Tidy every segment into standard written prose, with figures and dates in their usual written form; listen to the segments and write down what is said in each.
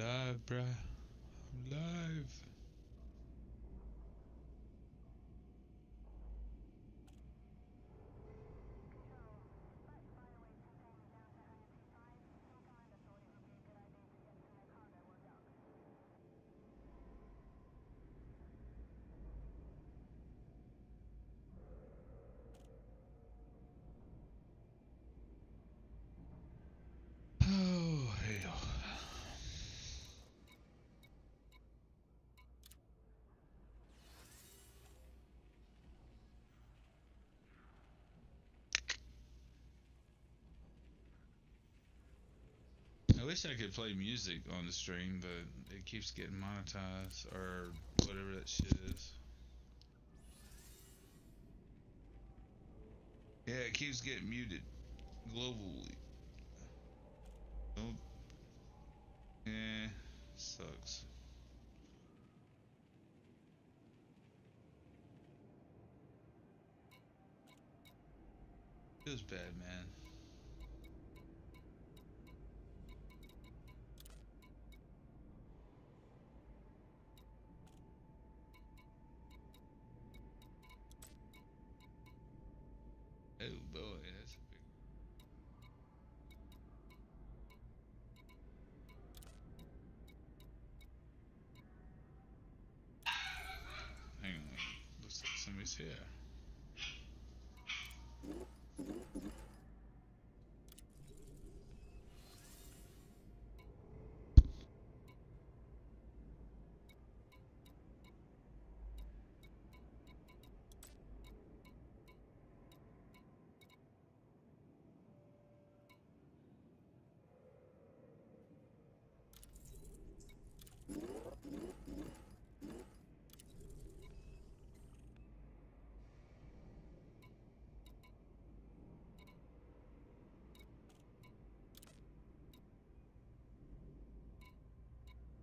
live, bruh. I'm live. Oh, hell. I wish I could play music on the stream, but it keeps getting monetized or whatever that shit is. Yeah, it keeps getting muted globally. Oh, yeah, sucks. Feels bad, man. Oh boy, that's a big. Hang on, looks like somebody's here.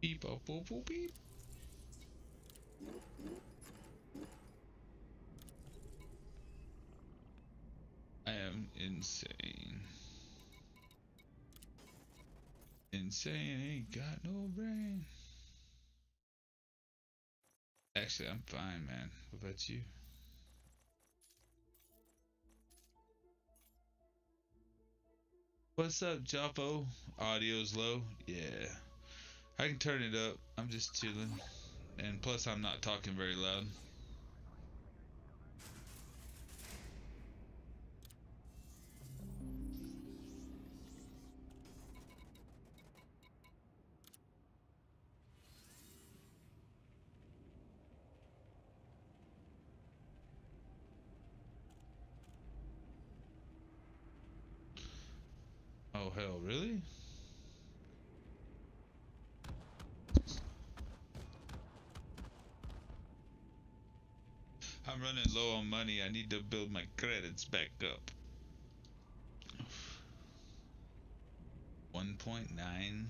Beep, boop, boop, boop, beep. I am insane. Insane, ain't got no brain. Actually, I'm fine, man. What about you? What's up, Joppo? Audio's low? Yeah. I can turn it up. I'm just chilling. And plus, I'm not talking very loud. Oh, hell, really? I'm running low on money. I need to build my credits back up. 1.9.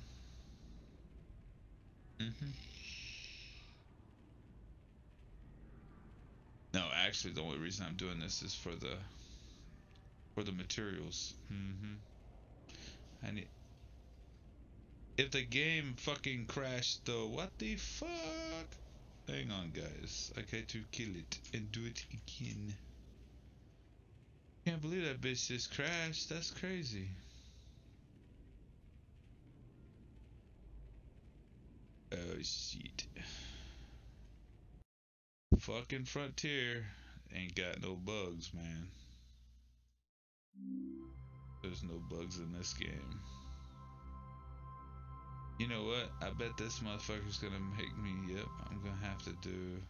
No, actually, the only reason I'm doing this is for the materials. I need. If the game fucking crashed though, what the fuck? Hang on, guys. I got to kill it and do it again. Can't believe that bitch just crashed. That's crazy. Oh shit. Fucking Frontier ain't got no bugs, man. There's no bugs in this game. You know what? I bet this motherfucker's gonna make me. Yep, I'm gonna have to do.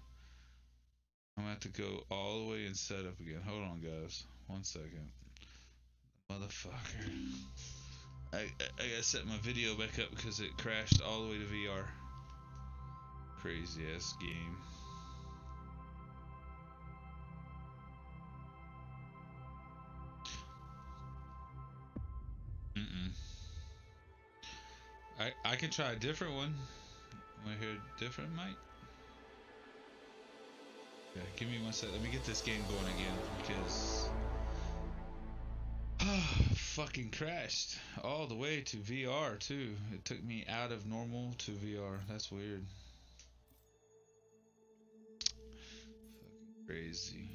I'm gonna have to go all the way and set up again. Hold on, guys. 1 second. Motherfucker. I gotta set my video back up because it crashed all the way to VR. Crazy ass game. I can try a different one. Wanna hear a different mic? Yeah, give me 1 sec. Let me get this game going again because fucking crashed all the way to VR too. It took me out of normal to VR. That's weird. Fucking crazy.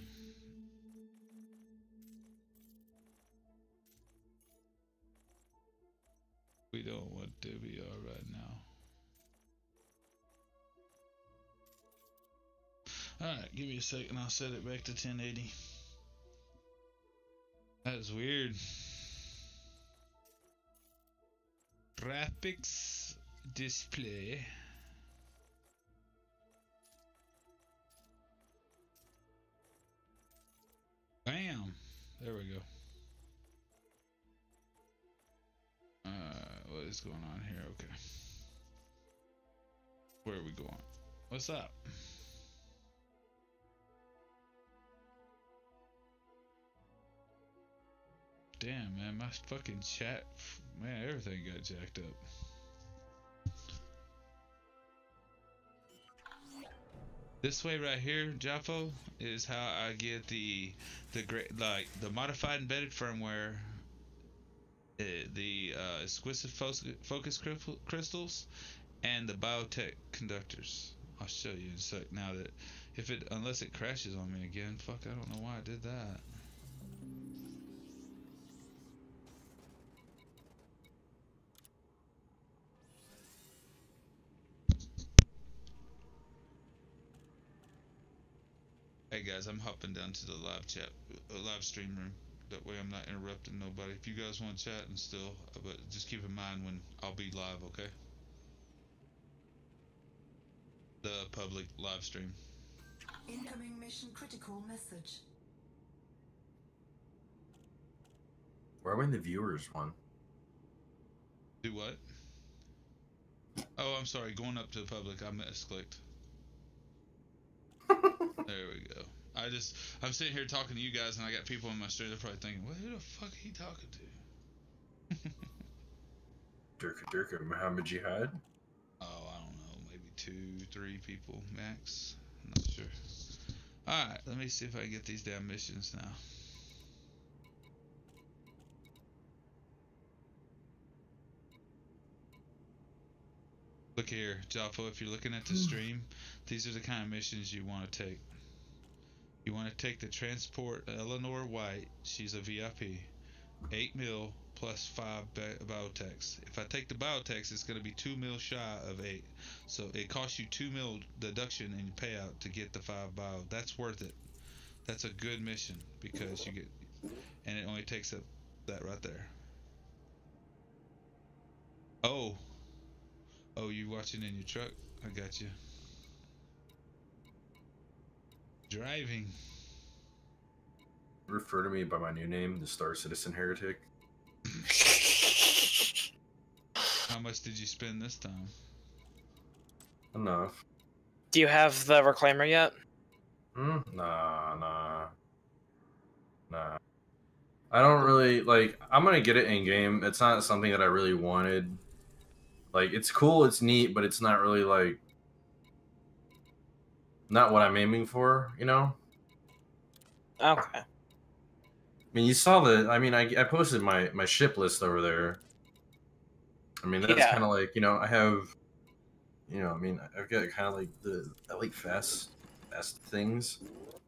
We don't want to VR right now. Alright, give me a second. I'll set it back to 1080. That is weird. Graphics display. Bam! There we go. What is going on here? Okay. Where are we going? What's up? Damn, man, my fucking chat, man, everything got jacked up. This way right here, Jaffo, is how I get the great, like the modified embedded firmware, the exquisite focus crystals, and the biotech conductors. I'll show you in a sec. Now that unless it crashes on me again, fuck, I don't know why I did that. Hey guys, I'm hopping down to the live stream room. That way I'm not interrupting nobody. If you guys want to chat and still, but just keep in mind when I'll be live, okay? The public live stream. Incoming mission critical message. Where went the viewers one? Do what? Oh, I'm sorry. Going up to the public, I misclicked. There we go. I'm sitting here talking to you guys, and I got people in my stream. They're probably thinking, "Well, who the fuck are he talking to?" Durka, Muhammad Jihad? Oh, I don't know. Maybe 2, 3 people max. I'm not sure. Alright, let me see if I can get these damn missions now. Look here, Jaffa, if you're looking at the stream, these are the kind of missions you want to take. You want to take the transport Eleanor White. She's a VIP. 8 mil plus 5 biotechs. If I take the biotechs, it's going to be 2 mil shy of 8. So it costs you 2 mil deduction in your payout to get the 5 bio. That's worth it. That's a good mission because you get, and it only takes up that right there. Oh, you watching in your truck? I got you. Driving. Refer to me by my new name, the Star Citizen Heretic. How much did you spend this time? Enough. Do you have the reclaimer yet? Nah. I don't really, like, I'm gonna get it in-game. It's not something that I really wanted. Like, it's cool, it's neat, but it's not really, like, not what I'm aiming for, you know? Okay. I mean, you saw I posted my ship list over there. I mean, that's kind of like, you know, I have, you know, I mean, I've got kind of like I like fast things.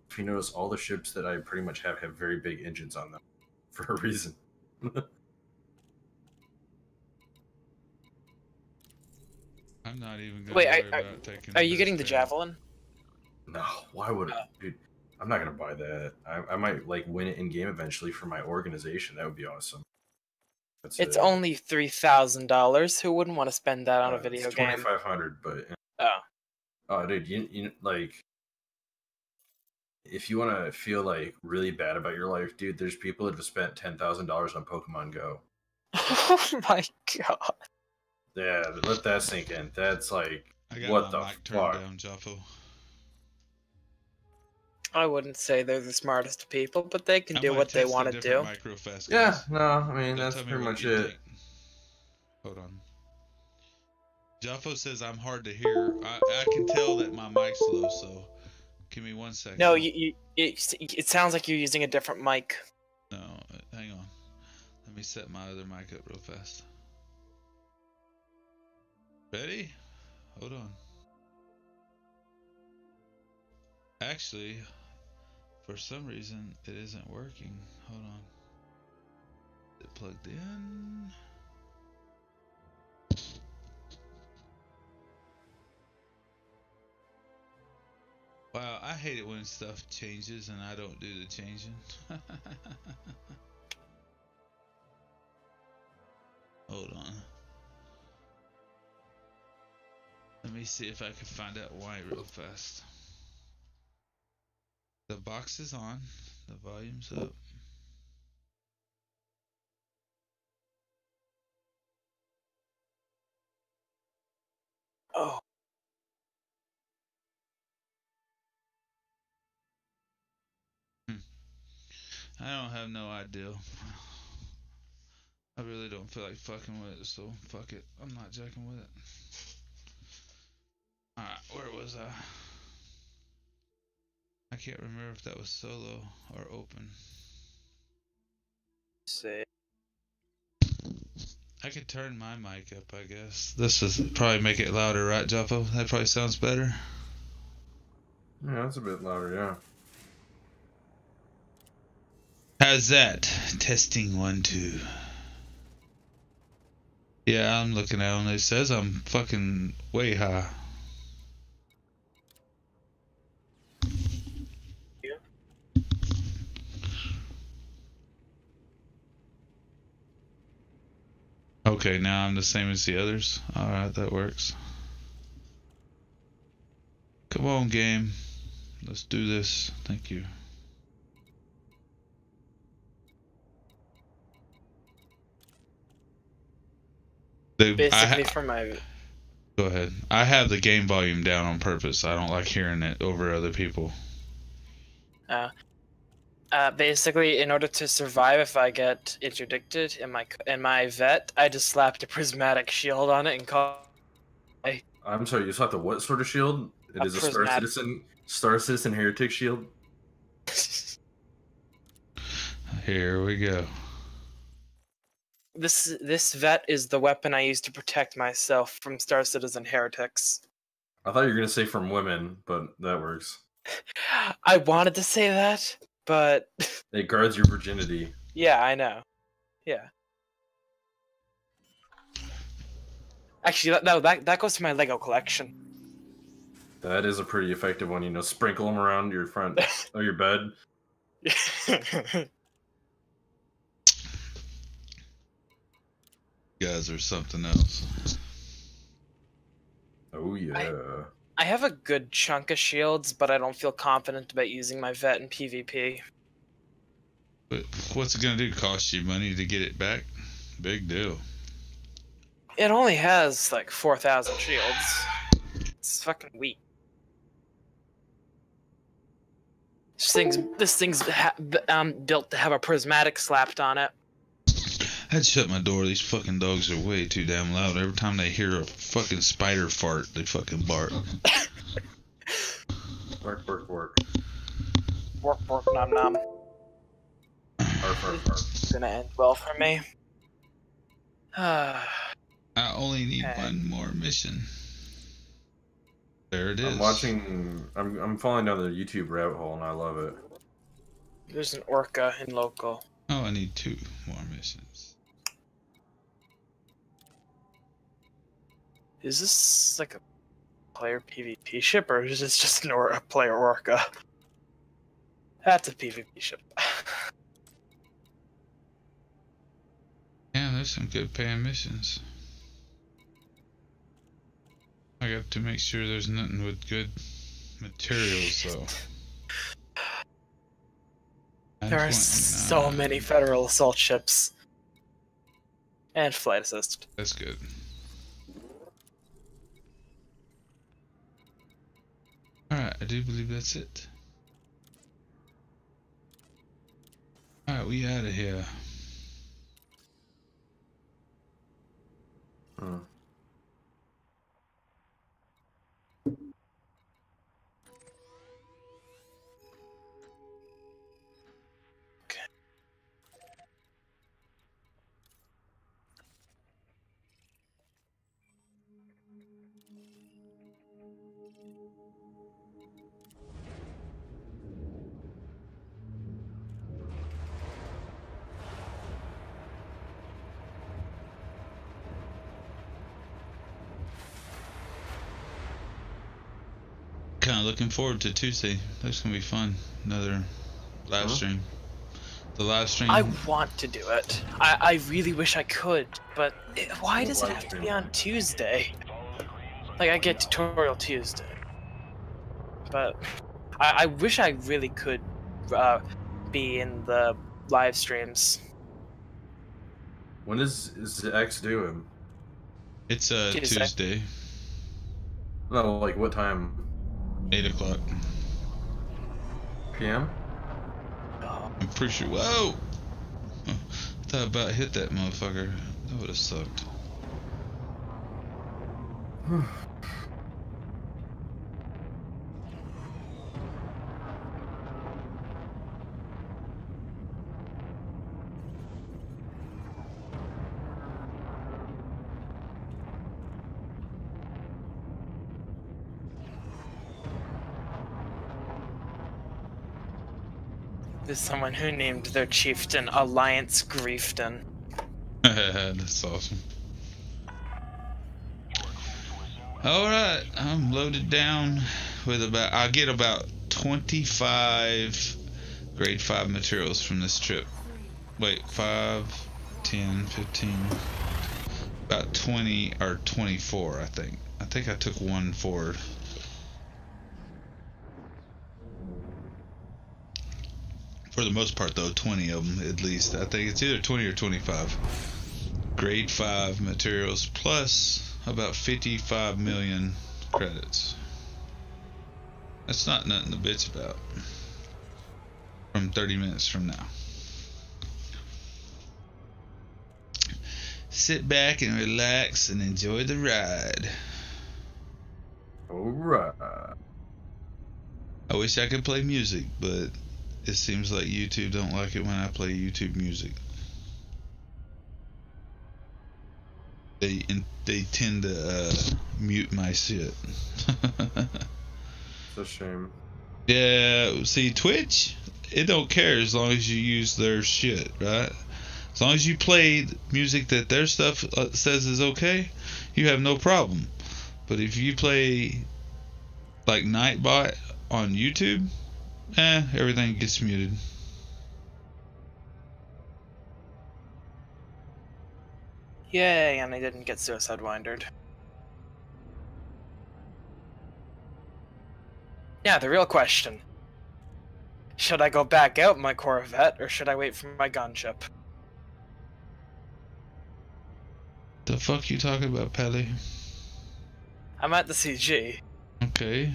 If you notice, all the ships that I pretty much have very big engines on them for a reason. I'm not even gonna Wait, worry about taking. Are you getting the Javelin? No, why would I? Dude, I'm not gonna buy that. I might like win it in game eventually for my organization. That would be awesome. It's only $3,000. Who wouldn't want to spend that on a video game? $2,500, but dude, you like, if you want to feel like really bad about your life, dude, there's people that have spent $10,000 on Pokemon Go. Oh my god. Yeah, let that sink in. That's like, what the fuck? Down, Jaffo. I wouldn't say they're the smartest people, but they can do what they want to do. Yeah, no, I mean, that's pretty much it. Think. Hold on. Jaffo says I'm hard to hear. I can tell that my mic's low, so give me 1 second. No, it sounds like you're using a different mic. No, hang on. Let me set my other mic up real fast. Ready? Hold on. Actually, for some reason, it isn't working. Hold on. Is it plugged in? Wow, I hate it when stuff changes and I don't do the changing. Hold on. Let me see if I can find out why real fast. The box is on. The volume's up. Oh. I don't have no idea. I really don't feel like fucking with it, so fuck it. I'm not jacking with it. Alright, where was I? I can't remember if that was solo or open. See. I could turn my mic up, I guess. This would probably make it louder, right, Jaffa? That probably sounds better. Yeah, that's a bit louder, yeah. How's that? Testing 1, 2. Yeah, I'm looking at them. It says I'm fucking way high. Yeah. Okay, now I'm the same as the others. Alright, that works. Come on, game. Let's do this. Thank you. Basically, for my. Go ahead. I have the game volume down on purpose. I don't like hearing it over other people. Basically, in order to survive if I get interdicted in my vet, I just slapped a prismatic shield on it and call. I'm sorry, you slapped a what sort of shield? It is a Star Citizen Heretic shield? Here we go. This vet is the weapon I use to protect myself from Star Citizen heretics. I thought you were gonna say from women, but that works. I wanted to say that, but it guards your virginity. Yeah, I know. Yeah. Actually, that goes to my Lego collection. That is a pretty effective one. You know, sprinkle them around your front or your bed. You guys are something else. Oh yeah. I have a good chunk of shields, but I don't feel confident about using my vet in PvP. But what's it gonna do? Cost you money to get it back? Big deal. It only has like 4,000 shields. It's fucking weak. This thing's built to have a prismatic slapped on it. I had to shut my door. These fucking dogs are way too damn loud. Every time they hear a fucking spider fart, they fucking bark. Bark, bark, bark. Bork, bork, nom, nom. Bark, bark, bark. It's gonna end well for me. I only need one more mission. There it is. I'm falling down the YouTube rabbit hole and I love it. There's an orca in local. Oh, I need 2 more missions. Is this like a player PvP ship, or is this just a player orca? That's a PvP ship. Yeah, there's some good paying missions. I got to make sure there's nothing with good materials, though. There are so many Federal assault ships. And flight assist. That's good. Alright, I do believe that's it. Alright, we out of here. Kind of looking forward to Tuesday. That's gonna be fun. Another live stream. The live stream. I want to do it. I really wish I could, but why does it have to be on Tuesday? Like, I get tutorial Tuesday, but I wish I really could be in the live streams. When is X doing? It's Tuesday. No, like what time? 8 o'clock. PM? I'm pretty sure. Whoa! I thought I about hit that motherfucker. That would have sucked. There's someone who named their chieftain Alliance Grieftain. That's awesome. Alright, I'm loaded down with I get about 25 grade 5 materials from this trip. Wait, 5, 10, 15, about 20 or 24 I think. I think I took one forward. For the most part though, 20 of them at least. I think it's either 20 or 25. Grade 5 materials plus about 55 million credits. That's not nothing to bitch about. From 30 minutes from now. Sit back and relax and enjoy the ride. Alright. I wish I could play music, but it seems like YouTube don't like it when I play YouTube music. They tend to mute my shit. It's a shame. Yeah, see, Twitch, it don't care as long as you use their shit, right? As long as you play music that their stuff says is okay, you have no problem. But if you play like Nightbot on YouTube, everything gets muted. Yay, and I didn't get suicide windered. Yeah, the real question. Should I go back out my Corvette, or should I wait for my gunship? The fuck you talking about, Pally? I'm at the CG. Okay.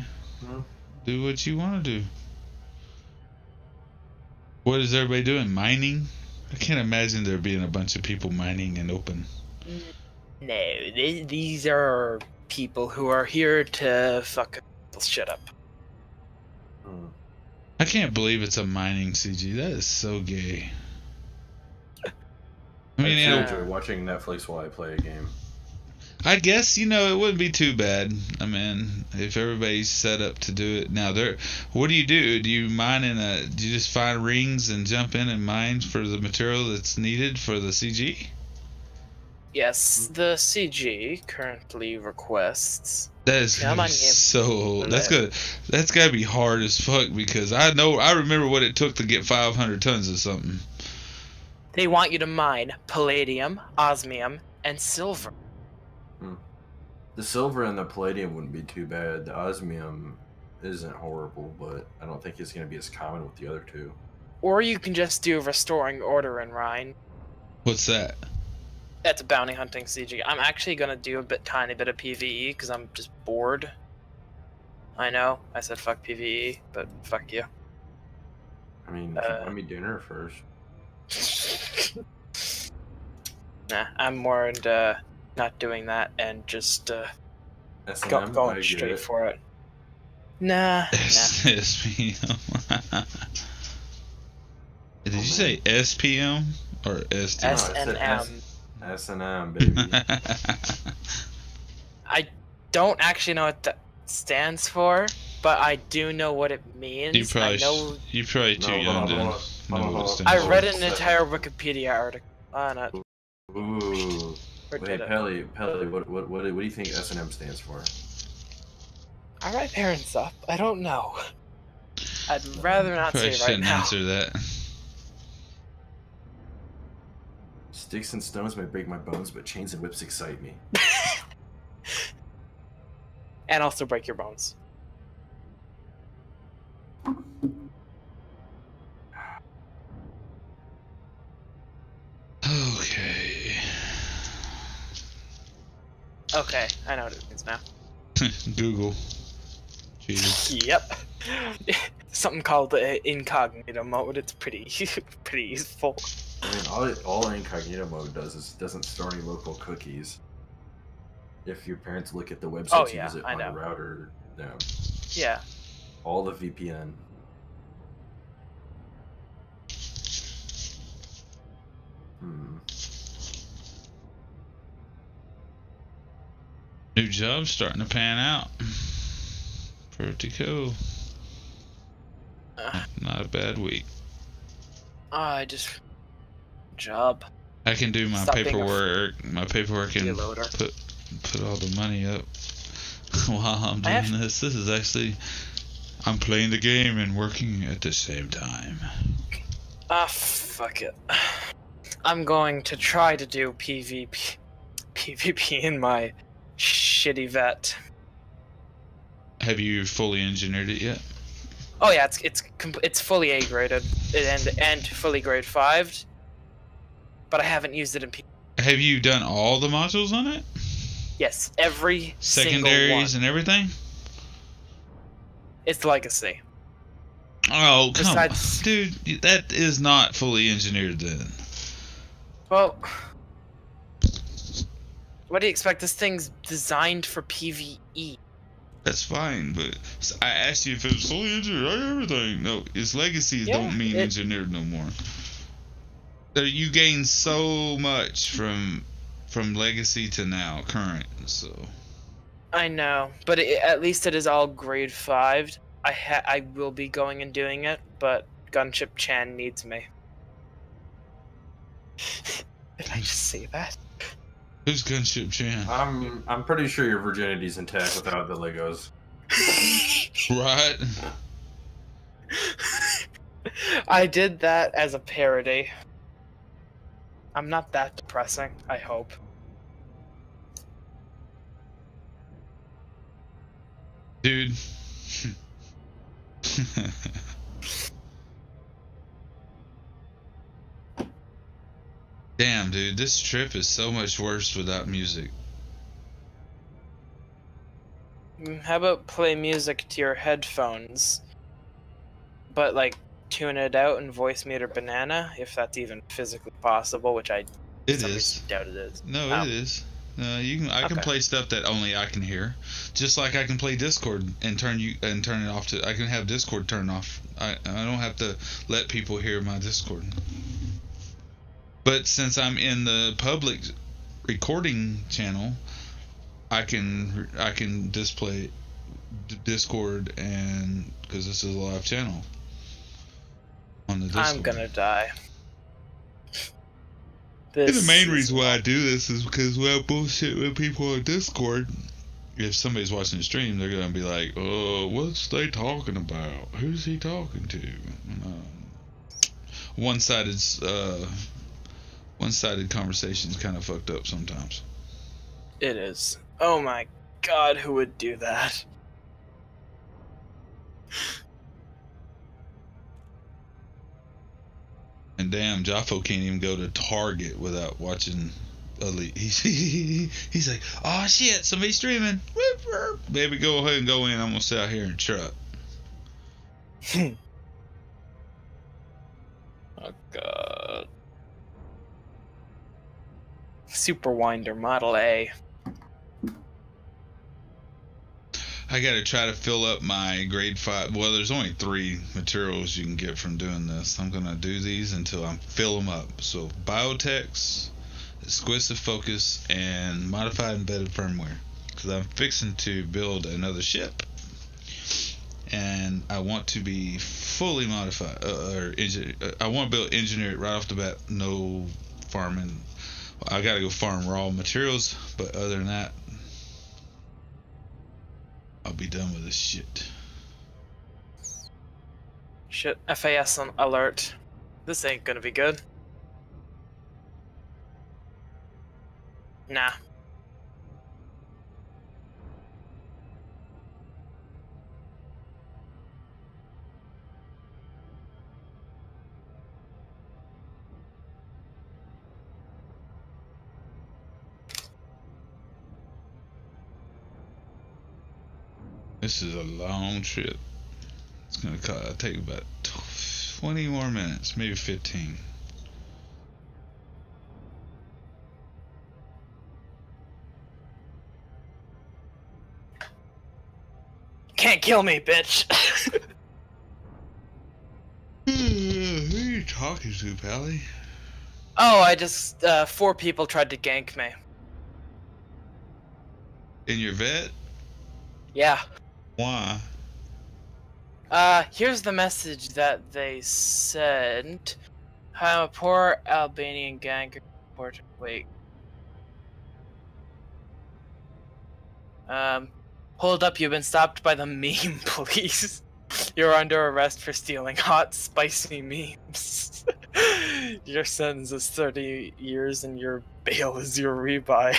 Do what you want to do. What is everybody doing? Mining? I can't imagine there being a bunch of people mining in open. No, these are people who are here to fuck shit up. I can't believe it's a mining CG. That is so gay. I mean, I enjoy watching Netflix while I play a game. I guess, it wouldn't be too bad. I mean, if everybody's set up to do it. Now, what do? Do you mine do you just find rings and jump in and mine for the material that's needed for the CG? Yes, the CG currently requests. That is so. That's good. That's gotta be hard as fuck because I remember what it took to get 500 tons of something. They want you to mine palladium, osmium, and silver. The silver and the palladium wouldn't be too bad. The osmium isn't horrible, but I don't think it's going to be as common with the other two. Or you can just do restoring order in Rhine. What's that? That's a bounty hunting CG. I'm actually going to do a tiny bit of PvE because I'm just bored. I know, I said fuck PvE, but fuck you. I mean, if you buy me dinner first. Nah, I'm more into not doing that and just going straight for it. Nah. SPM. Did you say SPM or STM? SNM. SNM, baby. I don't actually know what that stands for, but I do know what it means. You're probably too young to know what it stands I for. read an entire Wikipedia article on it. Ooh. Or Wait, did it? Pelly, what do you think S&M stands for? Are my parents up? I don't know. I'd rather not Probably say right shouldn't now. answer that. Sticks and stones may break my bones, but chains and whips excite me. And also break your bones. Okay. Okay, I know what it means now. Google. Cheater. Yep. Something called incognito mode. It's pretty pretty useful. I mean, all incognito mode does is doesn't store any local cookies. If your parents look at the website you visit on a router, no. Yeah. All the VPN. New job starting to pan out. Pretty cool. Not a bad week. I just job. I can do my Stop being a paperwork. My paperwork and freeloader. put all the money up while I'm doing this. This is actually, I'm playing the game and working at the same time. Ah, fuck it. I'm going to try to do PvP in my shitty vet. Have you fully engineered it yet? Oh yeah, it's fully A graded and fully grade 5'd, but I haven't used it in PvP. Have you done all the modules on it? Yes, every Secondaries single one. and everything? It's legacy. Oh, come on. Besides- Dude, that is not fully engineered then. Well, what do you expect? This thing's designed for PvE. That's fine, but I asked you if it was fully engineered. I got everything. No, it's legacy. Yeah, Don't mean engineered no more. You gain so much from legacy to now current. So I know, but at least it is all grade 5'd. I will be going and doing it, but Gunship Chan needs me. Did I just say that? who's Gunship Chan? I'm pretty sure your virginity's intact without the Legos. Right. I did that as a parody. I'm not that depressing, I hope. Dude. Damn, dude, this trip is so much worse without music. How about play music to your headphones, but like tune it out in voice meter banana, if that's even physically possible, which I doubt it is. No, it is. I can play stuff that only I can hear, just like I can play Discord and turn it off to. I can have Discord turned off. I don't have to let people hear my Discord. But since I'm in the public recording channel, I can display Discord, and because this is a live channel on the Discord. I'm gonna die. The main reason why I do this is because when I bullshit with people on Discord, if somebody's watching the stream, they're gonna be like, "Oh, what's they talking about? Who's he talking to?" One-sided conversations kind of fucked up sometimes. It is. Oh my god, who would do that? And damn, Joffo can't even go to Target without watching Elite. He's like, "Oh shit, somebody's streaming. Baby, go ahead and go in. I'm gonna sit out here and truck." Oh god. Super Winder Model A. I gotta try to fill up my grade 5. Well, there's only 3 materials you can get from doing this. I'm gonna do these until I fill them up. So biotechs, exquisite focus, and modified embedded firmware. because I'm fixing to build another ship, and I want to be fully modified I want to build engineer it right off the bat. No farming. I gotta go farm raw materials, but other than that, I'll be done with this shit. Shit, FAS on alert. This ain't gonna be good. Nah. This is a long trip. It's gonna take about 20 more minutes, maybe 15. Can't kill me, bitch! Who are you talking to, Pally? Oh, I just, 4 people tried to gank me. In your vet? Yeah. Why? Here's the message that they sent. I'm a poor Albanian ganker. Wait. Hold up, you've been stopped by the meme police. You're under arrest for stealing hot, spicy memes. Your sentence is 30 years and your bail is your rebuy.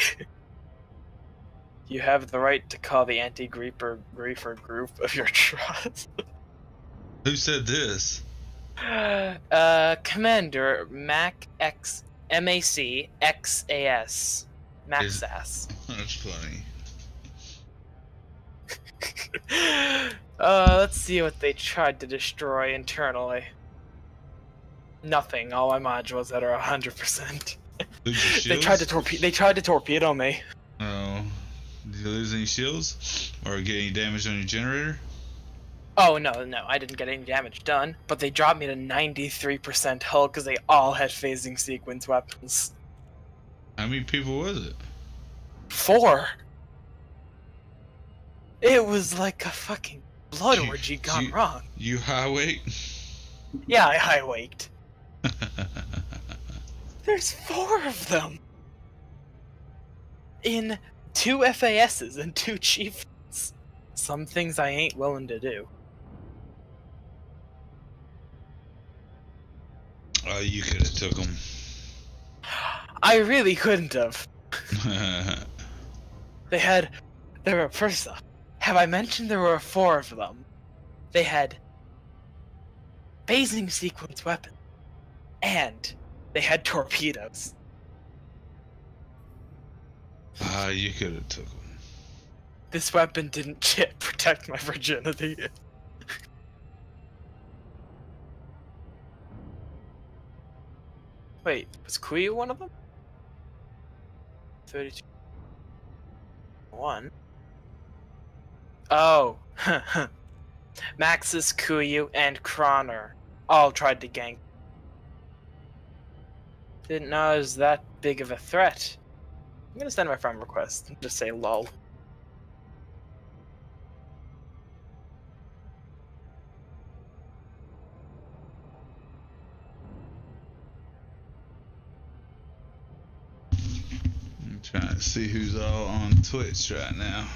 You have the right to call the anti-griefer group of your trust. Who said this? Commander MACXAS. Maxas. That's funny. Let's see what they tried to destroy internally. Nothing. All my modules that are 100%. They tried to torpedo me. Oh. Did you lose any shields? Or get any damage on your generator? Oh, no, I didn't get any damage done, but they dropped me to 93% hull because they all had phasing sequence weapons. How many people was it? 4! It was like a fucking blood orgy gone wrong. You high weight? Yeah, I high waked. There's 4 of them! In 2 FASs and 2 chiefs. Some things I ain't willing to do. Oh, you could have took them. I really couldn't have. First off, have I mentioned there were 4 of them? They had phasing sequence weapons, and they had torpedoes. Ah, you could have took them. This weapon didn't protect my virginity. Wait, was Kuyu one of them? 32. 1. Oh. Maxis, Kuyu, and Kroner all tried to gank. Didn't know it was that big of a threat. I'm gonna send my friend request and just say lol. I'm trying to see who's all on Twitch right now.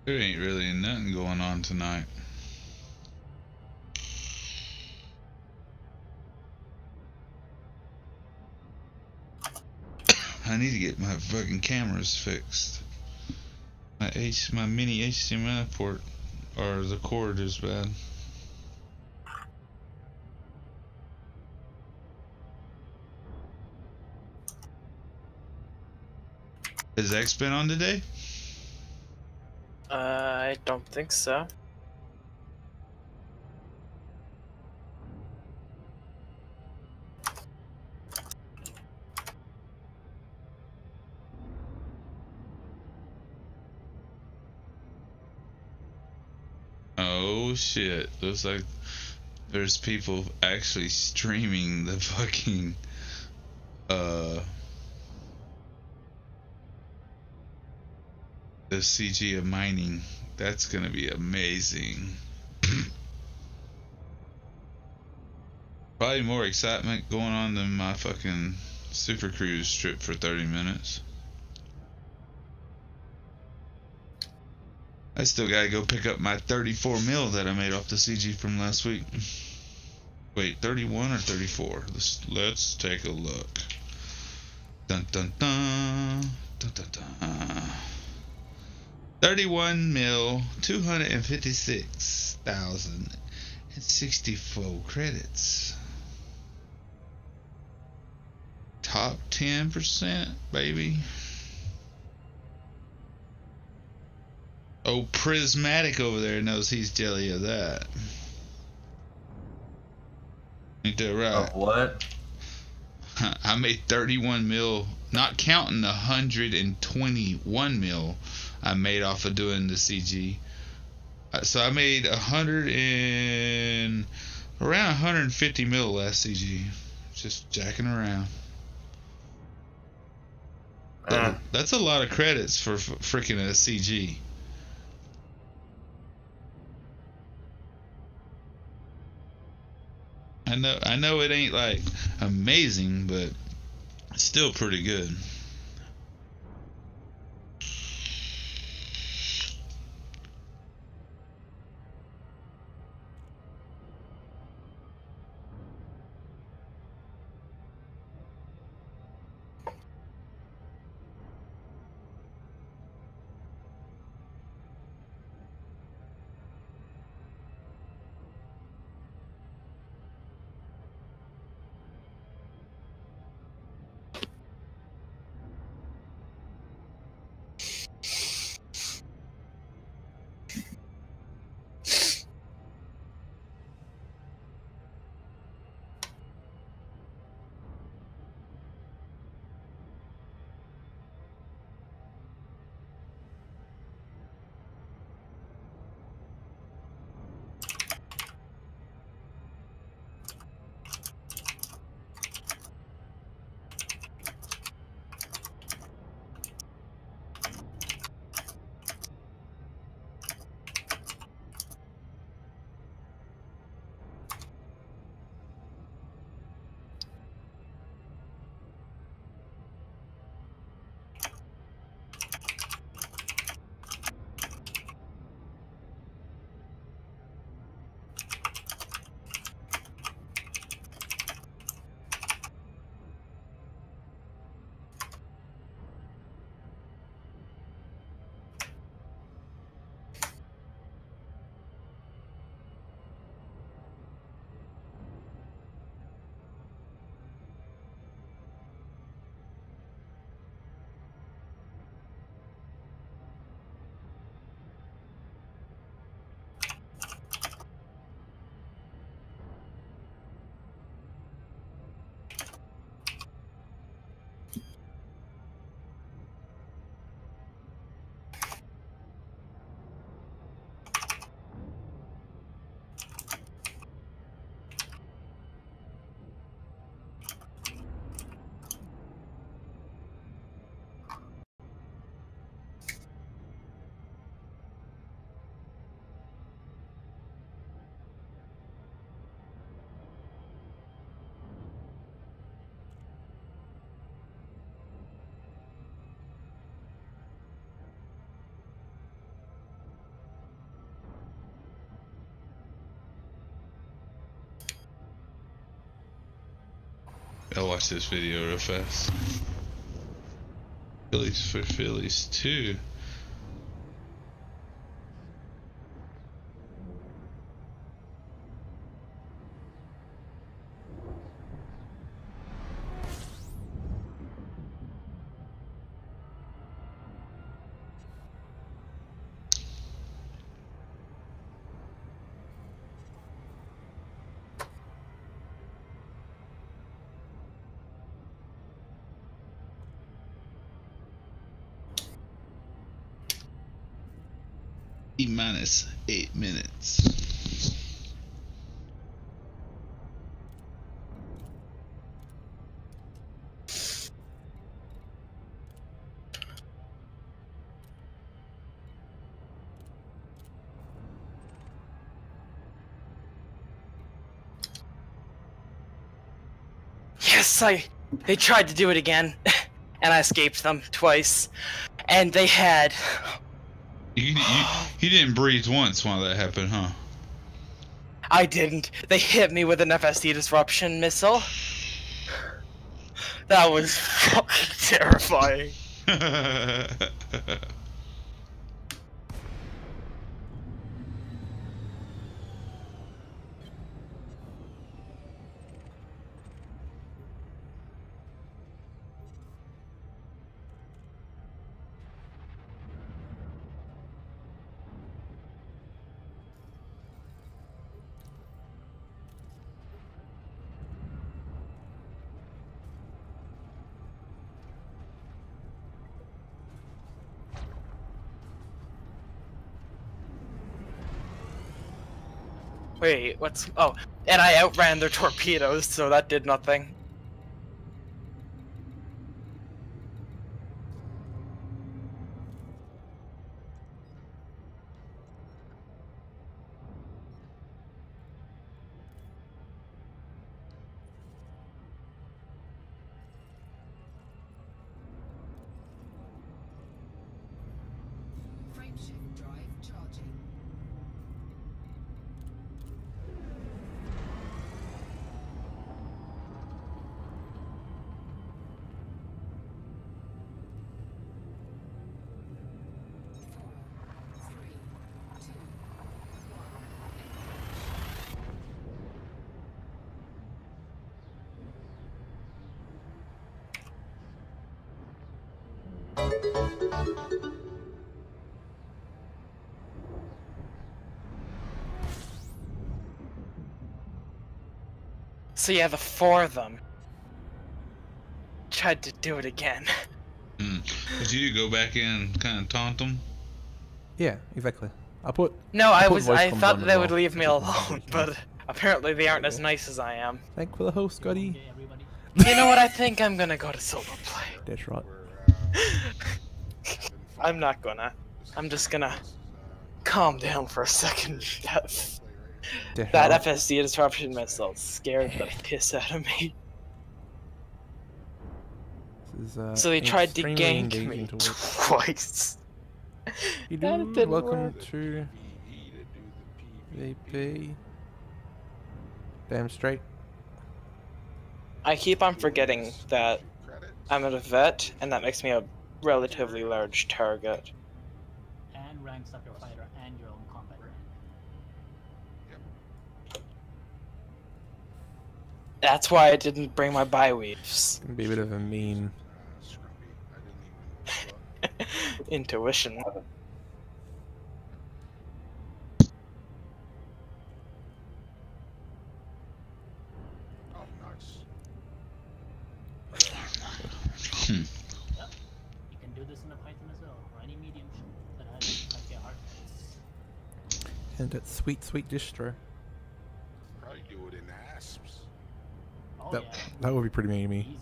There ain't really nothing going on tonight. I need to get my fucking cameras fixed. My mini HDMI port, or the cord is bad. Has X been on today? I don't think so. Oh shit. Looks like there's people actually streaming the fucking the CG of mining. That's gonna be amazing. Probably more excitement going on than my fucking Super Cruise trip for 30 minutes. I still gotta go pick up my 34 mil that I made off the CG from last week. Wait, 31 or 34? Let's take a look. Dun dun dun. Dun dun dun. 31 mil, 256,064 credits. Top 10%, baby. Oh, Prismatic over there knows he's jelly of that. Ain't that right? Oh, what? I made 31 mil, not counting the 121 mil I made off of doing the CG. So I made around 150 mil last CG, just jacking around. That's a lot of credits for freaking a CG. I know it ain't like amazing, but it's still pretty good. I'll watch this video real fast. Phillies for Phillies too. Minus 8 minutes. Yes, they tried to do it again, and I escaped them twice, and they had. You didn't breathe once while that happened, huh? I didn't. They hit me with an FSD disruption missile. That was fucking terrifying. Wait, what's... Oh, and I outran their torpedoes, so that did nothing. Frameshift drive charging. So yeah, the four of them tried to do it again. Did you go back in and kind of taunt them? Yeah, exactly. I put. No, I put voice comms thought on as they well. would leave me I put alone, voice but comms. apparently they aren't as nice as I am. Thank for the host, Scotty. You know what? I think I'm gonna go to solo play. That's right. I'm not gonna. I'm just gonna calm down for a second. That's That right. FSD disruption missile scared the piss out of me. This is, So they tried to extremely gank engaging me to watch. twice. You That do. didn't Welcome work. to VP. Damn straight. I keep on forgetting that I'm a vet, and that makes me a relatively large target. And ranks up your fighter and your own combat rank. That's why I didn't bring my bi-weaves. Gonna be a bit of a meme. Intuition. Hmm. Yep. You can do this in a Python as well, or any medium that has like a hard case. And that sweet, sweet distro. Probably do it in ASPs. Oh That, yeah. that would be pretty memey. Easy.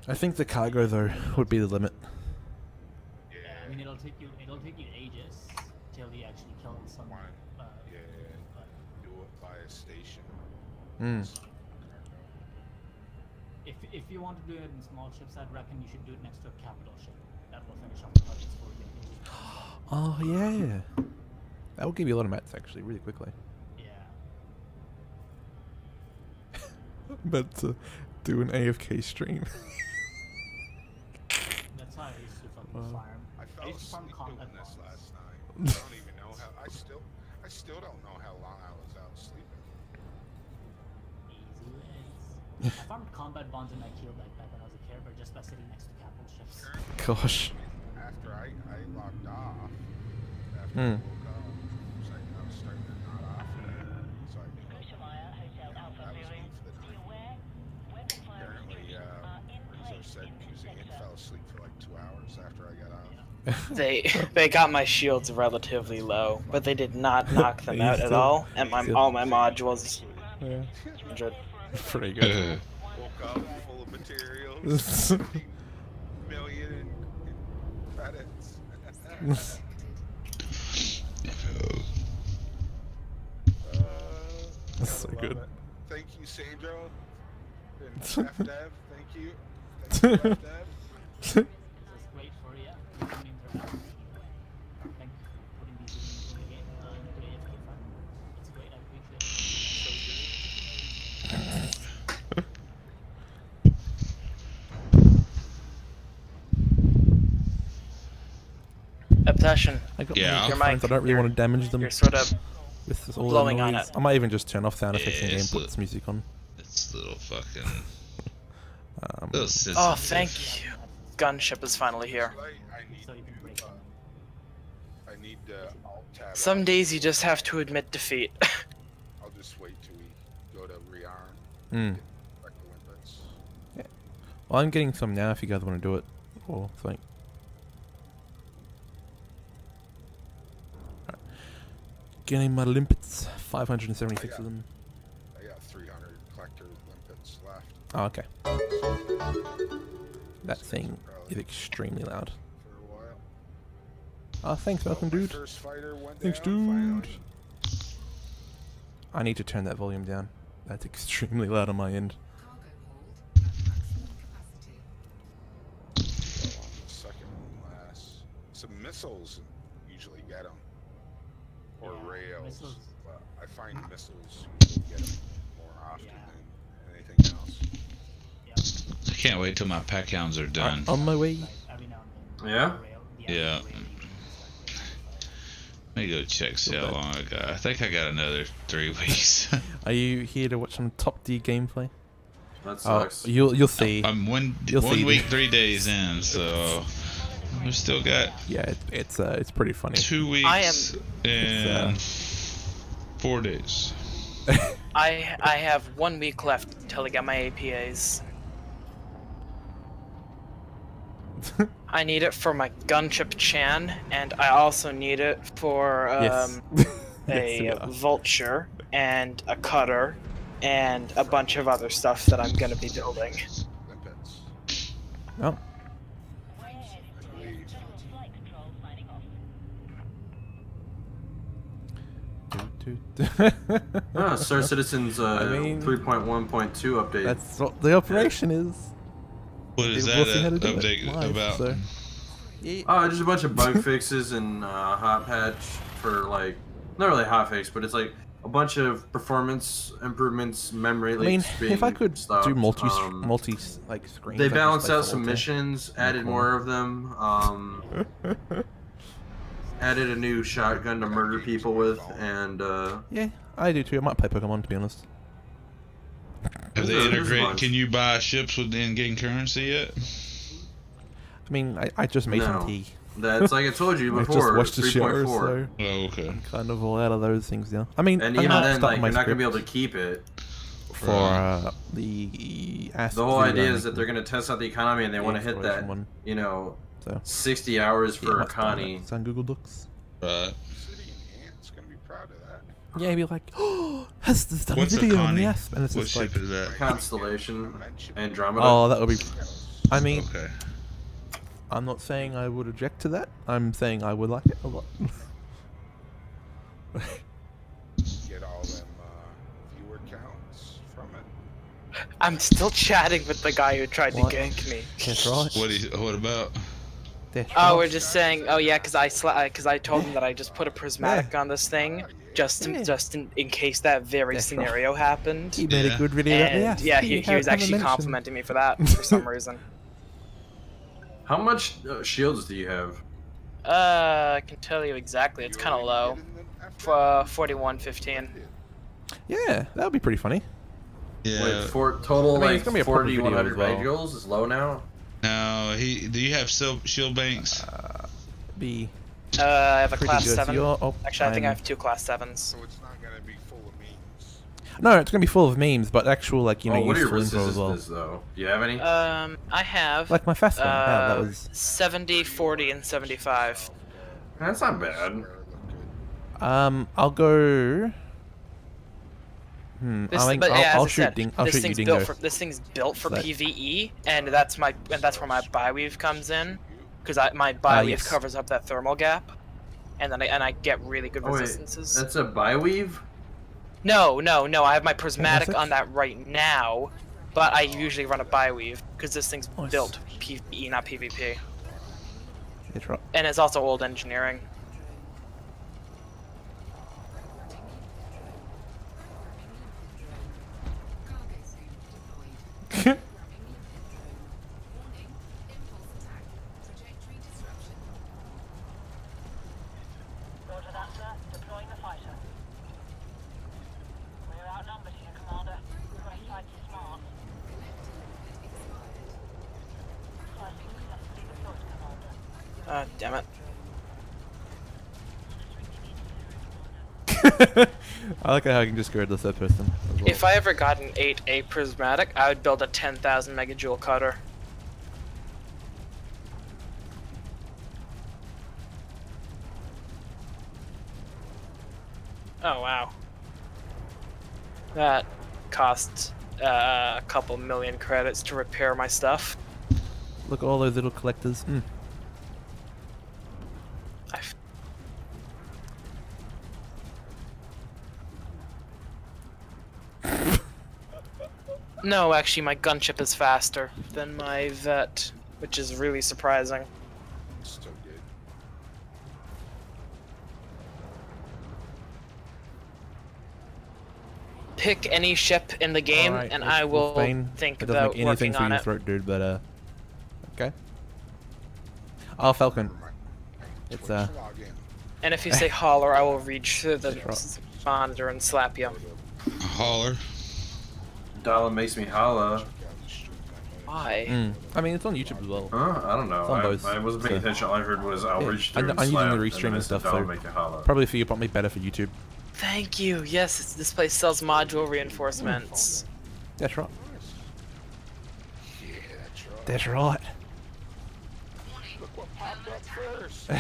I think the cargo, though, would be the limit. Yeah, I mean it'll take you ages till you actually kill some. Yeah, do it by a station. Mm. If you want to do it in small ships, I'd reckon you should do it next to a capital ship. That will finish off the projects for you. Oh, yeah. That will give you a lot of mats, actually, really quickly. Yeah. but do an AFK stream. That's how I used to fucking farm. I fell used to farm asleep combat doing this bombs. last night. I don't even know how. I still don't know how long I was out sleeping. Easy wins. I farmed combat bonds in my kill backpack when I was a career, just by sitting next to capital ships. Gosh. After I logged off, after I woke up, I was starting to nod off. So I that was me for the night. Apparently, Rizzo said Kuzan fell asleep for like 2 hours after I got off. They got my shields relatively low, but they did not knock them out at all, and all my modules. Yeah. 100. Pretty good. Woke up full of materials, 50 million in credits. That's so Gotta love good. it. Thank you, Sandro. And FDev, thank you. Thank you, FDev. This is great for you. These names are not me. Thank you for putting these names in the game. Into the AFK fun. It's great. I appreciate it. Obsession. I got Yeah. my Your mic, I don't really want to damage them You're sort of with this all blowing the on noise. it. I might even just turn off sound effects in Yeah, game, it's put a- this music on. It's little fucking. Um, Little sensitive. Oh, thank you. Gunship is finally here. I need So you can break them. I need alt tab. Some days you just have to admit defeat. I'll just wait till we go to rearm. mm. Back the limpets. Well, I'm getting some now if you guys want to do it. Or something. Right. Getting my limpets. 576 of them. I got 300 collector limpets left. Oh, okay. That thing is extremely loud. For a while. Ah, thanks, welcome, My dude. first fighter went Thanks, down, dude. finally. I need to turn that volume down. That's extremely loud on my end. Cargo hold at maximum capacity. Go on the second one last. Some missiles usually get them. Or Yeah, rails. missiles. But I find missiles usually get them more often Yeah. than anything else. Yeah. I can't wait till my pack hounds are done. Right, on my way. Like, every now and then. Yeah? The rail, the Yeah. actual rail units start Let me go check see how long I got. I think I got another 3 weeks. Are you here to watch some top D gameplay? That Oh, sucks. you'll see. I'm one You'll see. week, 3 days in, so we've still got Yeah, it's pretty funny. 2 weeks I and 4 days. I have 1 week left until I get my APAs. I need it for my gunship Chan, and I also need it for Yes. a Yes, yeah. vulture and a cutter and a bunch of other stuff that I'm gonna be building. Limpets. Oh, I believe. Ah, Star Citizen's I mean- 3.1.2 update. that's what the operation is. What is We'll that see how to do it update live, about? so- Just a bunch of bug fixes and hot patch for like, not really hot fix, but it's like a bunch of performance improvements, memory I mean, leaks being if I could stopped. do multi like screens, They I'd just balanced play out some Forte. missions, added cool. more of them. Added a new shotgun to murder people with, and Yeah, I do too. I might play Pokemon, to be honest. Have they There's a integrated? bunch. Can you buy ships with in-game currency yet? I mean, I just made No. some tea. that's like I told you I just before. watched the show, 3.4. so Oh, okay. I'm kind of all out of those things now. I mean, And I'm even not then, starting like my you're not gonna be able script to keep it. for the The whole idea is that they're gonna test out the economy and they want to hit that, one. you know, So 60 hours yeah, for might start Connie. that. It's on Google Docs. Right. City and Ant's gonna be proud of that. Yeah, he'd be like, oh, has this done What's a a video on Connie? the app? And it's What just ship like, is that? Constellation, Andromeda. oh, that would be. I mean, Okay. I'm not saying I would object to that. I'm saying I would like it a lot. Get all them viewer counts from it. I'm still chatting with the guy who tried What? to gank me. That's right. What about? There, Oh, we're just saying. Oh yeah, because I told him that I just put a prismatic on this thing, just in case that very That's right. scenario happened. He made a Yeah. good video about And that. yeah, he was actually complimenting me for that for some reason. How much shields do you have? I can tell you exactly. It's kind of low. 4115. Yeah, that would be pretty funny. Yeah. Wait, for total I mean, it's like gonna be a proper 40, video 100 as well. radials is low now. Now, do you have shield banks? Be I have a pretty class good. 7. So you're, oh, Actually, I think I I'm- have 2 class 7s. So it's not gonna be full of memes. No, it's gonna be full of memes, but actual like Oh, what are your useful info as well. resistances though? Do you have any? I have Like my fast one. Yeah, that was. 70, 40, and 75. That's not bad. Swear it looked good. I'll go. This, I mean, but yeah, I'll as I shoot said, Ding. I'll this shoot you, thing's Dingo. built for this thing's built for So- PVE, and that's where my bi-weave comes in, because my bi-weave yes. covers up that thermal gap, and then I get really good Oh, wait, resistances. that's a bi-weave? No, I have my prismatic message? on that right now, but I usually run a bi-weave because this thing's Nice. built PVE, not PvP, That's right. and it's also old engineering. Roger that, sir. Deploying the fighter. We're outnumbered here, Commander. Press site smart. Pricing successfully deployed, Commander. Damn it. I like how I can just go to the third person as well. If I ever got an 8A prismatic, I would build a 10,000 megajoule cutter. Oh wow. That costs a couple million credits to repair my stuff. Look at all those little collectors. I f- No, actually, my gunship is faster than my vet, which is really surprising. Still good. Pick any ship in the game, Alright, and let's- I will Wolfbane. think It doesn't about make anything working for on your it. throat, dude, but okay. Oh, Falcon. Never mind. It's Twitch login. And if you say holler, I will reach through the That's monitor and slap you. Holler. Dollar makes me holla. Check out the stream that Why? I mean, it's on YouTube as well. Huh? I don't know. It's on both, I wasn't paying so- attention. All I heard was I'll Yeah, reach I'm through and using the slap, and restreaming then I said, stuff, "Dollar so make you holla." Probably for you, probably better for YouTube. Thank you. Yes, this place sells module reinforcements. That's right. Yeah, that's right. That's right. Look what popped up first.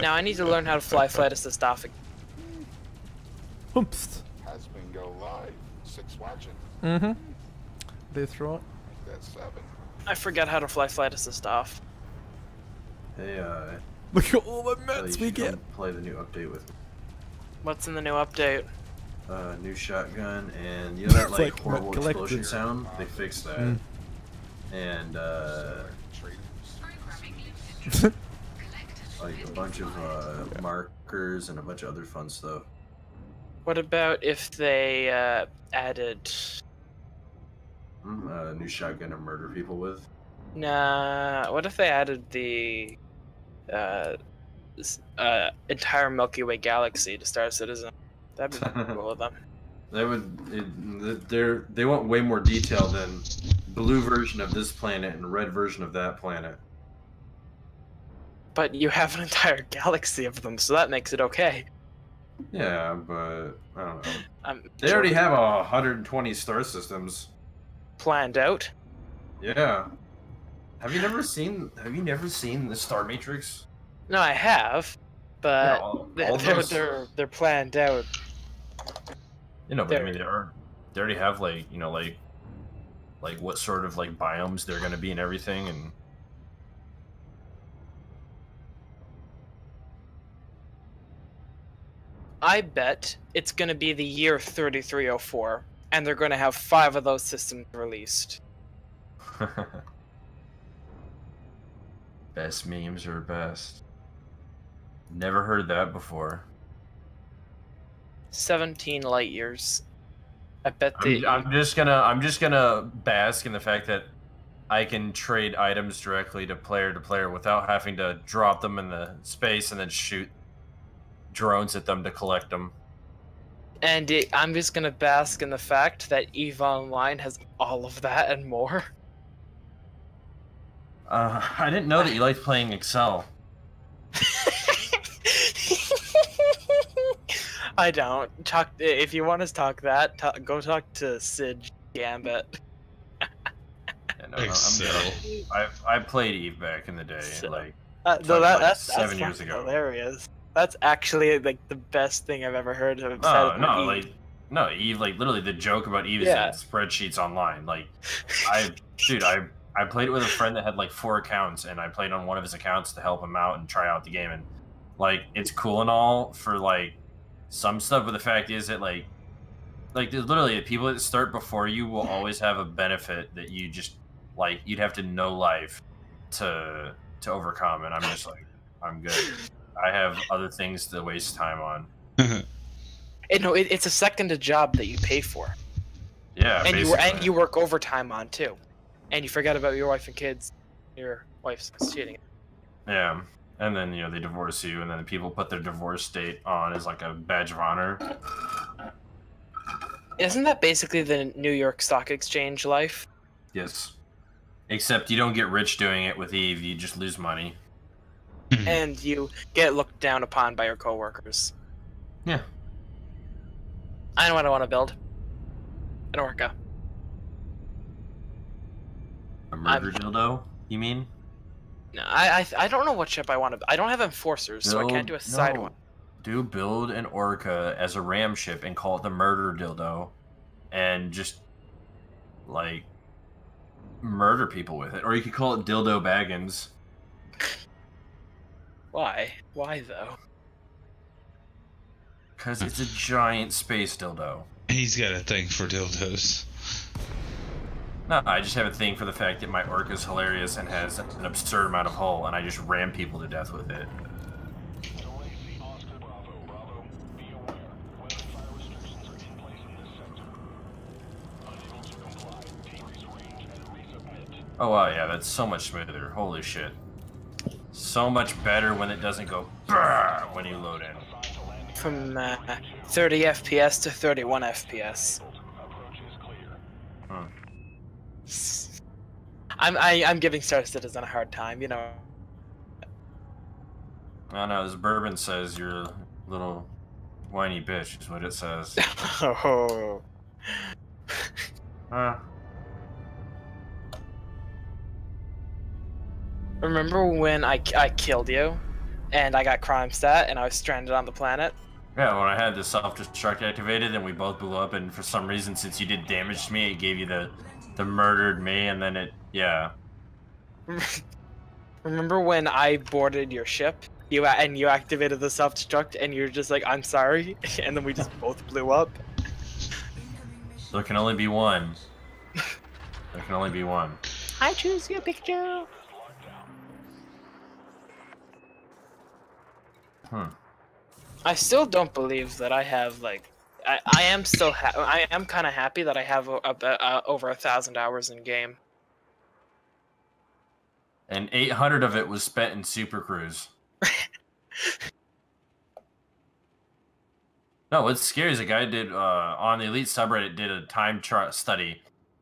Now I need to learn how to fly flight assist off. Humps. Has been go live. 6 watching. That's right. That's 7. I forget how to fly flight assist off. Hey, Look at all the you mets we should get. come play the new update with me. What's in the new update? New shotgun, and you know that It's like like horrible collector. explosion sound? They fixed that. And Traders. like a bunch of markers and a bunch of other fun stuff. What about if they added? New shotgun to murder people with. Nah. What if they added the entire Milky Way galaxy to Star Citizen? That'd be cool of them. They would. They want way more detail than blue version of this planet and red version of that planet. But you have an entire galaxy of them, so that makes it okay. Yeah, but I don't know. I'm They already have 120 star systems. planned out. Yeah. Have you never seen the Star Matrix? No, I have, but Yeah, all those- they're planned out. You know, but I There. mean, they already have like like what sort of like biomes they're gonna be and everything, and I bet it's gonna be the year 3304, and they're gonna have 5 of those systems released. Best memes are best. Never heard that before. 17 light years. I bet they. I'm just gonna bask in the fact that I can trade items directly to player without having to drop them in the space and then shoot drones at them to collect them. And I'm just gonna bask in the fact that EVE Online has all of that and more. I didn't know that you liked playing Excel. I don't. Talk if you want to talk that. Go talk to Sid Gambit. Yeah, no, Excel. I played Eve back in the day, So, like no, that's 7 years ago. hilarious. That's actually like the best thing I've ever heard of. No, Eve, like literally the joke about Eve is Yeah. in spreadsheets online. Like, I played it with a friend that had like 4 accounts, and I played on one of his accounts to help him out and try out the game. And like, it's cool and all for like some stuff, but the fact is that like there's literally the people that start before you will always have a benefit that you just like you'd have to know life to overcome. And I'm just like, I'm good. I have other things to waste time on. It's a second job that you pay for. Yeah, and you work overtime on too, and you forget about your wife and kids. Your wife's cheating. Yeah, and then they divorce you, and then people put their divorce date on as like a badge of honor. Isn't that basically the New York Stock Exchange life? Yes, except you don't get rich doing it with Eve. You just lose money, and you get looked down upon by your coworkers. Yeah. I know what I want to build. An orca. A murder dildo? You mean? No, I don't know what ship I want to. I don't have enforcers, so I can't do a side one. Do build an orca as a ram ship and call it the murder dildo, and just like murder people with it, or you could call it Dildo Baggins. Why? Why though? Because it's a giant space dildo. He's got a thing for dildos. No, I just have a thing for the fact that my orca is hilarious and has an absurd amount of hull, and I just ram people to death with it. Oh wow, yeah, that's so much smoother. Holy shit. So much better when it doesn't go brrr when you load in. From 30 FPS to 31 FPS. I'm giving Star Citizen a hard time, you know. I know, as Bourbon says, you're a little whiny bitch, is what it says. Oh. Remember when I killed you, and I got crime stat, and I was stranded on the planet? Yeah, when I had the self-destruct activated, and we both blew up, and for some reason, since you did damage to me, it gave you the murdered me, and then it, yeah. Remember when I boarded your ship, you activated the self-destruct, and you're just like, I'm sorry, and then we just both blew up? There can only be one. There can only be one. I choose your picture. I still don't believe that I have like I am still I am kind of happy that I have over 1,000 hours in game. And 800 of it was spent in Super Cruise. No, what's scary is a guy did on the Elite subreddit did a time chart study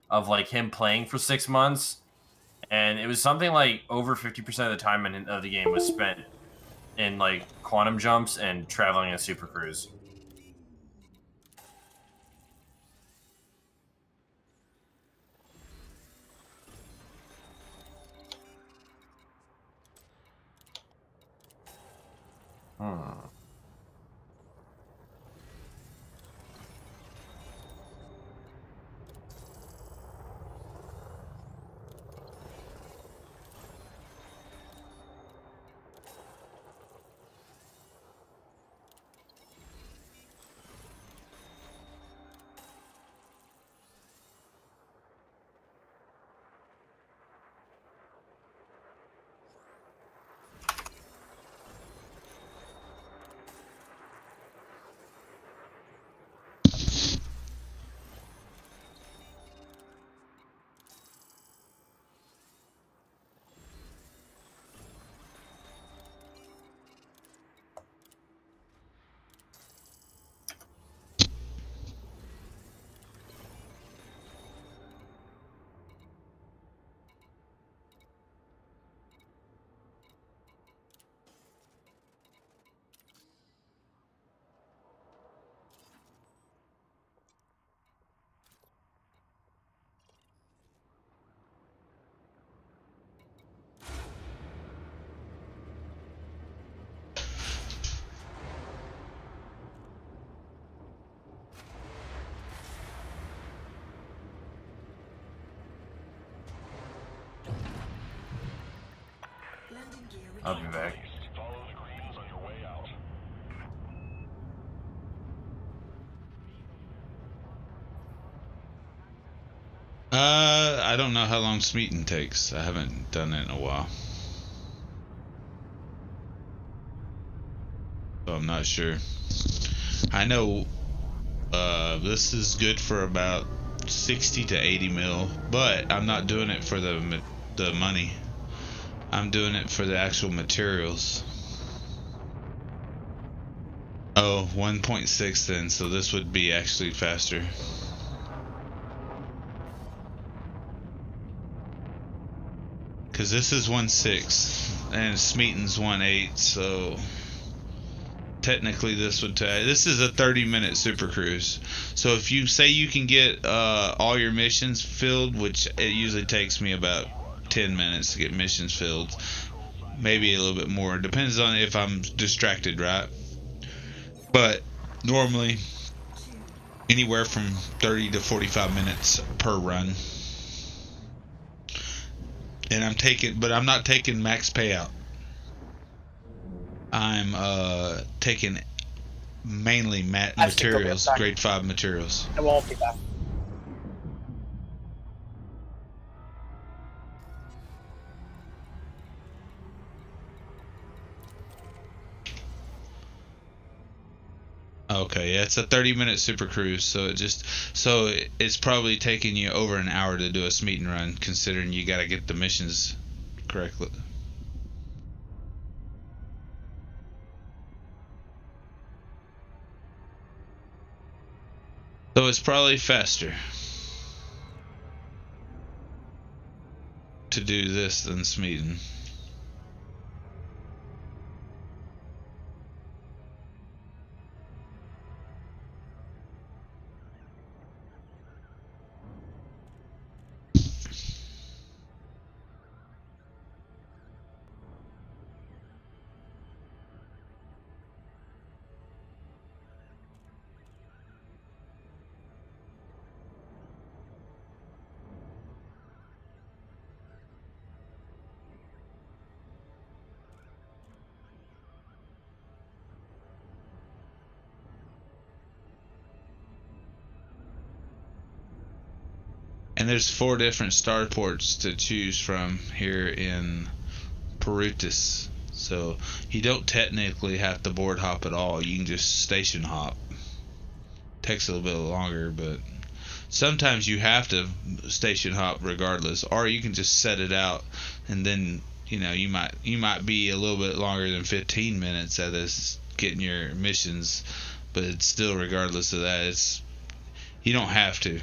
of like him playing for 6 months, and it was something like over 50% of the time of the game was spent in like quantum jumps and traveling in Super Cruise. I'll be back. I don't know how long Smeaton takes. I haven't done it in a while. So I'm not sure. I know this is good for about 60 to 80 mil, but I'm not doing it for the money. I'm doing it for the actual materials. Oh, 1.6 then, so this would be actually faster. Cause this is 1.6 and Smeaton's 1.8, so technically this would this is a 30-minute super cruise. So if you say you can get all your missions filled, which it usually takes me about 10 minutes to get missions filled, maybe a little bit more, depends on if I'm distracted, right? But normally anywhere from 30 to 45 minutes per run. And I'm not taking max payout. I'm taking mainly materials, grade 5 materials. I won't be back. Okay, yeah, it's a 30-minute super cruise, so it's probably taking you over an hour to do a Smeaton run, considering you got to get the missions correctly. So it's probably faster to do this than Smeaton. And there's 4 different starports to choose from here in Perutis. So you don't technically have to board hop at all. You can just station hop. Takes a little bit longer, but sometimes you have to station hop regardless, or you can just set it out, and then you might be a little bit longer than 15 minutes at this getting your missions, but it's still, regardless of that, you don't have to.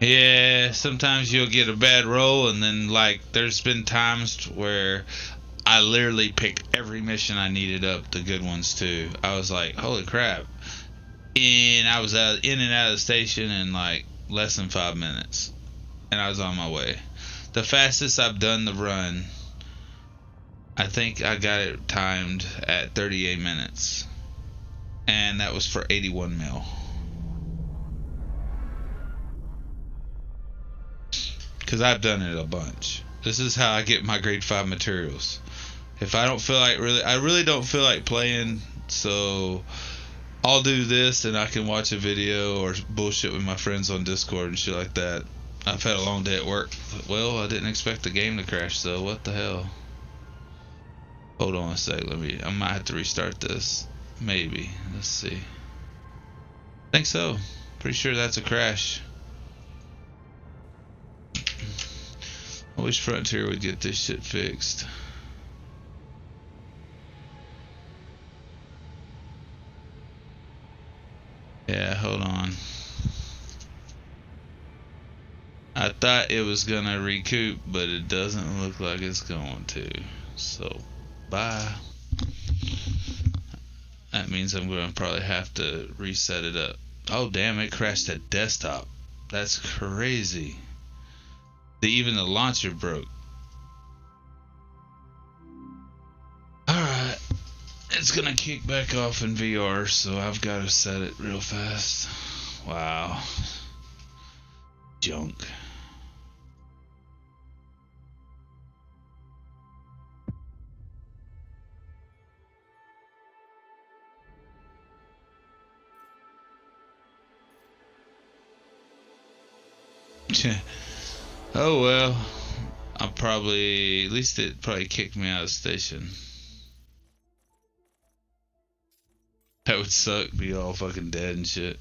Yeah, sometimes you'll get a bad roll, and then there's been times where I literally picked every mission I needed up, the good ones too. I was like, holy crap. And I was in and out of the station in less than 5 minutes. And I was on my way. The fastest I've done the run, I think I got it timed at 38 minutes. And that was for 81 mil. Because I've done it a bunch. This is how I get my grade 5 materials. If I don't feel like I really don't feel like playing, so I'll do this and I can watch a video or bullshit with my friends on Discord and shit like that. I've had a long day at work. Well, I didn't expect the game to crash, so what the hell? Hold on a sec, I might have to restart this. Maybe. Let's see. I think so. Pretty sure that's a crash. I wish Frontier would get this shit fixed. Yeah, hold on. I thought it was gonna recoup, but it doesn't look like it's going to. So, bye. That means I'm going to probably have to reset it up. Oh, damn, it crashed at desktop. That's crazy. Even the launcher broke. Alright. It's going to kick back off in VR, so I've got to set it real fast. Wow. Junk. Oh well, I'll probably, at least it probably kicked me out of the station. That would suck, be all fucking dead and shit.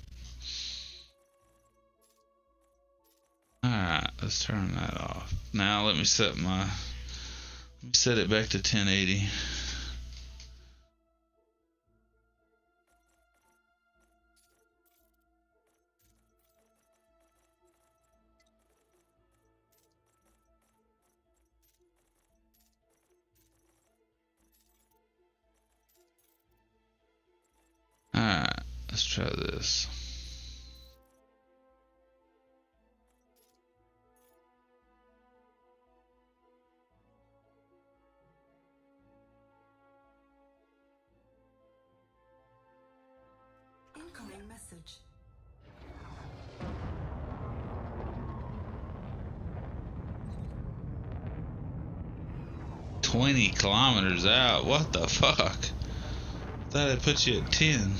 Alright, let's turn that off. Now let me set it back to 1080. Alright, let's try this. Incoming message. 20 kilometers out. What the fuck? Thought I'd put you at 10.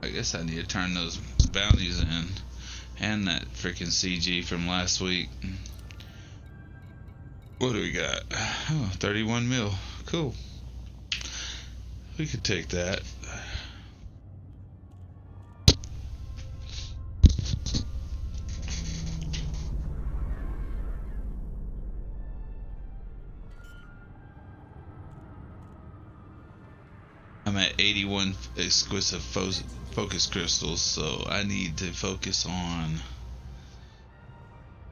I guess I need to turn those bounties in. And that freaking CG from last week. What do we got? Oh, 31 mil. Cool. We could take that. I'm at 81 exquisite focus crystals, so I need to focus on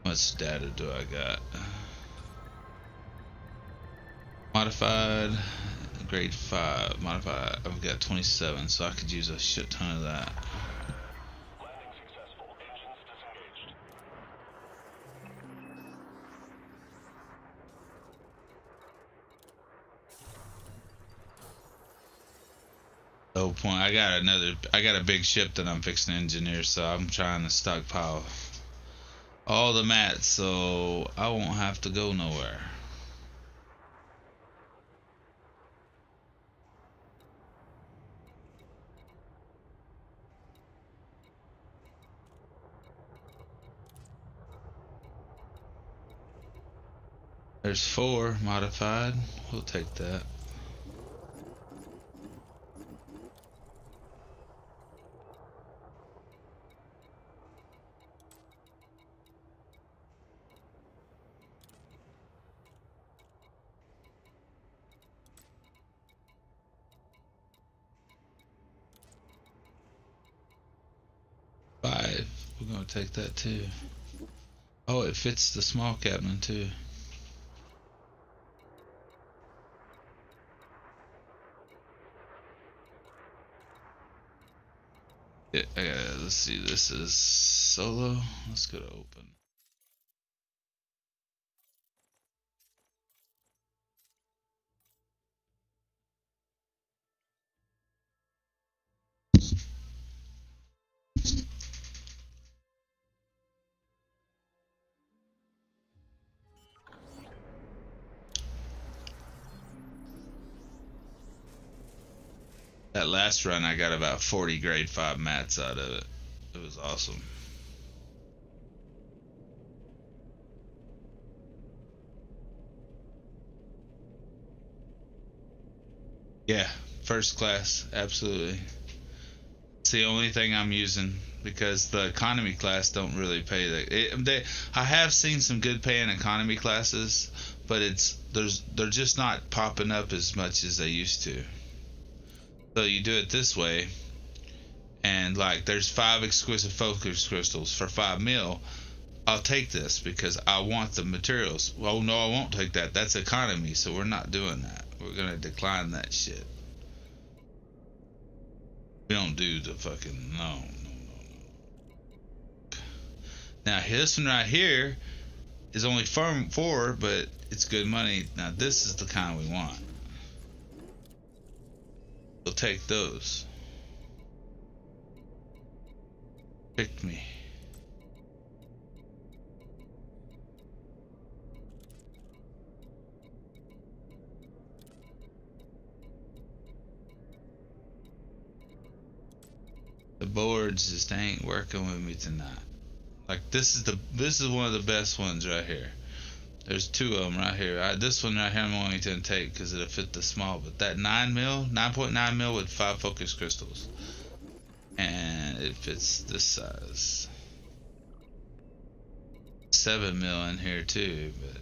what data do I got? Modified, grade 5, modified, I've got 27, so I could use a shit ton of that. No point. I got a big ship that I'm fixing to engineer, so I'm trying to stockpile all the mats so I won't have to go nowhere. There's 4 modified. We'll take that. We're gonna take that too. Oh, it fits the small cabin too. Yeah, let's see, this is solo. Let's go to open. That last run, I got about 40 grade 5 mats out of it. It was awesome. Yeah, first class, absolutely. It's the only thing I'm using because the economy class don't really pay that. I have seen some good paying economy classes, but they're just not popping up as much as they used to. So you do it this way, and like there's 5 exquisite focus crystals for 5 mil. I'll take this because I want the materials. Well, no, I won't take that. That's economy, so we're not doing that. We're gonna decline that shit. We don't do the fucking no. Now this one right here is only 4, but it's good money. Now this is the kind we want. We'll take those. Pick me. The boards just ain't working with me tonight. Like this is one of the best ones right here. There's 2 of them right here. This one right here I'm only gonna take because it'll fit the small. But that 9.9 mil with 5 focus crystals, and it fits this size. 7 mil in here too, but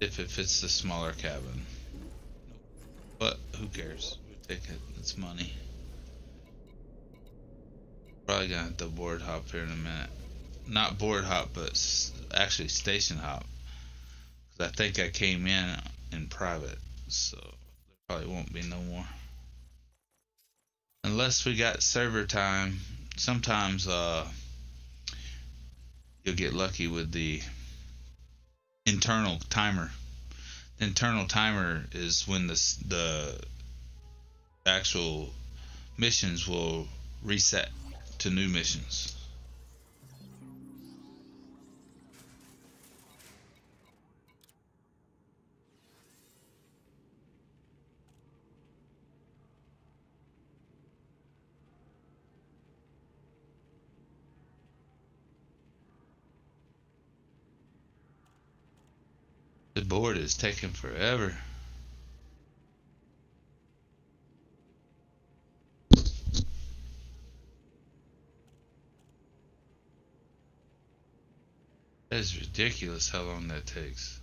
if it fits the smaller cabin. But who cares? We take it. It's money. Probably gonna have to board hop here in a minute. Not board hop, but actually station hop. Because I think I came in private, so there probably won't be no more. Unless we got server time. Sometimes you'll get lucky with the internal timer. The internal timer is when the actual missions will reset to new missions. The board is taking forever. That's ridiculous how long that takes.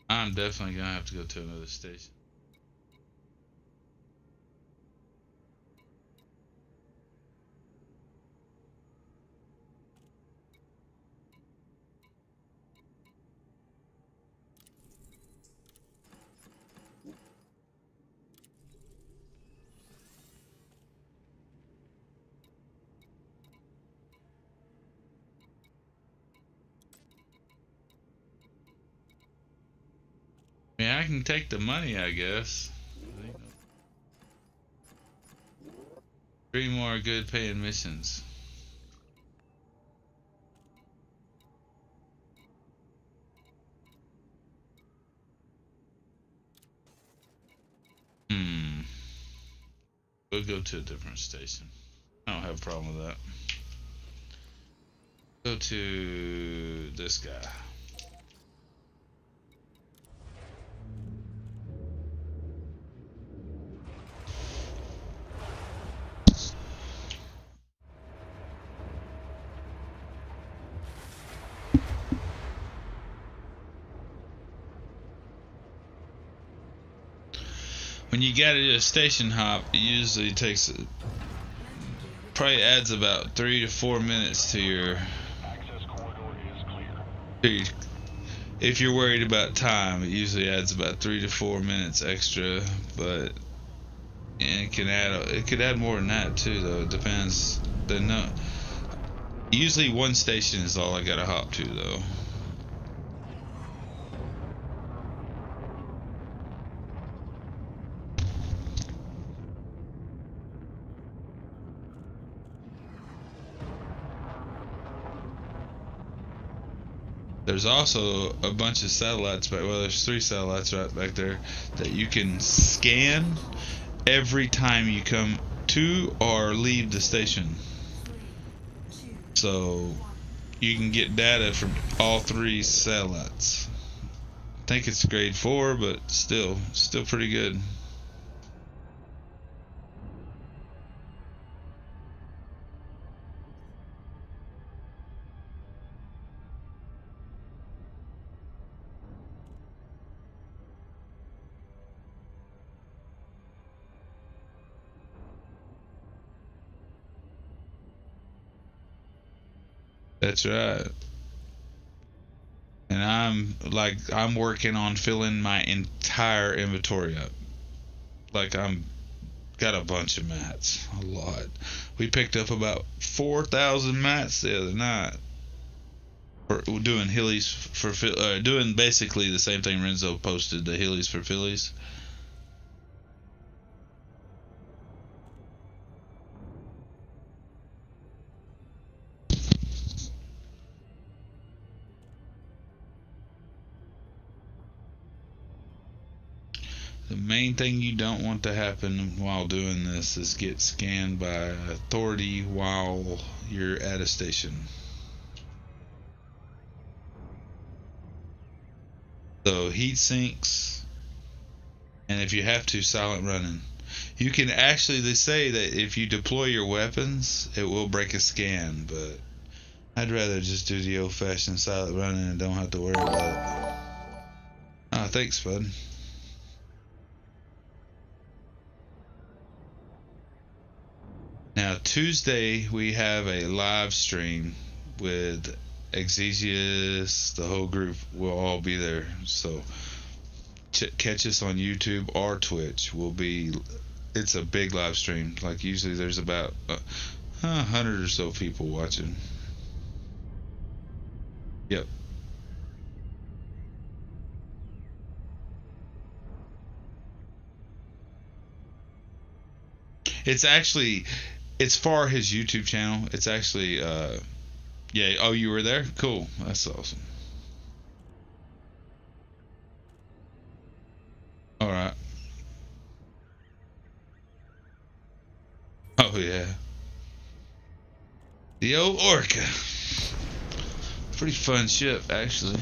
I'm definitely gonna have to go to another station. I mean, I can take the money, I guess. 3 more good paying missions. We'll go to a different station. I don't have a problem with that. Go to this guy. When you gotta do a station hop, it usually takes, probably adds about 3 to 4 minutes to your, if you're worried about time, it usually adds about 3 to 4 minutes extra, but and it could add more than that too though. It depends. Usually one station is all I gotta hop to though. There's also a bunch of satellites back. Well, there's 3 satellites right back there that you can scan every time you come to or leave the station. So you can get data from all 3 satellites. I think it's grade 4, but still pretty good. That's right. And I'm working on filling my entire inventory up. Like I'm got a bunch of mats, a lot. We picked up about 4,000 mats the other night. We're doing Hillies for doing basically the same thing Renzo posted, the Hillies for Phillies. The main thing you don't want to happen while doing this is get scanned by authority while you're at a station. So heat sinks, and if you have to, silent running. You can actually, they say that if you deploy your weapons, it will break a scan, but I'd rather just do the old-fashioned silent running and don't have to worry about it. Oh, thanks, bud. Now, Tuesday, we have a live stream with Exesius. The whole group will all be there. So, catch us on YouTube or Twitch. It's a big live stream. Like, usually there's about 100 or so people watching. Yep. It's for his YouTube channel. It's actually, yeah. Oh, you were there? Cool. That's awesome. All right. Oh yeah. The old Orca. Pretty fun ship, actually.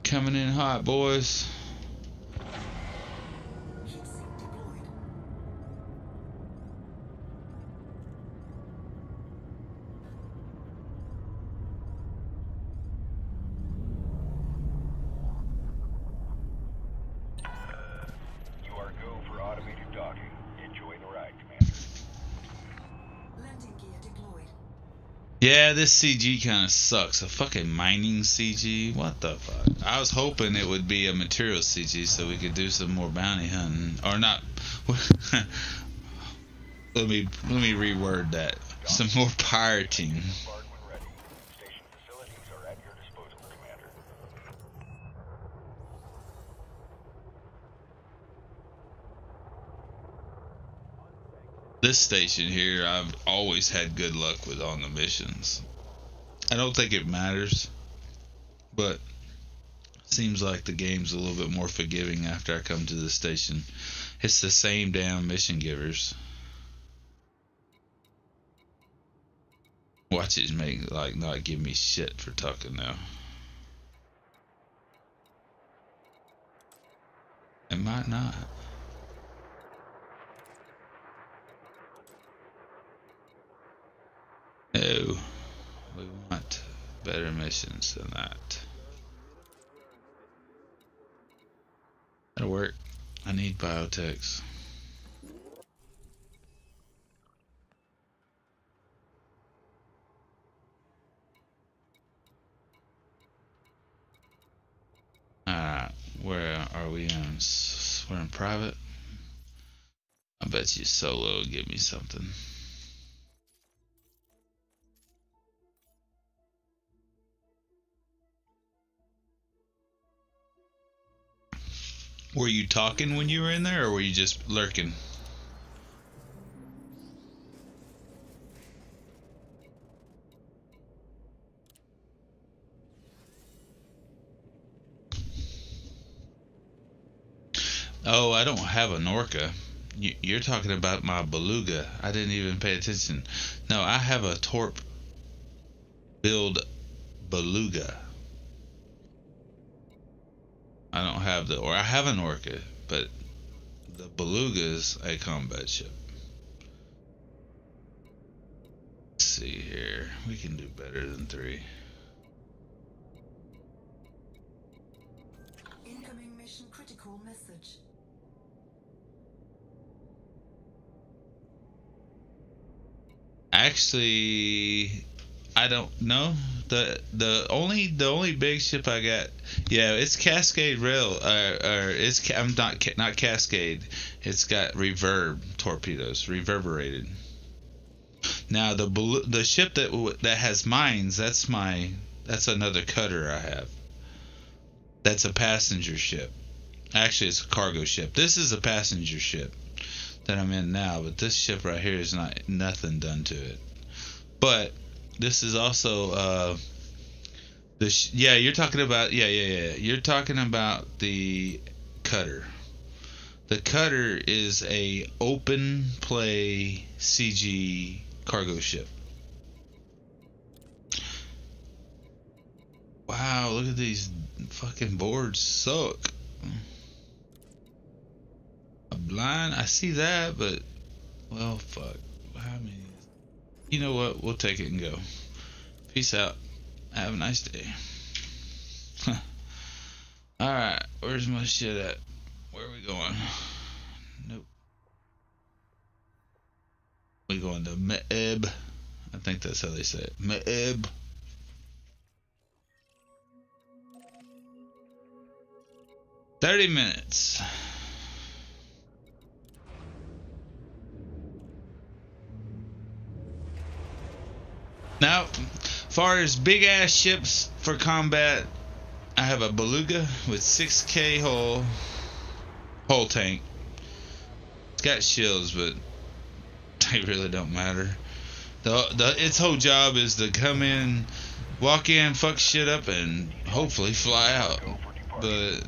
Coming in hot, boys. You are go for automated docking. Enjoy the ride, Commander. Landing gear deployed. Yeah, this CG kind of sucks. A fucking mining CG. What the fuck? I was hoping it would be a material CG so we could do some more bounty hunting, or not. let me reword that. Some more pirating. Station facilities are at your disposal, Commander. This station here, I've always had good luck with on the missions. I don't think it matters, but seems like the game's a little bit more forgiving after I come to the station. It's the same damn mission givers. Watch it make like not give me shit for talking now. It might not. No, we want better missions than that. That'll work. I need biotechs. Alright, where are we in? We're in private. I bet you solo will give me something. Were you talking when you were in there, or were you just lurking? Oh, I don't have a Norca. You're talking about my Beluga. I didn't even pay attention. No, I have a Torp build Beluga. I don't have I have an Orca, but the Beluga is a combat ship. Let's see here. We can do better than 3. Incoming mission critical message. Actually, I don't know. The only big ship I got, yeah, it's Cascade Rail, or I'm not Cascade. It's got reverb torpedoes, reverberated. Now the ship that has mines, that's another cutter I have. That's a passenger ship. Actually, it's a cargo ship. This is a passenger ship that I'm in now, but this ship right here is nothing done to it. But this is also you're talking about you're talking about the cutter. The cutter is a open play CG cargo ship. Wow, look at these fucking boards suck. A blind, I see that, but well, fuck. How many? You know what? We'll take it and go. Peace out. Have a nice day. Alright, where's my shit at? Where are we going? Nope. We going to Me'eb. I think that's how they say it. Me'eb. "30 minutes. Now, far as big ass ships for combat, I have a Beluga with 6K hull tank. It's got shields, but they really don't matter. Its whole job is to come in, walk in, fuck shit up, and hopefully fly out. But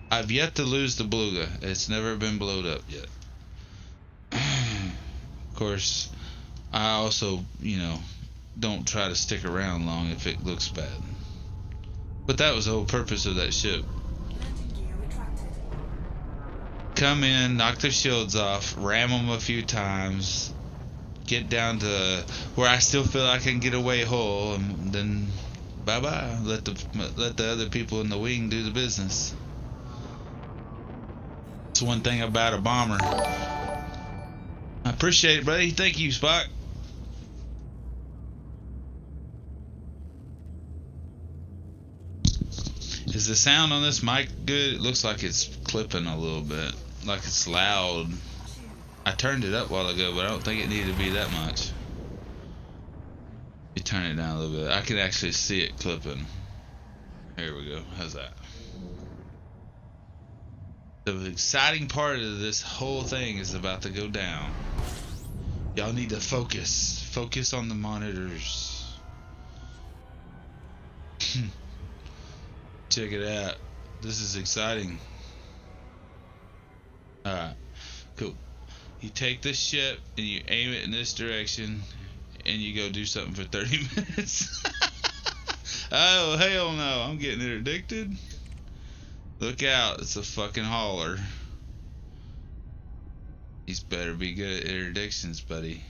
I've yet to lose the Beluga. It's never been blowed up yet. Of course, I also, don't try to stick around long if it looks bad. But that was the whole purpose of that ship. Come in, knock their shields off, ram them a few times, get down to where I still feel I can get away whole, and then bye-bye. Let the other people in the wing do the business. That's one thing about a bomber. I appreciate it, buddy. Thank you, Spock. Is the sound on this mic good? It looks like it's clipping a little bit. Like it's loud. I turned it up a while ago, but I don't think it needed to be that much. You turn it down a little bit. I can actually see it clipping. Here we go. How's that? The exciting part of this whole thing is about to go down. Y'all need to focus. Focus on the monitors. Check it out. This is exciting. Alright, cool. You take this ship and you aim it in this direction and you go do something for 30 minutes. Oh, hell no. I'm getting interdicted. Look out. It's a fucking hauler. He's better be good at interdictions, buddy.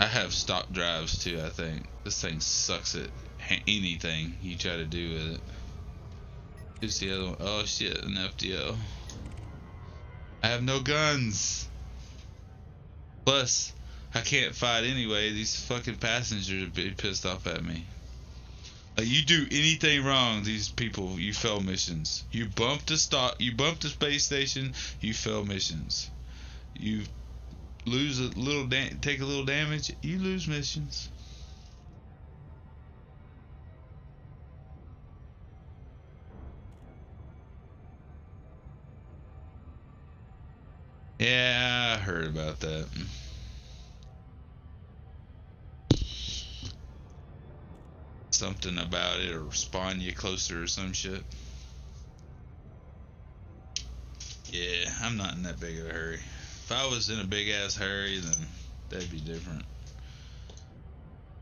I have stock drives too, I think. This thing sucks at anything you try to do with it. Who's the other one? Oh shit, an FDO. I have no guns. Plus, I can't fight anyway. These fucking passengers would be pissed off at me. Like, you do anything wrong, these people, you fail missions. You bump the space station, you fail missions. You lose a little, take a little damage, you lose missions. Yeah, I heard about that. Something about it or spawn you closer or some shit. Yeah, I'm not in that big of a hurry. If I was in a big ass hurry, then that'd be different.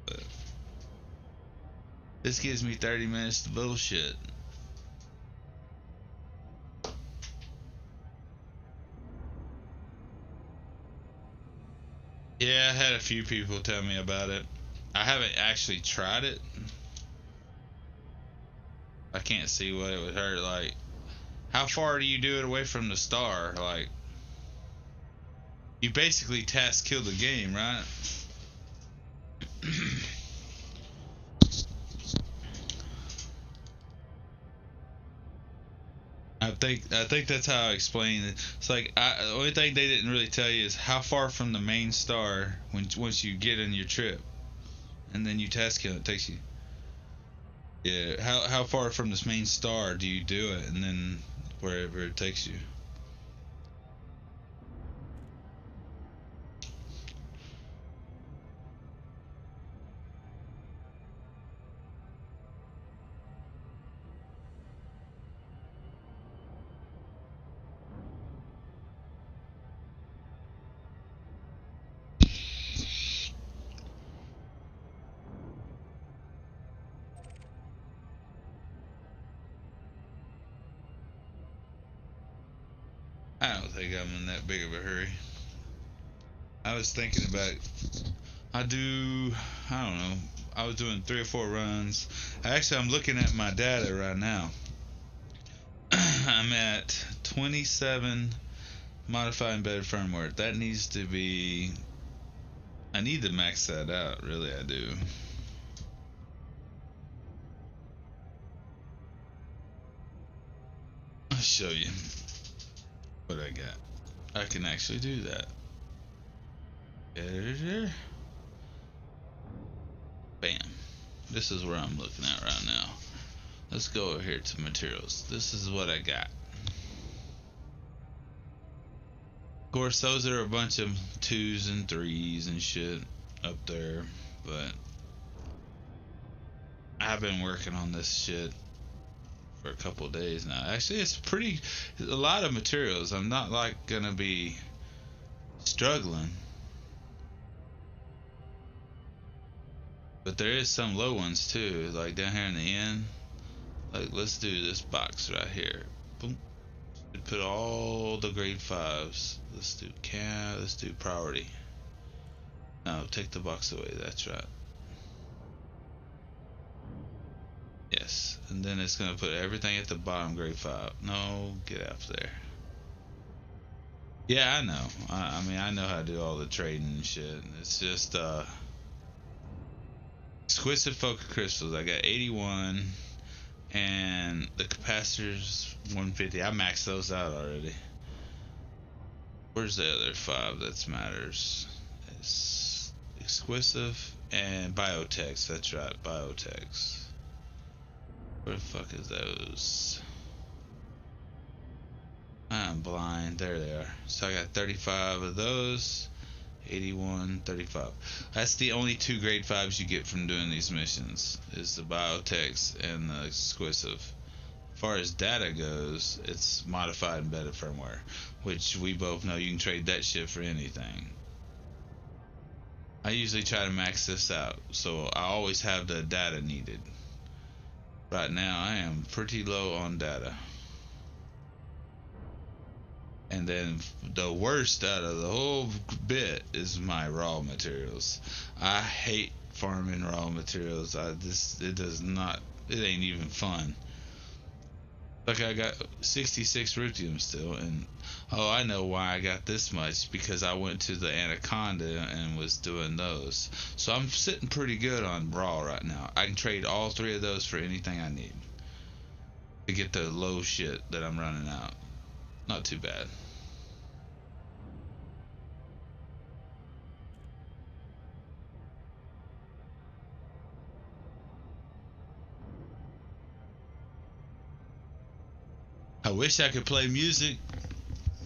But this gives me 30 minutes to bullshit. Yeah, I had a few people tell me about it. I haven't actually tried it. I can't see what it would hurt. Like, how far do you do it away from the star? Like, you basically task kill the game, right? I think that's how I explain it. It's like the only thing they didn't really tell you is how far from the main star once you get in your trip, and then you task kill it takes you. Yeah, how far from this main star do you do it, and then wherever it takes you. I don't think I'm in that big of a hurry. I was thinking about. I don't know. I was doing 3 or 4 runs. I'm looking at my data right now. I'm at 27 modified embedded firmware. That needs to be. I need to max that out. Really, I do. I'll show you what I got. I can actually do that. Editor. Bam. This is where I'm looking at right now. Let's go over here to materials. This is what I got. Of course, those are a bunch of 2s and 3s and shit up there, but I've been working on this shit for a couple of days now. Actually, it's a lot of materials. I'm not like gonna be struggling, but there is some low ones too, like down here in the end. Like, let's do this box right here. Boom. Put all the grade 5s. Let's do priority. No, take the box away. That's right. Yes, and then it's gonna put everything at the bottom, grade 5. No, get out there. Yeah, I know. I mean, I know how to do all the trading and shit. It's just exquisite focus crystals. I got 81, and the capacitors 150. I maxed those out already. Where's the other 5 that matters? It's exclusive and biotechs. That's right, biotechs. Where the fuck is those? I'm blind. There they are. So I got 35 of those. 81, 35. That's the only 2 grade 5s you get from doing these missions, is the biotechs and the exclusive. As far as data goes, it's modified embedded firmware, which we both know you can trade that shit for anything. I usually try to max this out, so I always have the data needed. Right now, I am pretty low on data. And then the worst out of the whole bit is my raw materials. I hate farming raw materials. It ain't even fun. Like, I got 66 ruthenium still, and I know why I got this much, because I went to the Anaconda and was doing those. So I'm sitting pretty good on raw right now. I can trade all 3 of those for anything I need to get the low shit that I'm running out. Not too bad. I wish I could play music,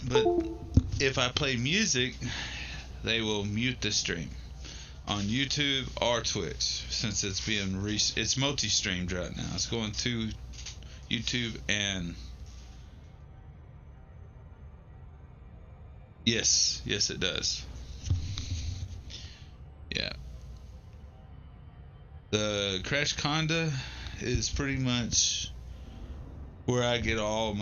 but if I play music, they will mute the stream on YouTube or Twitch, since it's being it's multi-streamed right now. It's going to YouTube and yes, it does. Yeah. The Crash Conda is pretty much where I get all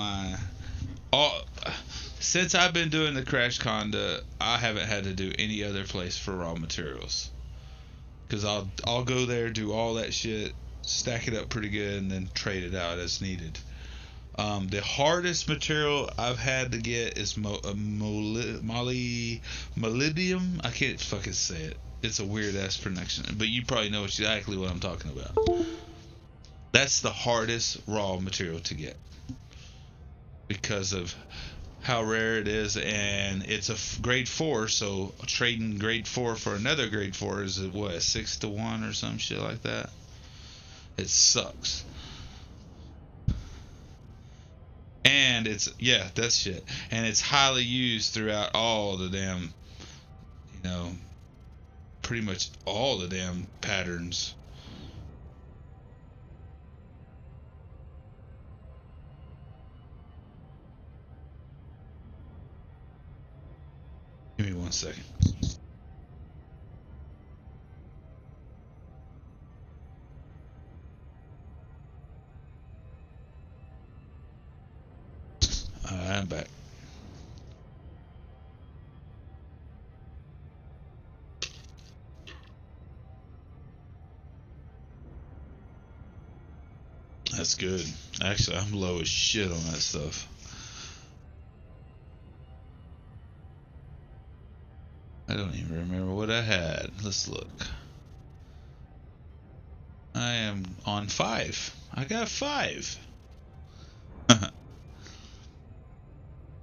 since I've been doing the Crash Conda, I haven't had to do any other place for raw materials. Cause I'll go there, do all that shit, stack it up pretty good, and then trade it out as needed. The hardest material I've had to get is molybdenum. I can't fucking say it. It's a weird ass pronunciation, but you probably know exactly what I'm talking about. That's the hardest raw material to get because of how rare it is, and it's a grade 4, so trading grade 4 for another grade 4 is what, 6-to-1 or some shit like that. It sucks. And it's, yeah, that's shit. And it's highly used throughout all the damn, pretty much all the damn patterns. Give me 1 second. I'm back. That's good. Actually, I'm low as shit on that stuff. I don't even remember what I had. Let's look. I am on 5. I got 5.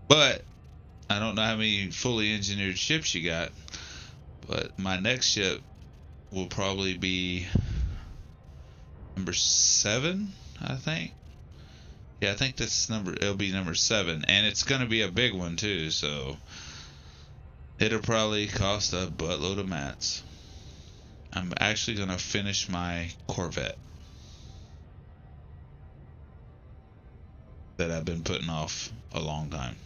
But I don't know how many fully engineered ships you got. But my next ship will probably be number 7, I think. Yeah, I think it'll be number 7, and it's gonna be a big one too, so it'll probably cost a buttload of mats. I'm actually gonna finish my Corvette that I've been putting off a long time.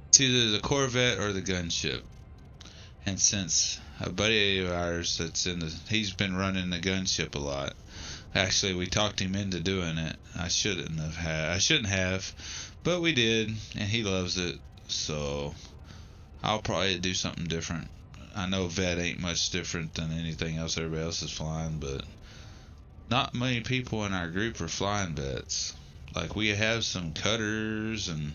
It's either the Corvette or the gunship. And since a buddy of ours he's been running the gunship a lot. Actually, we talked him into doing it. I shouldn't have, but we did, and he loves it. So I'll probably do something different. I know Vet ain't much different than anything else everybody else is flying, but not many people in our group are flying Vets. Like, we have some cutters and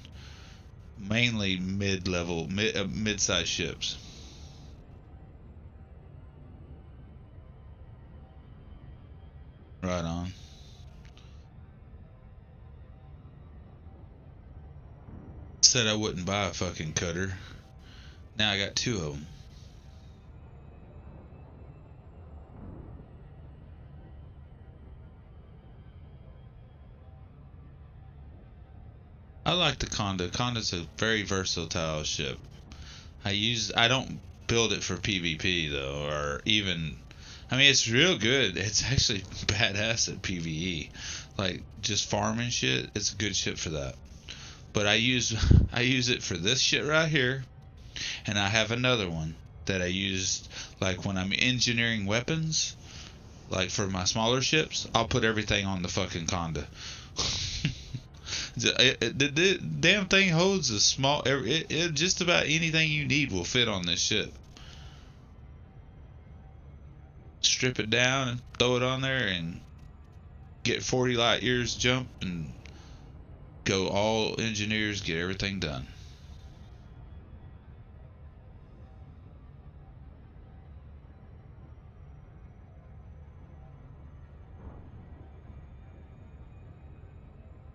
mainly mid-sized ships. Right on. Said I wouldn't buy a fucking cutter. Now I got 2 of them. I like the Conda. Conda's a very versatile ship. I don't build it for PvP though, or even, I mean, it's real good. It's actually badass at PvE. Like, just farming shit, it's a good ship for that. But I use it for this shit right here, and I have another one that I use like when I'm engineering weapons, like for my smaller ships. I'll put everything on the fucking Conda. The damn thing holds a small. Just about anything you need will fit on this ship. Strip it down and throw it on there and get 40 light years jump and go all engineers, get everything done.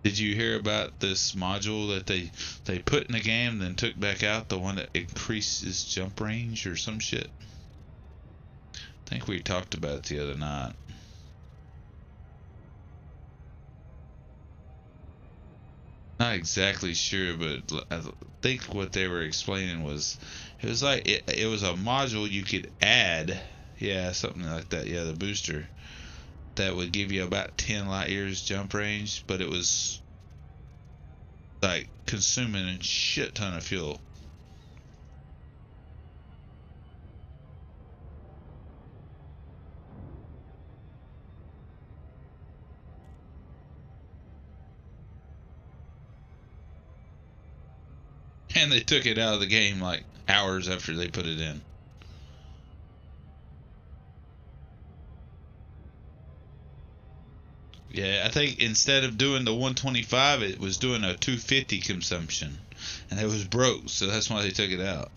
Did you hear about this module that they put in the game then took back out, the one that increases jump range or some shit? I think we talked about it the other night. Not exactly sure, but I think what they were explaining was it was like it was a module you could add, yeah, something like that, yeah, the booster that would give you about 10 light years jump range, but it was like consuming a shit ton of fuel. And they took it out of the game like hours after they put it in. Yeah, I think instead of doing the 125, it was doing a 250 consumption. And it was broke, so that's why they took it out.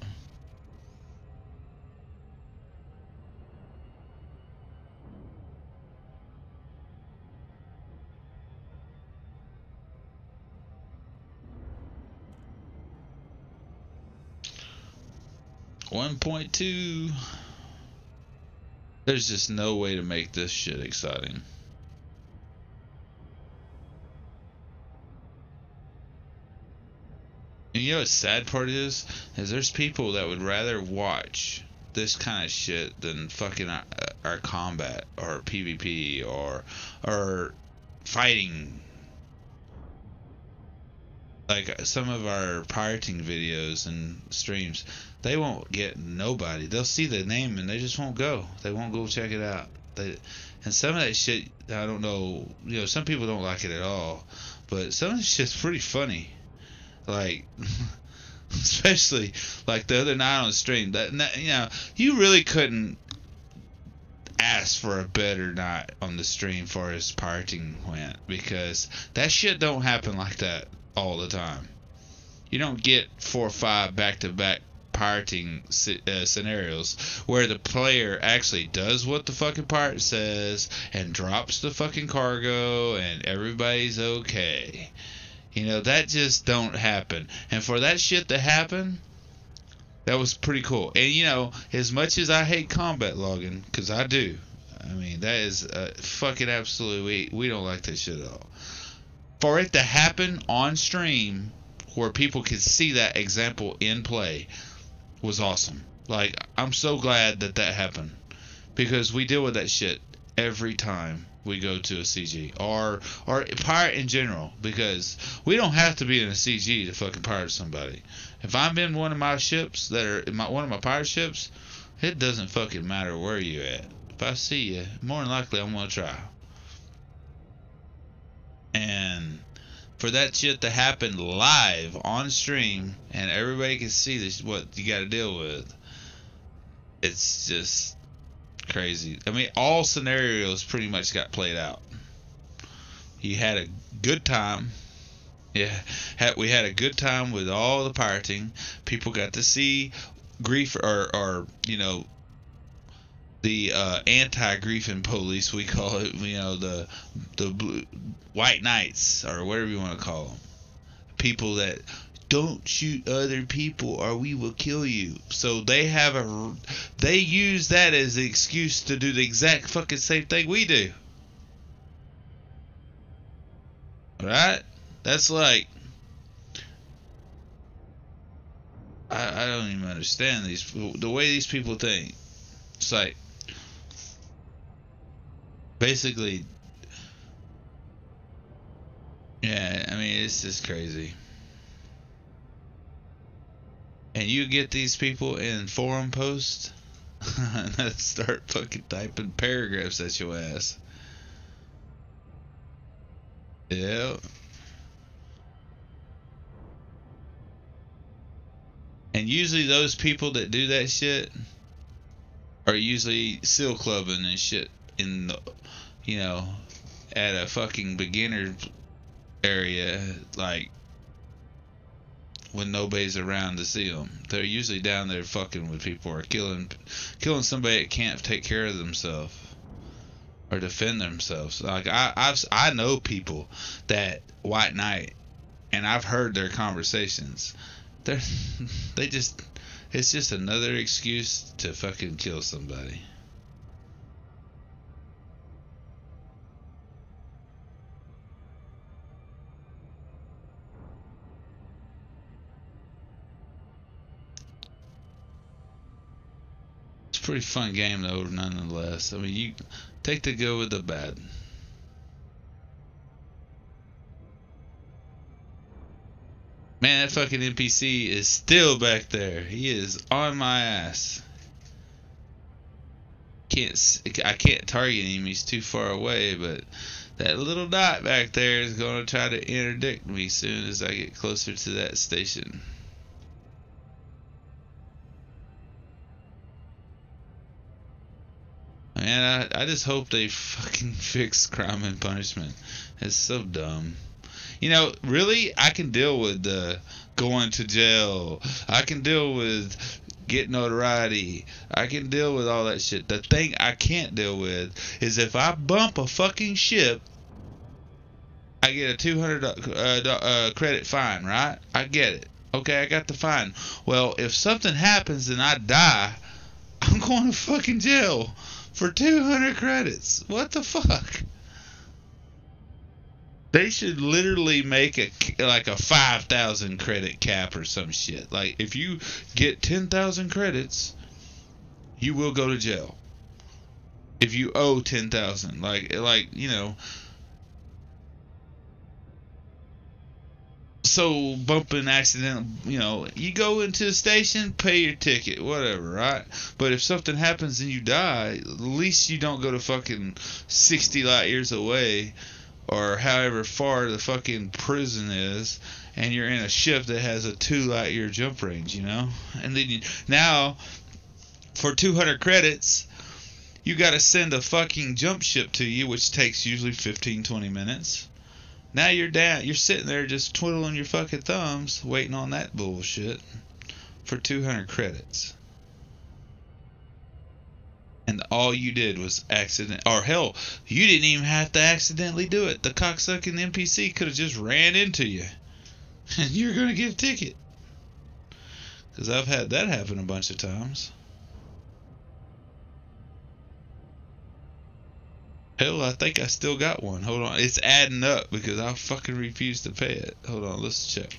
.2. There's just no way to make this shit exciting. And you know what the sad part is there's people that would rather watch this kind of shit than fucking our combat or PvP or fighting. Like some of our pirating videos and streams, they won't get nobody. They'll see the name and they just won't go. They won't go check it out. And some of that shit, I don't know. You know, some people don't like it at all, but some of the shit's pretty funny. Like, especially like the other night on the stream. That, you know, you really couldn't ask for a better night on the stream for as pirating went, because that shit don't happen like that all the time. You don't get 4 or 5 back-to-back pirating scenarios where the player actually does what the fucking pirate says and drops the fucking cargo and everybody's okay. You know, that just don't happen. And for that shit to happen, that was pretty cool. And you know, as much as I hate combat logging, because I do, I mean, that is fucking absolutely, we don't like that shit at all. For it to happen on stream where people could see that example in play was awesome. Like, I'm so glad that that happened, because we deal with that shit every time we go to a CG or pirate in general, because we don't have to be in a CG to fucking pirate somebody. If I'm in one of my ships that are one of my pirate ships, it doesn't fucking matter where you at. If I see you, more than likely I'm gonna try. And for that shit to happen live on stream and everybody can see this, what you got to deal with, it's just crazy. I mean, all scenarios pretty much got played out. You had a good time. Yeah, we had a good time with all the pirating. People got to see grief, or you know, the anti-griefing police, we call it. You know, the blue, white knights, or whatever you want to call them. People that don't shoot other people or we will kill you. So they use that as an excuse to do the exact fucking same thing we do. Right? That's like, I don't even understand the way these people think. It's like, basically, yeah, I mean, it's just crazy. And you get these people in forum posts that start fucking typing paragraphs at your ass. Yeah. And usually those people that do that shit are usually seal clubbing and shit in the, you know, at a fucking beginner area, like when nobody's around to see them. They're usually down there fucking with people or killing somebody that can't take care of themselves or defend themselves. Like I know people that white knight, and I've heard their conversations. It's just another excuse to fucking kill somebody. a pretty fun game though, nonetheless. I mean, you take the good with the bad. Man, that fucking NPC is still back there. He is on my ass. I can't target him. He's too far away, but that little dot back there is going to try to interdict me as soon as I get closer to that station. Man, I just hope they fucking fix crime and punishment. It's so dumb. You know, really, I can deal with going to jail. I can deal with getting notoriety. I can deal with all that shit. The thing I can't deal with is if I bump a fucking ship, I get a 200 credit fine, right? I get it. Okay, I got the fine. Well, if something happens and I die, I'm going to fucking jail for 200 credits. What the fuck? They should literally make a 5,000 credit cap or some shit. Like, if you get 10,000 credits, you will go to jail. If you owe 10,000, like you know. So bumping accident, you know, you go into the station, pay your ticket, whatever, right? But if something happens and you die, at least you don't go to fucking 60 light years away, or however far the fucking prison is, and you're in a ship that has a 2 light year jump range, you know? And then now, for 200 credits, you gotta send a fucking jump ship to you, which takes usually 15-20 minutes. Now you're sitting there just twiddling your fucking thumbs, waiting on that bullshit for 200 credits. And all you did was accident, or hell, you didn't even have to accidentally do it. The cocksucking NPC could have just ran into you, and you're gonna get a ticket. Because I've had that happen a bunch of times. Hell, I think I still got one. Hold on, it's adding up because I fucking refuse to pay it. Hold on, let's check.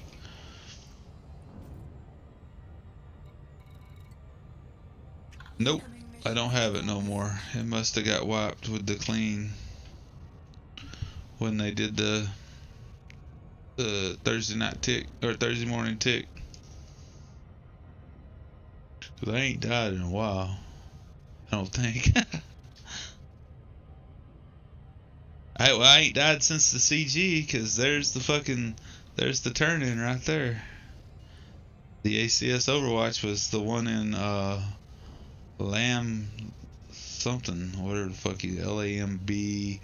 Nope. I don't have it no more. It must have got wiped with the clean when they did the Thursday night tick or Thursday morning tick. Cause I ain't died in a while. I don't think. I ain't died since the CG, cause there's the turn in right there. The ACS Overwatch was the one in Lamb something, whatever the fuck you, LAMBDA,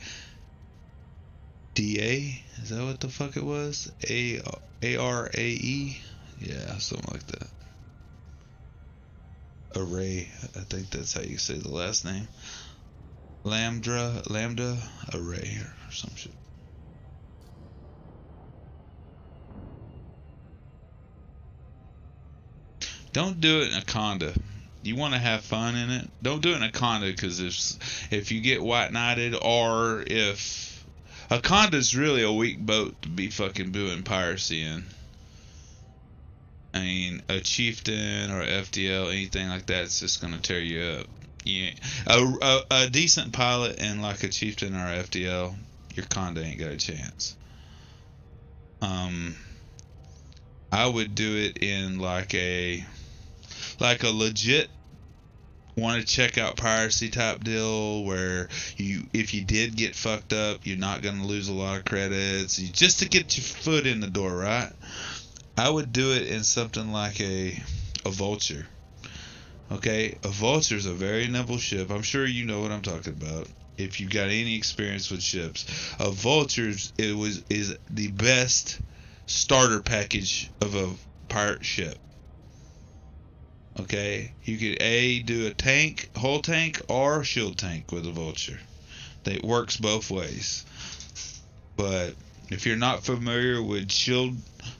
is that what the fuck it was? ARAE, yeah, something like that. Array, I think that's how you say the last name. Lambda Array or some shit. Don't do it in a Conda. You want to have fun in it, don't do it in a Conda, because if you get white knighted, or if a Conda's really a weak boat to be fucking doing piracy in. I mean, a chieftain or FDL, anything like that, it's just gonna tear you up. Yeah, a decent pilot and like a chieftain or FDL, your Conda ain't got a chance. I would do it in like a legit want to check out piracy type deal, where if you did get fucked up, you're not going to lose a lot of credits, just to get your foot in the door, right? I would do it in something like a vulture. Okay, a vulture is a very nimble ship. I'm sure you know what I'm talking about if you've got any experience with ships. A vulture is the best starter package of a pirate ship. Okay, you could do a tank, hull tank, or shield tank with a vulture. It works both ways. But if you're not familiar with shield,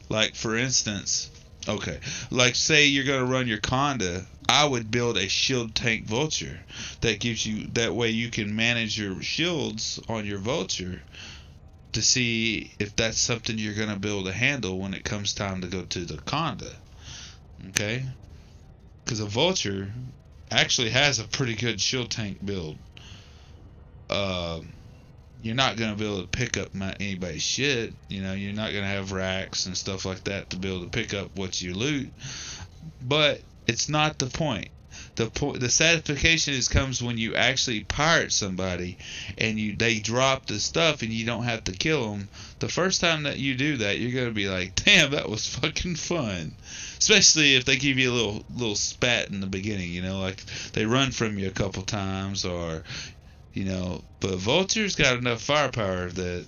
like for instance, okay, like say you're gonna run your Conda, I would build a shield tank vulture that gives you, that way you can manage your shields on your vulture to see if that's something you're gonna be able to handle when it comes time to go to the Conda. Okay. Because a vulture actually has a pretty good shield tank build. You're not gonna be able to pick up anybody's shit. You know, you're not gonna have racks and stuff like that to be able to pick up what you loot. But it's not the point. The satisfaction comes when you actually pirate somebody and they drop the stuff and you don't have to kill them. The first time that you do that, you're gonna be like, damn, that was fucking fun. Especially if they give you a little spat in the beginning, you know, like they run from you a couple times, or you know. But Vulture's got enough firepower that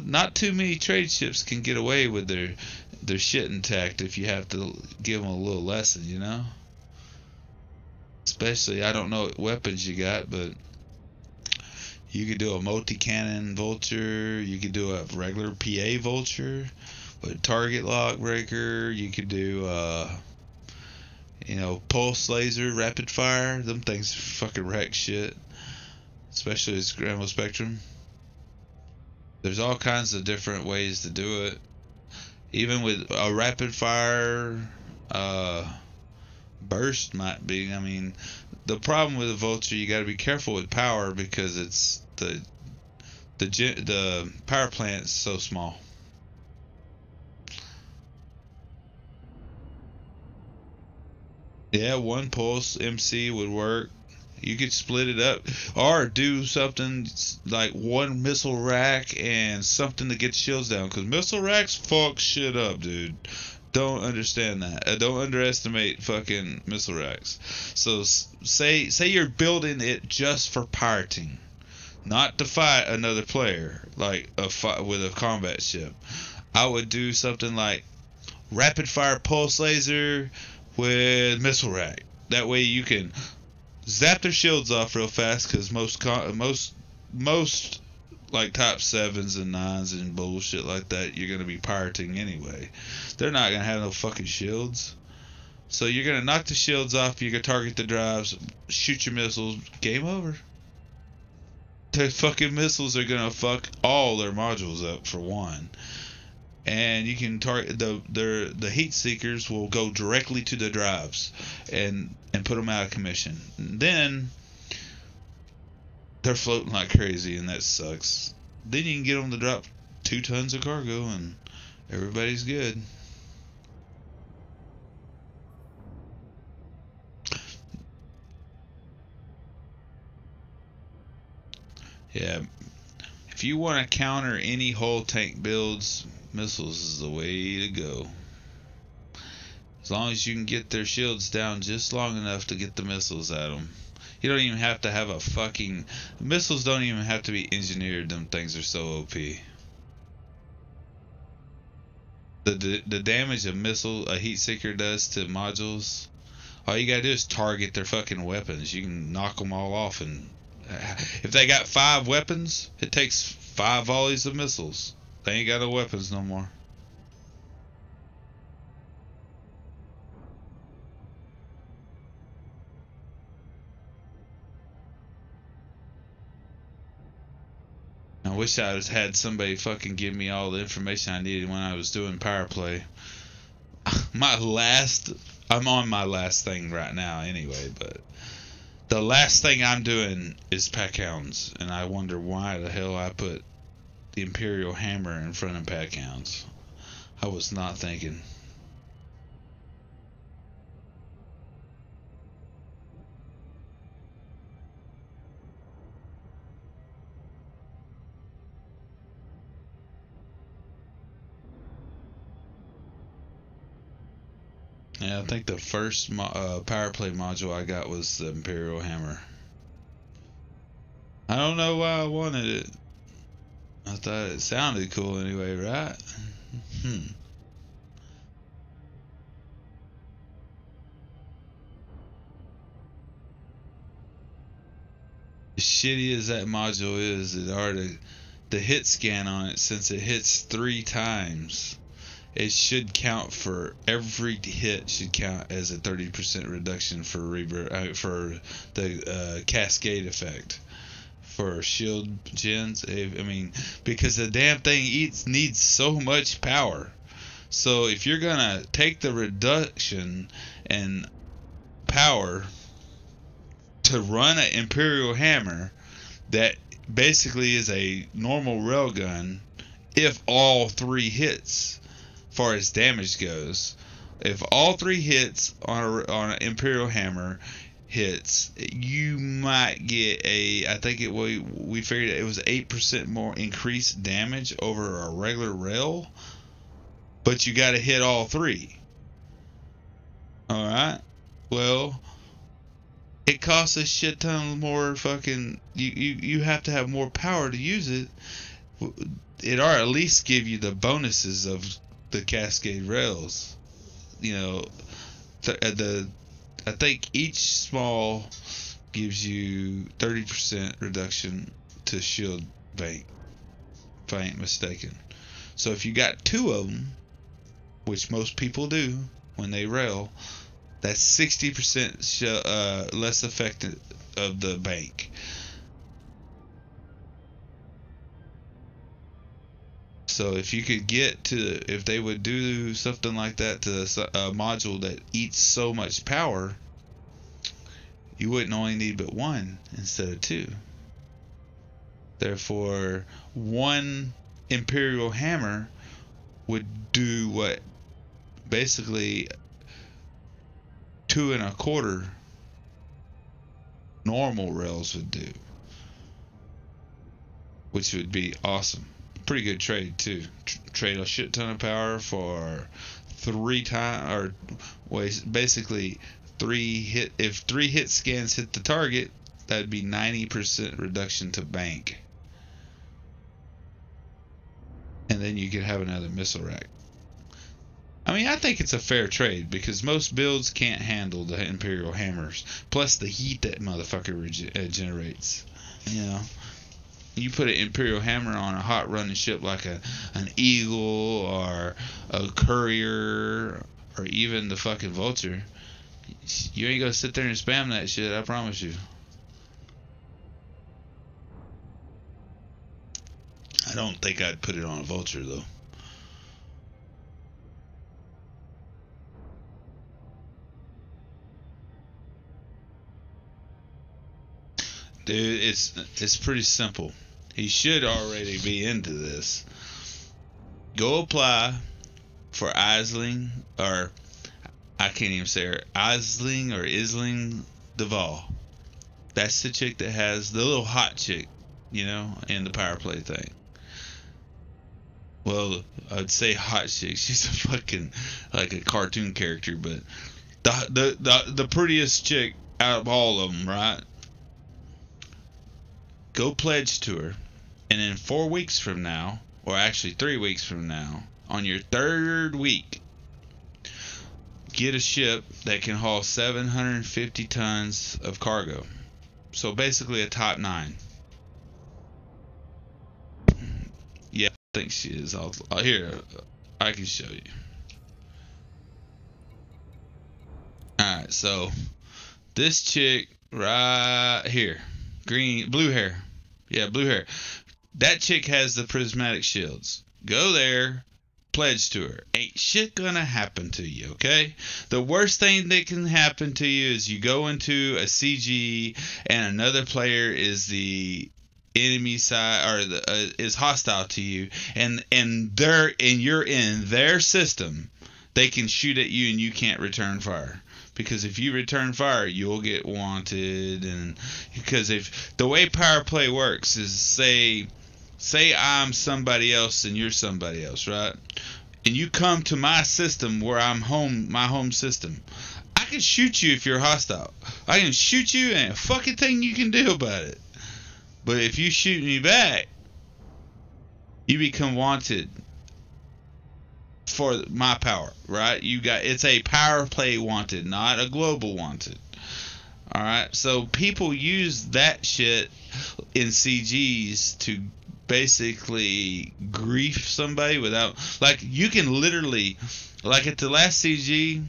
not too many trade ships can get away with their shit intact if you have to give them a little lesson, you know. Especially, I don't know what weapons you got, but you could do a multi-cannon Vulture, you could do a regular PA Vulture with target lock breaker, you could do you know, pulse laser, rapid fire. Them things fucking wreck shit, especially as Scramble Spectrum. There's all kinds of different ways to do it. Even with a rapid fire burst might be. I mean, the problem with the Vulture, you got to be careful with power because it's the power plant is so small. Yeah, one pulse MC would work. You could split it up or do something like one missile rack and something to get shields down, because missile racks fuck shit up, dude. Don't understand that. Don't underestimate fucking missile racks. So say you're building it just for pirating, not to fight another player, like with a combat ship. I would do something like rapid fire pulse laser with missile rack. That way you can zap their shields off real fast, because most like top 7s and 9s and bullshit like that, you're gonna be pirating anyway. They're not gonna have no fucking shields. So you're gonna knock the shields off, you can target the drives, shoot your missiles, game over. The fucking missiles are gonna fuck all their modules up for one. And you can target the heat seekers will go directly to the drives and put them out of commission. And then they're floating like crazy, and that sucks. Then you can get them to drop 2 tons of cargo, and everybody's good. Yeah, if you want to counter any hull tank builds, missiles is the way to go. As long as you can get their shields down just long enough to get the missiles at them. You don't even have to have a fucking... Missiles don't even have to be engineered. Them things are so OP. The damage a heat seeker does to modules, all you gotta do is target their fucking weapons. You can knock them all off, and if they got 5 weapons, it takes 5 volleys of missiles. They ain't got no weapons no more. I wish I had somebody fucking give me all the information I needed when I was doing power play. I'm on my last thing right now anyway, but the last thing I'm doing is pack hounds, and I wonder why the hell I put the Imperial Hammer in front of pack hounds. I was not thinking. Yeah, I think the first power play module I got was the Imperial Hammer. I don't know why I wanted it. I thought it sounded cool anyway, right? As shitty as that module is, the hit scan on it, since it hits 3 times, it should count for every hit, should count as a 30% reduction for the cascade effect for shield gens. I mean, because the damn thing needs so much power. So if you're gonna take the reduction and power to run an Imperial Hammer that basically is a normal railgun if all 3 hits, far as damage goes. If all 3 hits on an Imperial Hammer hits, you might get I think we figured it was 8% more increased damage over a regular rail, but you got to hit all 3. All right. Well, it costs a shit ton more fucking. You have to have more power to use it. It or at least give you the bonuses of the Cascade rails. You know, I think each small gives you 30% reduction to shield bank, if I ain't mistaken. So if you got 2 of them, which most people do when they rail, that's 60% less effective of the bank. So if you could get to, if they would do something like that to a module that eats so much power, you wouldn't only need but 1 instead of 2. Therefore, 1 Imperial Hammer would do what basically 2 1/4 normal rails would do, which would be awesome. Pretty good trade too. Trade a shit ton of power for 3 times, or basically 3 hit. If 3 hit scans hit the target, that'd be 90% reduction to bank, and then you could have another missile rack. I mean, I think it's a fair trade because most builds can't handle the Imperial Hammers, plus the heat that motherfucker generates. You know, you put an Imperial Hammer on a hot running ship like an Eagle or a Courier or even the fucking Vulture, you ain't gonna sit there and spam that shit, I promise you. I don't think I'd put it on a Vulture though. Dude, it's pretty simple. He should already be into this. Go apply for Isling, or I can't even say her, Isling or Isling Duval. That's the chick that has the little hot chick, you know, in the power play thing. Well, I'd say hot chick. She's a fucking like a cartoon character, but the prettiest chick out of all of them, right? Go pledge to her, and in 4 weeks from now, or actually 3 weeks from now, on your 3rd week, get a ship that can haul 750 tons of cargo. So basically a top 9. Yeah, I think she is. I'll here, I can show you. Alright, so this chick right here, blue hair. Yeah, blue hair. That chick has the prismatic shields. Go there, pledge to her. Ain't shit gonna happen to you, okay? The worst thing that can happen to you is you go into a CG and another player is the enemy side, or is hostile to you, and you're in their system. They can shoot at you and you can't return fire. Because if you return fire, you'll get wanted. And because if the way power play works is say I'm somebody else and you're somebody else, right? And you come to my system where I'm home, my home system. I can shoot you if you're hostile. I can shoot you and a fucking thing you can do about it. But if you shoot me back, you become wanted for my power, right? It's a power play wanted, not a global wanted. All right, so people use that shit in CGs to basically grief somebody without, like, you can literally, like at the last CG,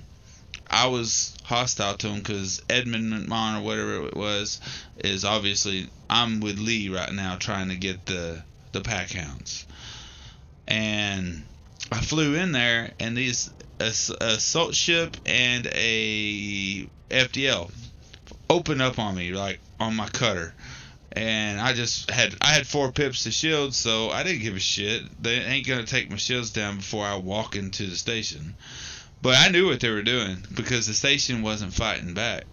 I was hostile to him because Edmund McMahon or whatever it was is obviously, I'm with Lee right now trying to get the pack hounds, and I flew in there, and these assault ship and a FDL open up on me, like on my cutter. And I had 4 pips to shield, so I didn't give a shit. They ain't gonna take my shields down before I walk into the station. But I knew what they were doing because the station wasn't fighting back.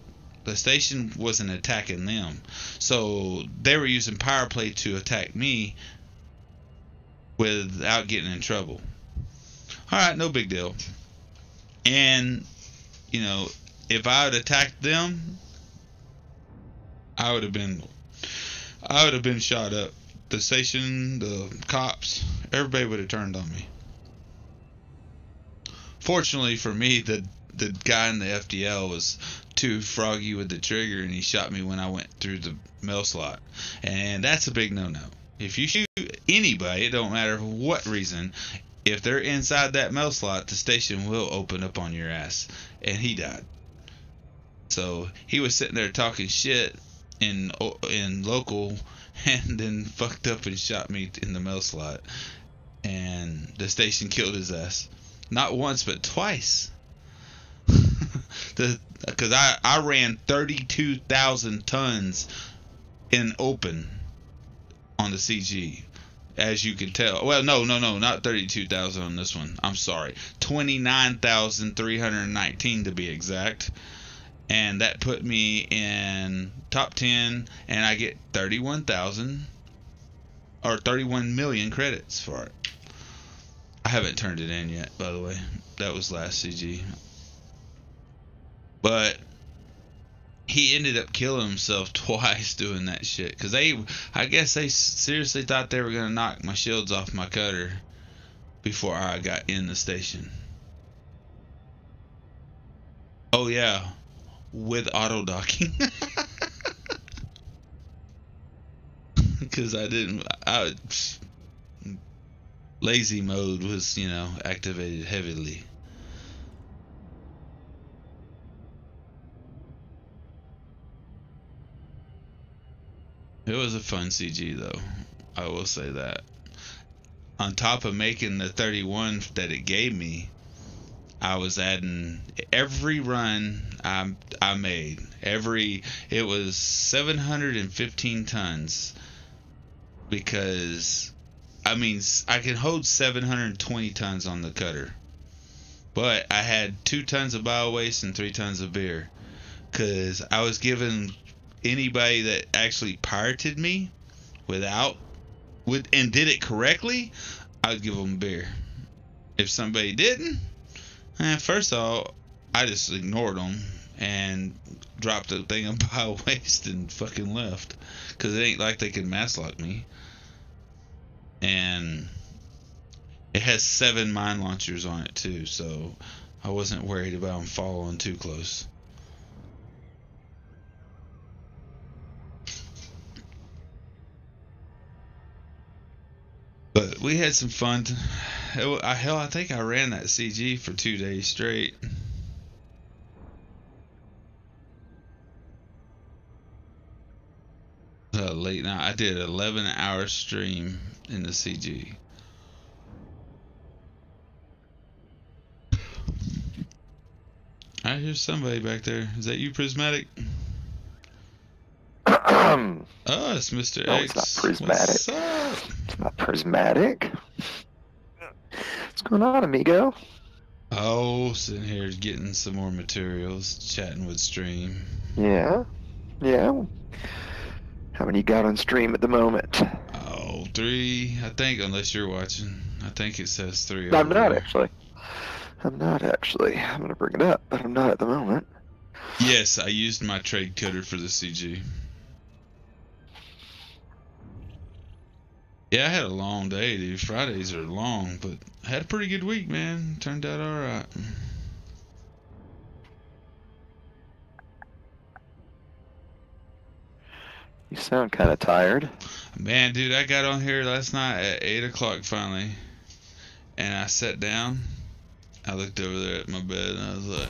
The station wasn't attacking them. So they were using power play to attack me without getting in trouble. Alright, no big deal. And, you know, if I had attacked them, I would have been shot up. The station, the cops, everybody would have turned on me. Fortunately for me, the guy in the FDL was too froggy with the trigger, and he shot me when I went through the mail slot. And that's a big no-no. If you shoot anybody, it don't matter for what reason, if they're inside that mail slot, the station will open up on your ass. And he died. So he was sitting there talking shit in local, and then fucked up and shot me in the mail slot, and the station killed his ass. Not once, but twice. Because I ran 32,000 tons in open on the CG, as you can tell. Well, no, not 32,000 on this one. I'm sorry, 29,319 to be exact. And that put me in top 10, and I get 31,000 or 31 million credits for it. I haven't turned it in yet, by the way. That was last CG. But he ended up killing himself twice doing that shit, because I guess they seriously thought they were gonna knock my shields off my cutter before I got in the station. Oh yeah, with auto docking. Because lazy mode was, you know, activated heavily. It was a fun CG though, I will say that. On top of making the 31 that it gave me, I was adding every run I made. It was 715 tons. Because, I mean, I can hold 720 tons on the cutter. But I had 2 tons of bio waste and 3 tons of beer. Because I was giving anybody that actually pirated me and did it correctly, I would give them beer. If somebody didn't, first of all, I just ignored them and dropped the thing on bio waste and fucking left. Because it ain't like they could mass lock me. And it has 7 mine launchers on it too, so I wasn't worried about them following too close. But we had some fun. Hell, I think I ran that CG for 2 days straight. Late night. I did an 11-hour stream in the CG. I hear somebody back there. Is that you, Prismatic? Oh, it's Mr. No, X. it's not Prismatic. What's up? It's not Prismatic. What's going on, amigo? Oh, sitting here getting some more materials, chatting with stream. Yeah. How many you got on stream at the moment? Oh, 3, I think, unless you're watching. I think it says 3. I'm not actually. I'm gonna bring it up, but I'm not at the moment. Yes, I used my trade cutter for the CG. Yeah, I had a long day, dude. Fridays are long, but I had a pretty good week, man. Turned out alright. You sound kind of tired. Man, dude, I got on here last night at 8 o'clock finally, and I sat down. I looked over there at my bed, and I was like,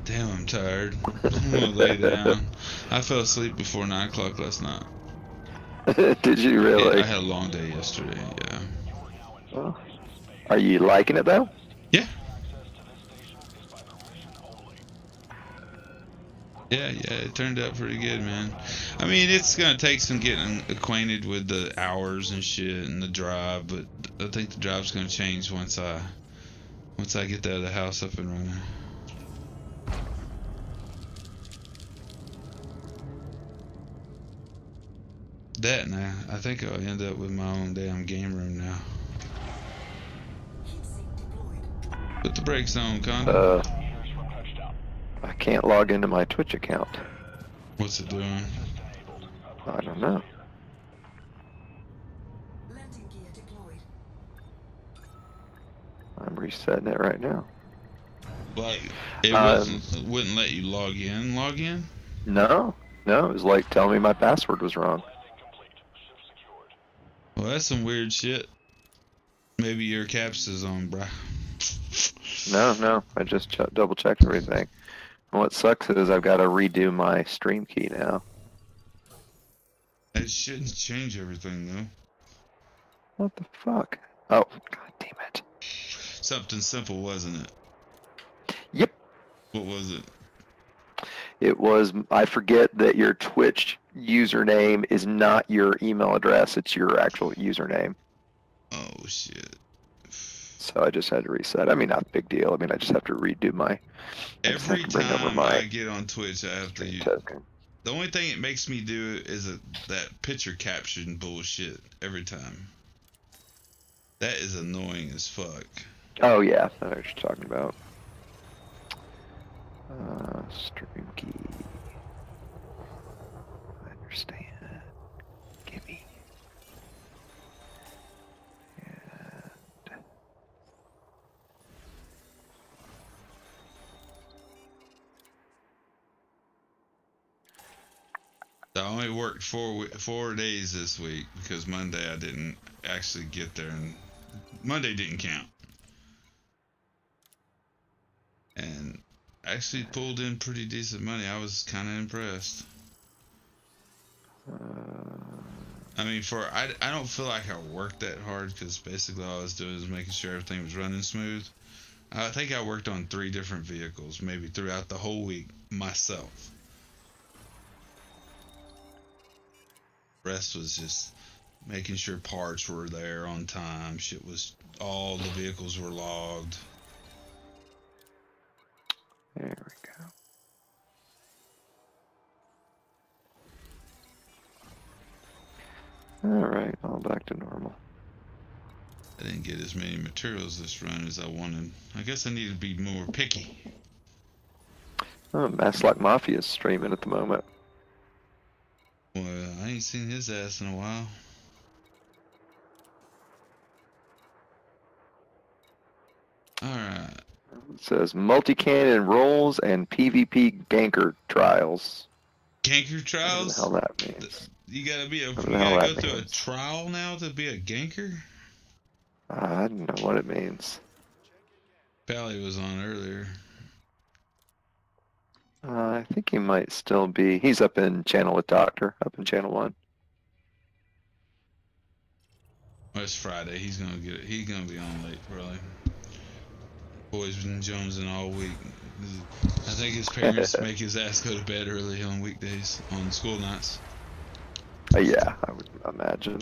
damn, I'm tired. I'm gonna lay down. I fell asleep before 9 o'clock last night. Did you really? Yeah, I had a long day yesterday, yeah. Well, are you liking it, though? Yeah. Yeah, it turned out pretty good, man. I mean, it's gonna take some getting acquainted with the hours and shit and the drive, but I think the drive's gonna change once I get the other house up and running. That now, I think I'll end up with my own damn game room now. Put the brakes on, Condor. I can't log into my Twitch account. What's it doing? I don't know. I'm resetting it right now. Like, it wouldn't let you log in? No, it was like telling me my password was wrong. Well, that's some weird shit. Maybe your caps is on, bruh. No, I just double checked everything. And what sucks is I've got to redo my stream key now. It shouldn't change everything, though. What the fuck? Oh, god damn it. Something simple, wasn't it? Yep. What was it? It was, I forget that your Twitch username is not your email address, it's your actual username. Oh, shit. So I just had to reset. I mean, not a big deal. I mean, I just have to redo my... Every time I get on Twitch, I have to use... token. The only thing it makes me do is that picture caption bullshit every time. That is annoying as fuck. Oh, yeah. I know what you're talking about. Stream key. I understand. Give me. And... I only worked 4 days this week because Monday I didn't actually get there, and Monday didn't count. And actually pulled in pretty decent money. I was kind of impressed. I mean, I don't feel like I worked that hard because basically all I was doing is making sure everything was running smooth. I think I worked on 3 different vehicles, maybe throughout the whole week myself. The rest was just making sure parts were there on time. All the vehicles were logged. There we go. Alright, all back to normal. I didn't get as many materials this run as I wanted. I guess I need to be more picky. Oh, Masslock Mafia is streaming at the moment. Well, I ain't seen his ass in a while. Alright. It says multi-cannon rolls and PvP ganker trials. Ganker trials? What the hell that means? You gotta go through a trial now to be a ganker? I don't know what it means. Pally was on earlier. I think he might still be. He's up in Channel with Doctor, up in Channel 1. Well, it's Friday. He's gonna get it. He's gonna be on late, probably. Boys been jonesing all week. I think his parents make his ass go to bed early on weekdays, on school nights. Yeah, I would imagine.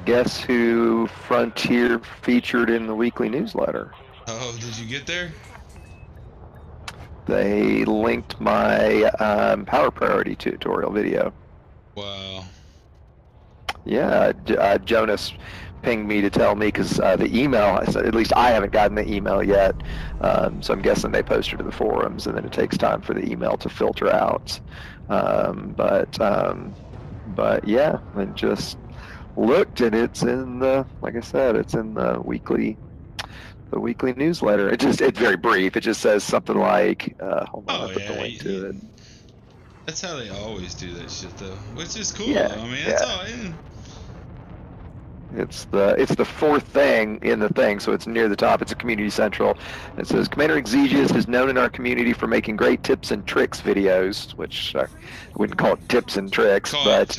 Guess who Frontier featured in the weekly newsletter? Oh, did you get there? They linked my power priority tutorial video. Wow. Yeah, Jonas pinged me to tell me because the email, at least I haven't gotten the email yet, so I'm guessing they posted to the forums and then it takes time for the email to filter out. But yeah, I just looked and it's in the, like I said, it's in the weekly newsletter. It's very brief. It just says something like, hold on, I'll put the link to it. That's how they always do that shit, though, which is cool. Yeah, I mean, that's all. It's the fourth thing in the thing, so it's near the top. It's a community central. It says Commander Exigeous is known in our community for making great tips and tricks videos, which I wouldn't call it tips and tricks, but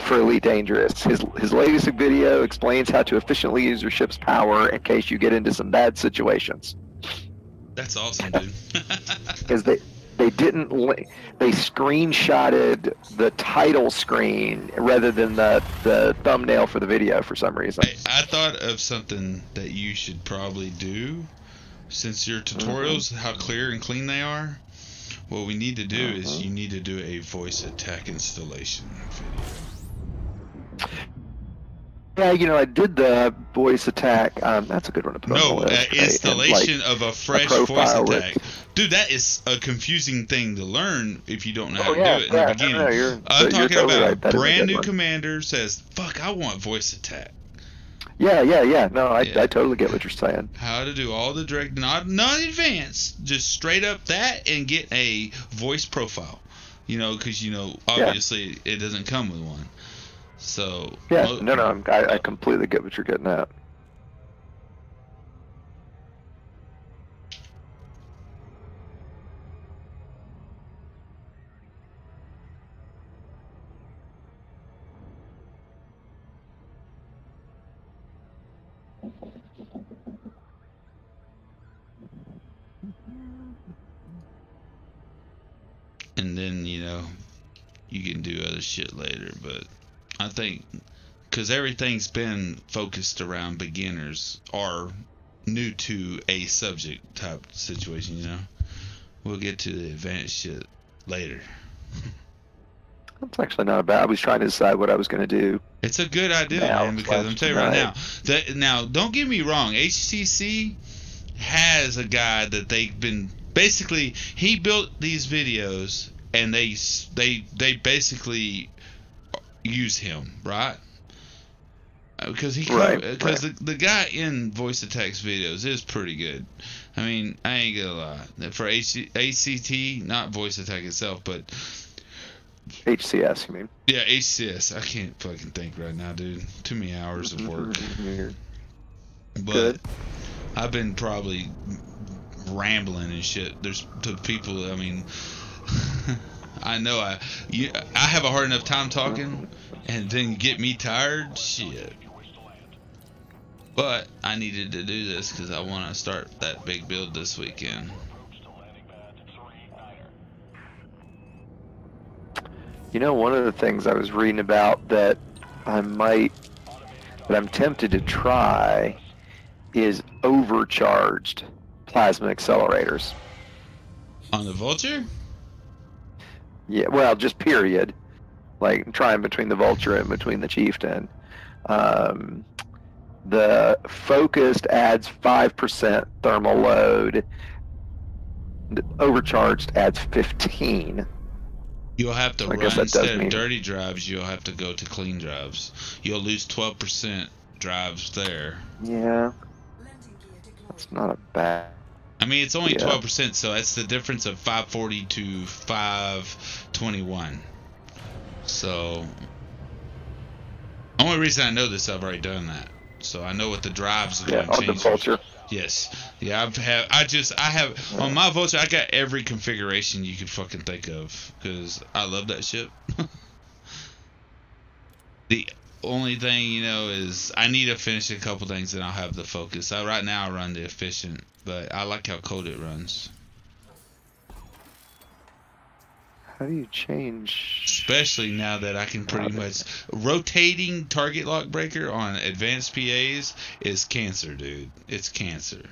for Elite Dangerous. His latest video explains how to efficiently use your ship's power in case you get into some bad situations. That's awesome, dude. Because they didn't they screenshotted the title screen rather than the thumbnail for the video for some reason. Hey, I thought of something that you should probably do, since your tutorials, how clear and clean they are. What we need to do is you need to do a voice attack installation video. Yeah, I did the voice attack. That's a good one to put on the list. Right? Installation of a fresh voice attack. with... Dude, that is a confusing thing to learn if you don't know how to yeah, do it in the beginning. No, I'm talking totally about right. a brand new one. commander says, fuck, I want voice attack. Yeah. No, I totally get what you're saying. How to do all the direct, not advanced, just straight up that and get a voice profile. Because, obviously it doesn't come with one. So yeah, I completely get what you're getting at. And then you can do other shit later, but I think because everything's been focused around beginners or new to a subject type situation, we'll get to the advanced shit later. That's actually not bad. I was trying to decide what I was going to do. It's a good idea, man, because I'm telling you right now, don't get me wrong, HTC has a guy that they've been basically, he built these videos and they basically use him, right? Because the guy in Voice Attack's videos is pretty good. I mean, I ain't gonna lie. For ACT, not Voice Attack itself, but HCS, you mean? Yeah, HCS. I can't fucking think right now, dude. Too many hours of work. But good. I've been probably rambling and shit. There's to people. I mean, I know I have a hard enough time talking, and then get me tired. Shit. But I needed to do this because I want to start that big build this weekend. One of the things I was reading about that I'm tempted to try is overcharged plasma accelerators. On the Vulture? Yeah, well, just period. Like trying between the Vulture and between the Chieftain. The Focused adds 5% thermal load. The Overcharged adds 15. You'll have to so run, instead of dirty drives, you'll have to go to clean drives. You'll lose 12% drives there. Yeah. That's not a bad... I mean, it's only 12%, so that's the difference of 540 to 521. So, only reason I know this, I've already done that. So I know what the drives are going to change. On the Vulture. Yes. Yeah, I have on my Vulture, I got every configuration you could fucking think of because I love that shit. The only thing, is I need to finish a couple things and I'll have the Focus. Right now I run the Efficient, but I like how cold it runs. How do you change? Especially now that I can pretty much... Rotating target lock breaker on advanced PAs is cancer, dude. It's cancer.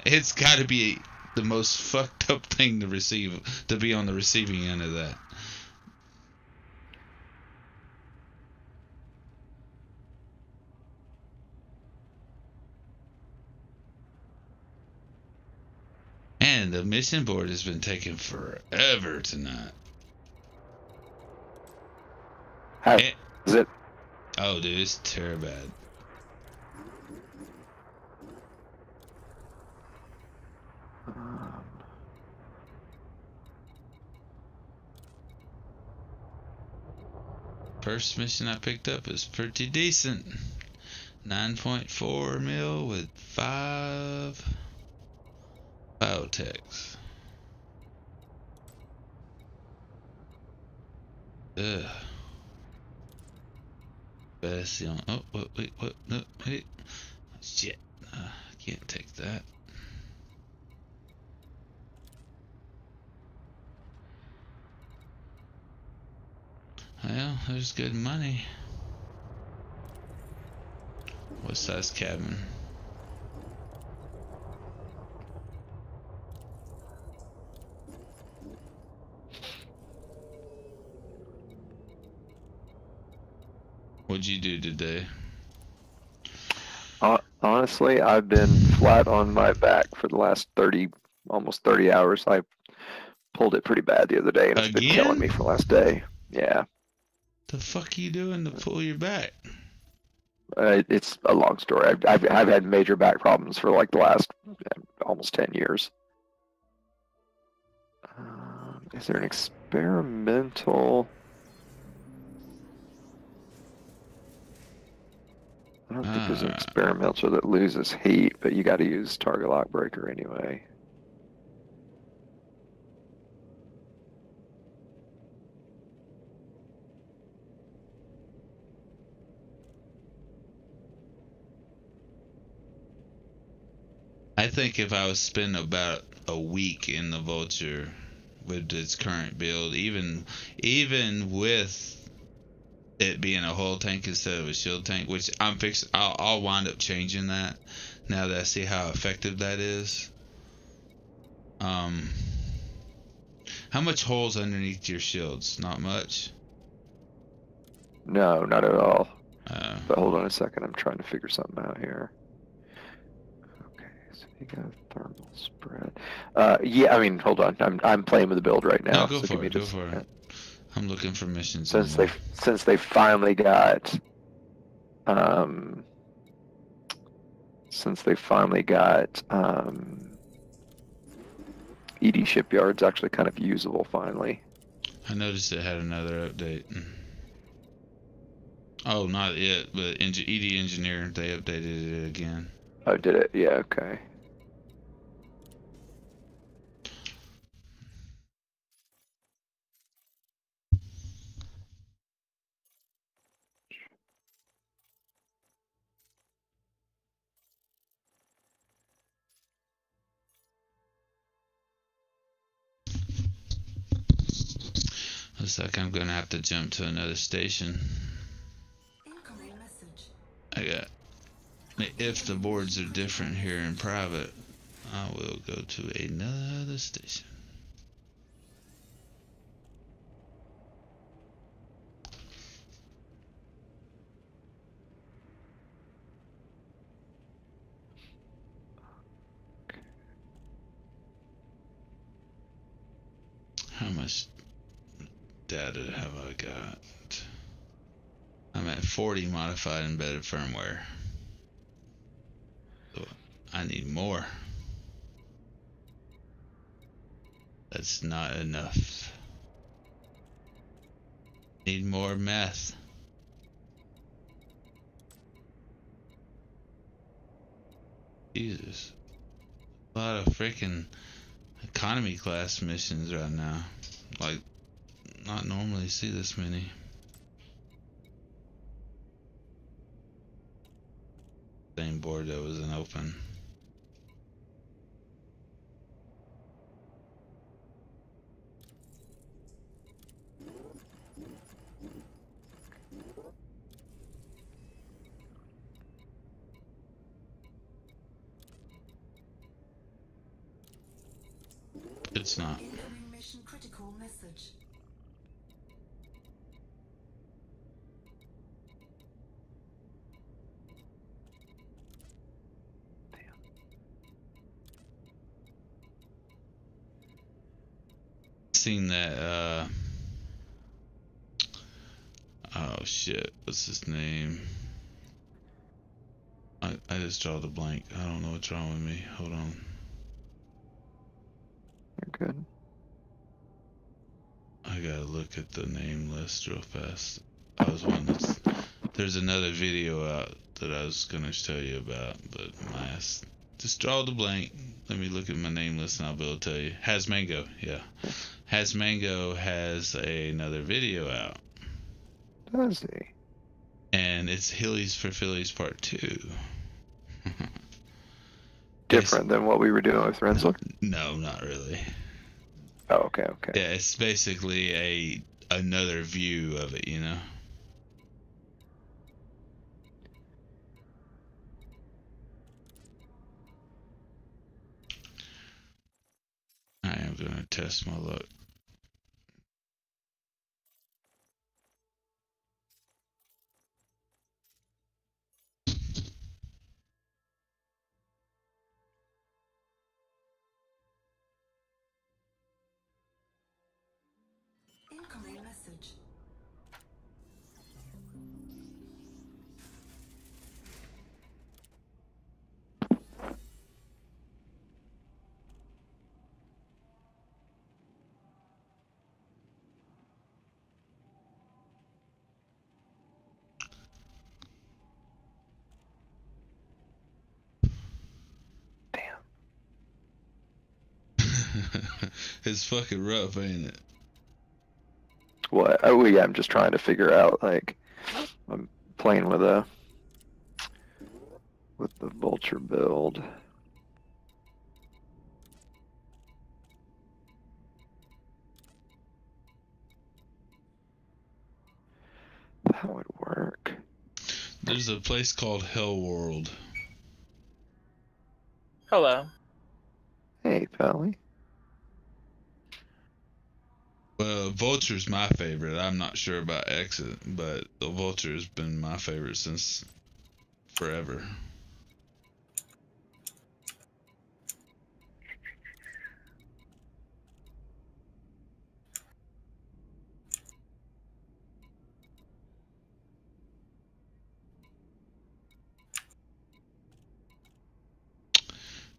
It's got to be the most fucked up thing to be on the receiving end of that. And the mission board has been taking forever tonight. How is it? Oh, dude, it's terrible. First mission I picked up is pretty decent. 9.4 mil with 5 biotechs. Ugh. Best young. Oh, wait, what? No, wait. Shit. I can't take that. Well, there's good money. What size cabin? What'd you do today? Honestly, I've been flat on my back for the last 30, almost 30 hours. I pulled it pretty bad the other day, and it's been killing me for the last day. Yeah. The fuck are you doing to pull your back? It's a long story. I've had major back problems for like the last almost 10 years. Is there an experimental? I don't think there's an experimental that loses heat, but you got to use target lock breaker anyway. I think if I was spending about a week in the Vulture with its current build, even with it being a hull tank instead of a shield tank, which I'll wind up changing that now that I see how effective that is. How much holes underneath your shields? Not much. No, not at all. But hold on a second, I'm trying to figure something out here. Okay, so you got thermal spread. Yeah, I mean, hold on, I'm playing with the build right now. No, go for it. Go for it. I'm looking for missions. Since they finally got ED Shipyard's actually kind of usable finally. I noticed it had another update. Oh, not it, but ED Engineer, they updated it again. Oh, did it? Yeah, okay. Looks like I'm gonna have to jump to another station. Incoming message. I got. If the boards are different here in private, I will go to another station. How much data have I got? I'm at 40 modified embedded firmware. So I need more. That's not enough. Need more meth. Jesus. A lot of freaking economy class missions right now. Like, not normally see this many. Same board that wasn't open. It's not. Incoming mission critical message. Seen that, oh shit, what's his name? I just draw the blank. I don't know what's wrong with me. Hold on. You're good. I gotta look at the name list real fast. I was wanting to, there's another video out that I was gonna tell you about, but my ass, just draw the blank. Let me look at my name list and I'll be able to tell you. Hasmango, yeah. Hasmango has another video out. Does he? And it's Hillies for Phillies Part 2. Different than what we were doing with Rensselaer? No, not really. Oh, okay, okay. Yeah, it's basically a another view of it, you know. I am gonna test my luck. Incoming message. It's fucking rough, ain't it? What? Oh yeah, I'm just trying to figure out, like, I'm playing with the vulture build. That would work. There's a place called Hell World. Hello. Hey, Pally. Well, Vulture's my favorite. I'm not sure about Exit, but the Vulture's been my favorite since forever.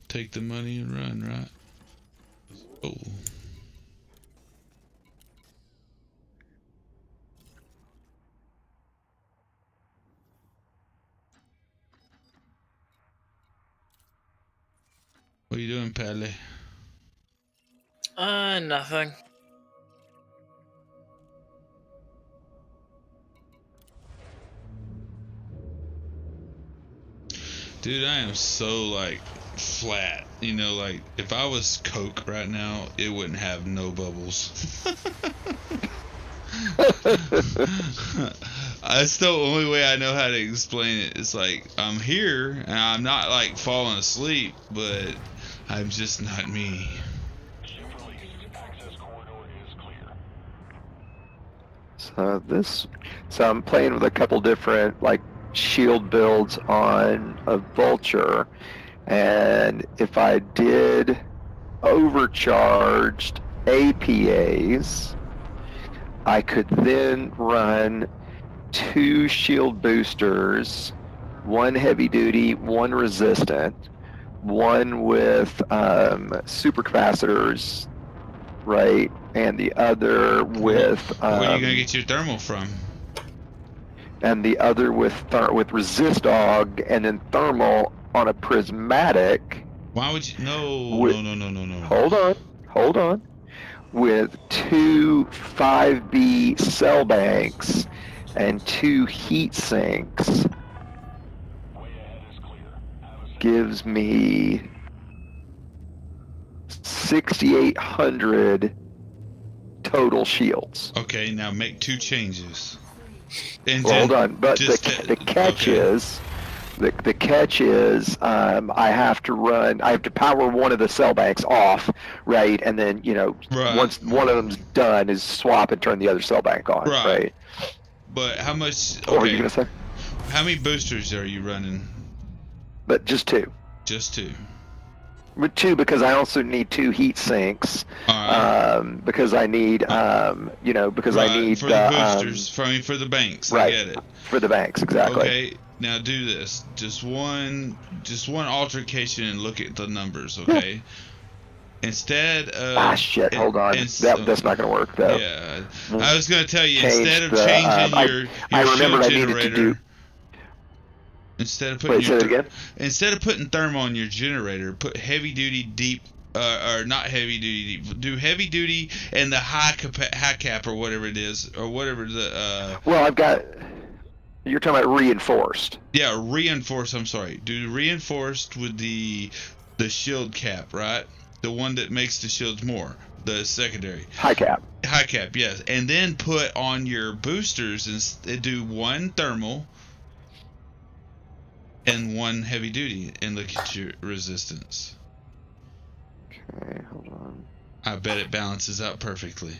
Take the money and run, right? Oh. What are you doing, Padley? Nothing. Dude, I am so, like, flat. You know, like, if I was Coke right now, it wouldn't have no bubbles. That's the only way I know how to explain it. It's like, I'm here, and I'm not, like, falling asleep, but I'm just not me. So I'm playing with a couple different, like, shield builds on a vulture, and if I did overcharged APAs, I could then run 2 shield boosters, 1 heavy duty, 1 resistant, 1 with supercapacitors, right, and the other with Where are you gonna get your thermal from? and the other with resist dog, and then thermal on a prismatic. Why would you? No, with, no. Hold on. With 2 5B cell banks and 2 heat sinks gives me 6,800 total shields. Okay, now make 2 changes. And well, hold on, but the catch is, the catch is, I have to power one of the cell banks off, right, and then once one of them's done, is swap and turn the other cell bank on, right? But how much? Okay. What were you gonna say? How many boosters are you running? But just 2. Just 2. With 2 because I also need 2 heat sinks. Because I need, because I need for the boosters. For the banks. Right. I get it. For the banks, exactly. Okay. Now do this. Just one altercation and look at the numbers. Okay. Instead of shit. Hold on. That's not gonna work though. Yeah. I was gonna tell you instead of changing your shield generator. Instead of putting thermal on your generator, put heavy duty deep, or not heavy duty deep. Do heavy duty and the high cap or whatever it is, or whatever the. Well, I've got. You're talking about reinforced. Yeah, reinforced. I'm sorry. Do reinforced with the shield cap, right? The one that makes the shields more. The secondary. High cap. high cap, yes. And then put on your boosters and do 1 thermal and 1 heavy duty, and look at your resistance. Okay, hold on. I bet it balances out perfectly.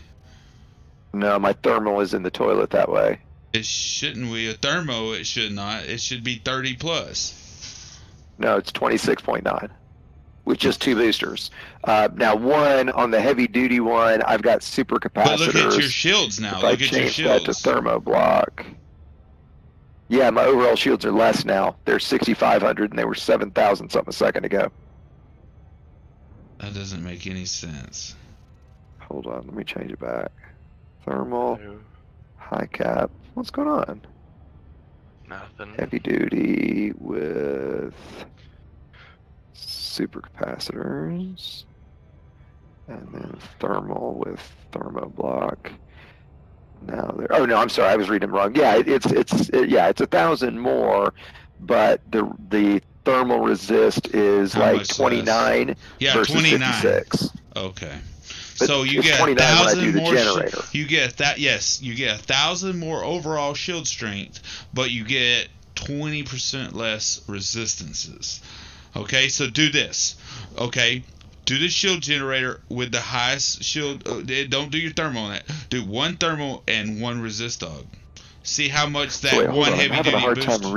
No, my thermal is in the toilet that way. It shouldn't be a thermo. It should not. It should be 30 plus. No, it's 26.9 with just 2 boosters. Now, 1 on the heavy duty one, I've got super capacitors. But look at your shields now. If Look I at your change shields. that to thermo block. Yeah, my overall shields are less now. They're 6,500 and they were 7,000 something a second ago. That doesn't make any sense. Hold on, let me change it back. Thermal, high cap. What's going on? Nothing. Heavy duty with super capacitors, and then thermal with thermo block. Now there. Oh no, I'm sorry, I was reading them wrong. Yeah, it's 1,000 more, but the thermal resist is How like much 29 Yeah, versus 29. 56. Okay. But So you it's get 29 when I 1,000 do the more. generator. You get that. Yes, you get 1,000 more overall shield strength, but you get 20% less resistances. Okay, so do this. Okay, do the shield generator with the highest shield. Don't do your thermal on that. Do 1 thermal and 1 resist dog. See how much that Wait, hold 1 on. heavy I'm having duty a hard boost. time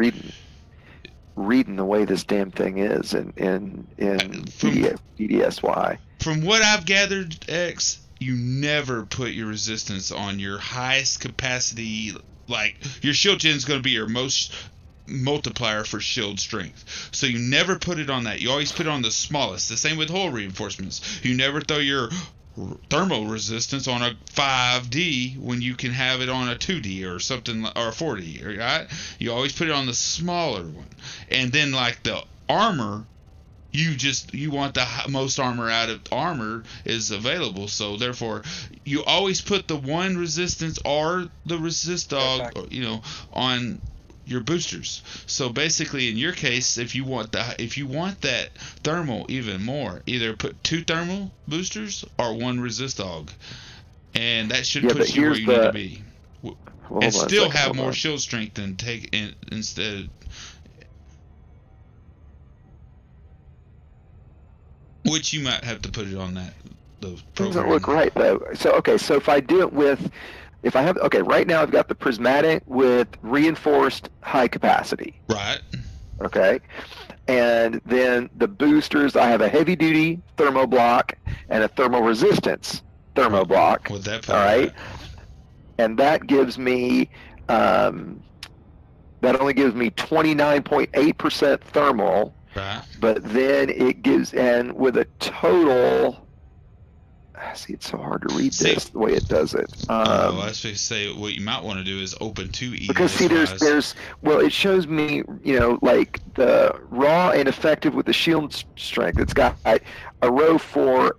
reading the way this damn thing is in DDSY. From what I've gathered, X, you never put your resistance on your highest capacity. Like, your shield gen is going to be your most multiplier for shield strength. So you never put it on that. You always put it on the smallest. The same with hull reinforcements. You never throw your thermal resistance on a 5D when you can have it on a 2D or something, or a 4D, right? You always put it on the smaller one. And then, like, the armor, you want the most armor out of armor is available, so therefore you always put the 1 resistance or the resist dog, on your boosters. So basically, in your case, if you want that thermal even more, either put 2 thermal boosters or 1 resist dog, and that should put you where you need to be, and still have more shield strength than instead. Which you might have to put it on those programs. Doesn't look right though. So if I do it with, right now I've got the prismatic with reinforced high capacity. Right. Okay. And then the boosters, I have a heavy duty thermo block and a thermal resistance thermo block. With that all right. And that gives me that only gives me 29.8% thermal. Right. But then it gives, and with a total, see, it's so hard to read this the way it does it. I was supposed to say what you might want to do is open 2 because see, there's it shows me, like the raw and effective with the shield strength. It's got a row for.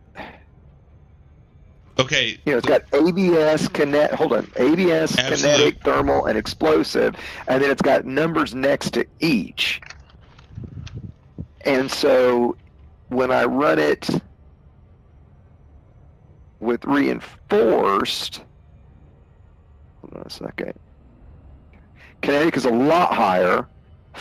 Okay. It's got ABS, ABS, Absolute. kinetic, thermal, and explosive, and then it's got numbers next to each. And so when I run it with reinforced, hold on a second. Kinetic is a lot higher.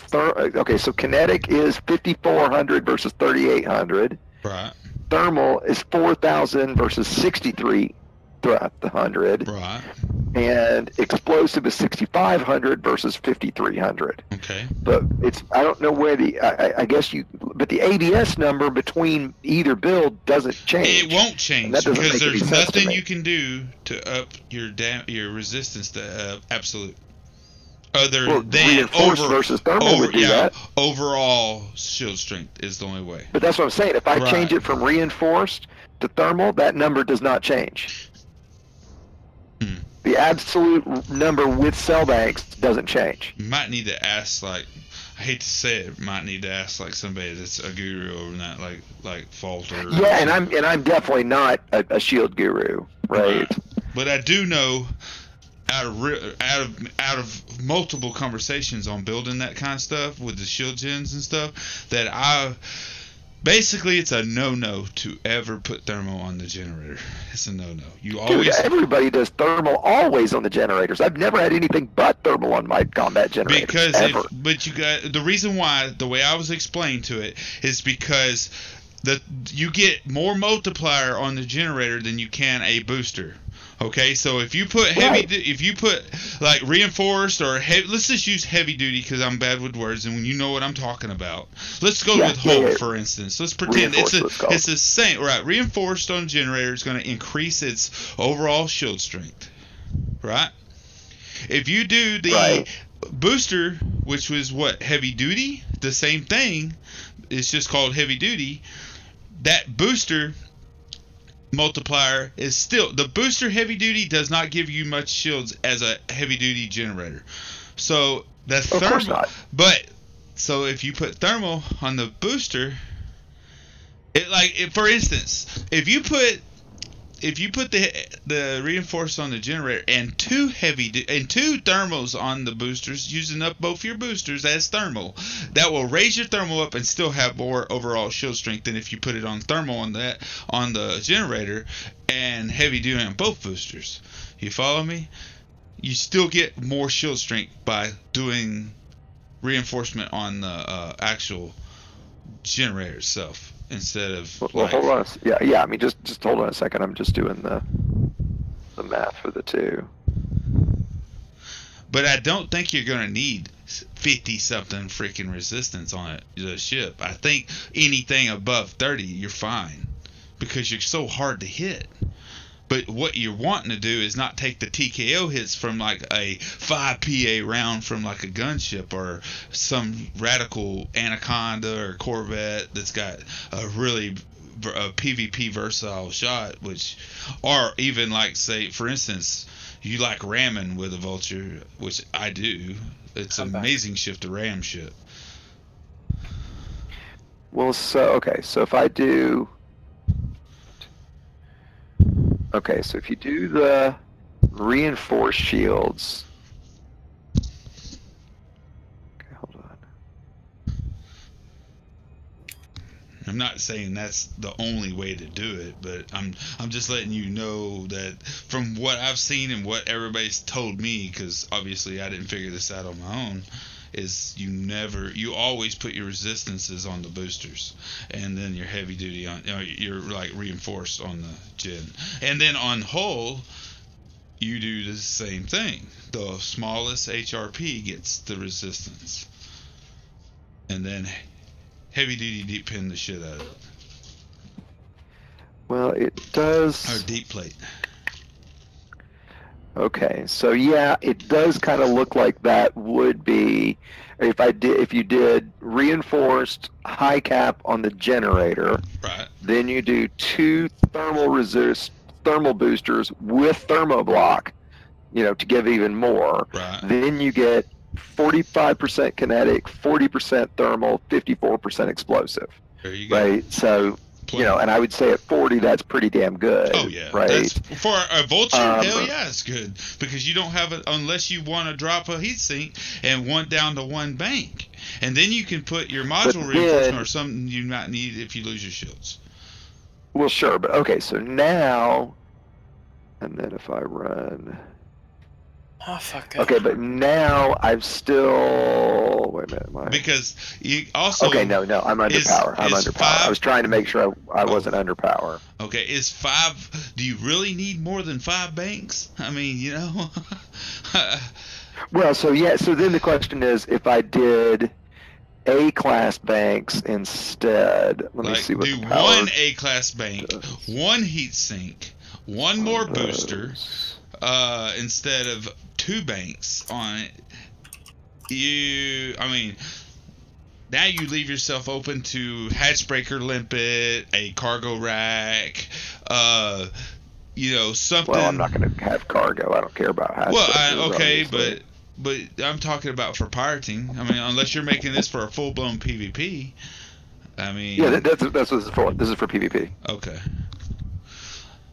So kinetic is 5,400 versus 3,800. Right. Thermal is 4,000 versus 6,300. Right. And explosive is 6,500 versus 5,300. Okay. But I don't know where but the ABS number between either build doesn't change. It won't change because there's nothing you can do to up your resistance to absolute. Other than versus thermal would do that. Overall shield strength is the only way. But that's what I'm saying. If I change it from reinforced to thermal, that number does not change. The absolute number with cell banks doesn't change. You might need to ask, I hate to say it, might need to ask somebody that's a guru over that, like Falter. Yeah, and I'm definitely not a shield guru, right? But I do know, out of multiple conversations on building that kind of stuff with the shield gens and stuff, that Basically, it's a no-no to ever put thermal on the generator. It's a no-no. You Dude, always everybody does thermal always on the generators. I've never had anything but thermal on my combat generators. because ever. but you got the reason why the way I was explained to it is because you get more multiplier on the generator than you can a booster. Okay, so if you put if you put like reinforced or let's just use heavy duty because I'm bad with words and you know what I'm talking about. Let's go with whole for instance. Let's pretend it's the same. Right, reinforced on generator is going to increase its overall shield strength. Right. If you do the booster, which was what heavy duty, the same thing. It's just called heavy duty. That booster multiplier is still the booster heavy duty does not give you much shields as a heavy duty generator. So the thermal, but so if you put thermal on the booster, for instance, if you put the reinforced on the generator and two thermals on the boosters, using up both your boosters as thermal, that will raise your thermal up and still have more overall shield strength than if you put it on thermal on the generator and heavy duty on both boosters. You follow me? You still get more shield strength by doing reinforcement on the actual generator itself. Instead of hold on. Yeah. I mean, just hold on a second. I'm just doing the math for the two. But I don't think you're gonna need 50-something freaking resistance on the ship. I think anything above 30, you're fine because you're so hard to hit. But what you're wanting to do is not take the TKO hits from like a 5 PA round from like a gunship or some radical Anaconda or Corvette that's got a really PvP versatile shot, or even like, say, for instance, you like ramming with a Vulture, which I do. It's an amazing ship to ram ship. Well, so if I do... Okay, so if you do the reinforced shields... Okay, hold on. I'm not saying that's the only way to do it, but I'm just letting you know that from what I've seen and what everybody's told me, because obviously I didn't figure this out on my own, is you always put your resistances on the boosters and then your heavy duty on, you're like reinforced on the gen, and then on hull you do the same thing. The smallest HRP gets the resistance, and then heavy duty deep pin the shit out of it. Well, it does. Or deep plate. Okay, so yeah, it does kind of look like that would be if you did reinforced high cap on the generator. Right. Then you do 2 thermal boosters with thermoblock, to give even more. Right. Then you get 45% kinetic, 40% thermal, 54% explosive. There you go. Right. So. And I would say at 40, that's pretty damn good. Oh yeah, right. For a Vulture, hell yeah, it's good because you don't have it unless you want to drop a heatsink and want down to 1 bank, and then you can put your module reinforcement or something you might need if you lose your shields. Well, sure, but okay, so now, and then if I run. Oh fuck. Okay, but now I've still. Wait a minute. Because you also. Okay, no, I'm under power. I'm under power. I was trying to make sure I wasn't under power. Okay, is 5? Do you really need more than 5 banks? I mean, Well, so yeah. So then the question is, if I did A-class banks instead, let me see what do the power 1 A-class bank, does. 1 heatsink, 1 more booster, instead of 2 banks on it. Now you leave yourself open to hatchbreaker limpet, a cargo rack, something. Well, I'm not going to have cargo. I don't care about hatchbreakers. Well, okay, but I'm talking about for pirating. I mean, unless you're making this for a full-blown PvP. I mean. Yeah, that's what this is for. This is for PvP. Okay.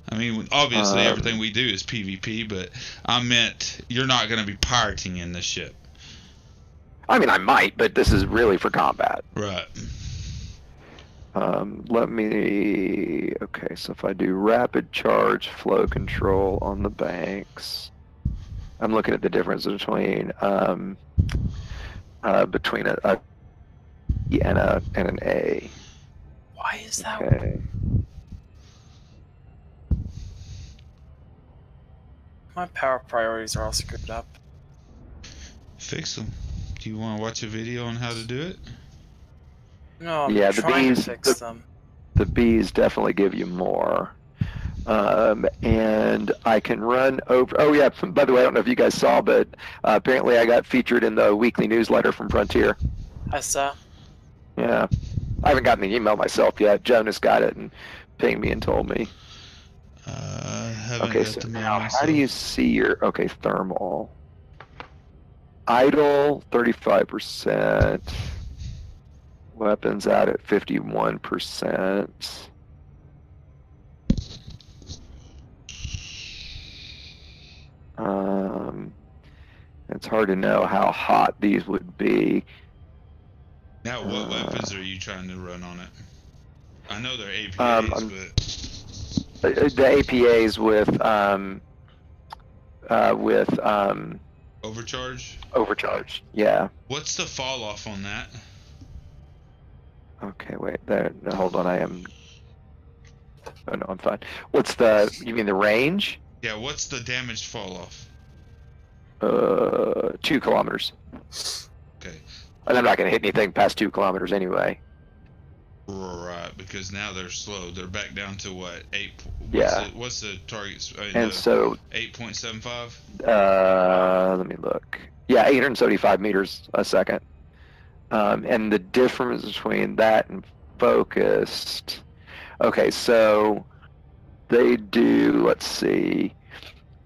I mean, obviously everything we do is PvP, but I meant you're not going to be pirating in this ship. I mean, I might, but this is really for combat. Right. Let me, okay, so if I do rapid charge flow control on the banks, I'm looking at the difference between a E and an A. Why is that? Okay. My power priorities are all screwed up. Fix them. Do you want to watch a video on how to do it? No, I'm Yeah, the trying to bees, fix them. the bees definitely give you more. And I can run over. Oh yeah, by the way, I don't know if you guys saw, but apparently I got featured in the weekly newsletter from Frontier. I saw. Yeah, I haven't gotten the email myself yet. Jonas got it and pinged me and told me. Haven't Okay, got so the mail now myself. how do you see your thermal? Idle 35%. Weapons out at 51%. It's hard to know how hot these would be. Now, what weapons are you trying to run on it? I know they're APAs, but the APAs with overcharge. Overcharge, yeah. What's the fall off on that? Okay, wait. There. No, hold on. I am. Oh no, I'm fine. What's the? You mean the range? Yeah. What's the damage fall off? 2 kilometers. Okay. And I'm not going to hit anything past 2 kilometers anyway. Right, because now they're slow. They're back down to what? 8. What's the target? And so 8.75. let me look. Yeah, 875 meters a second. And the difference between that and focused. Okay, so they do. Let's see.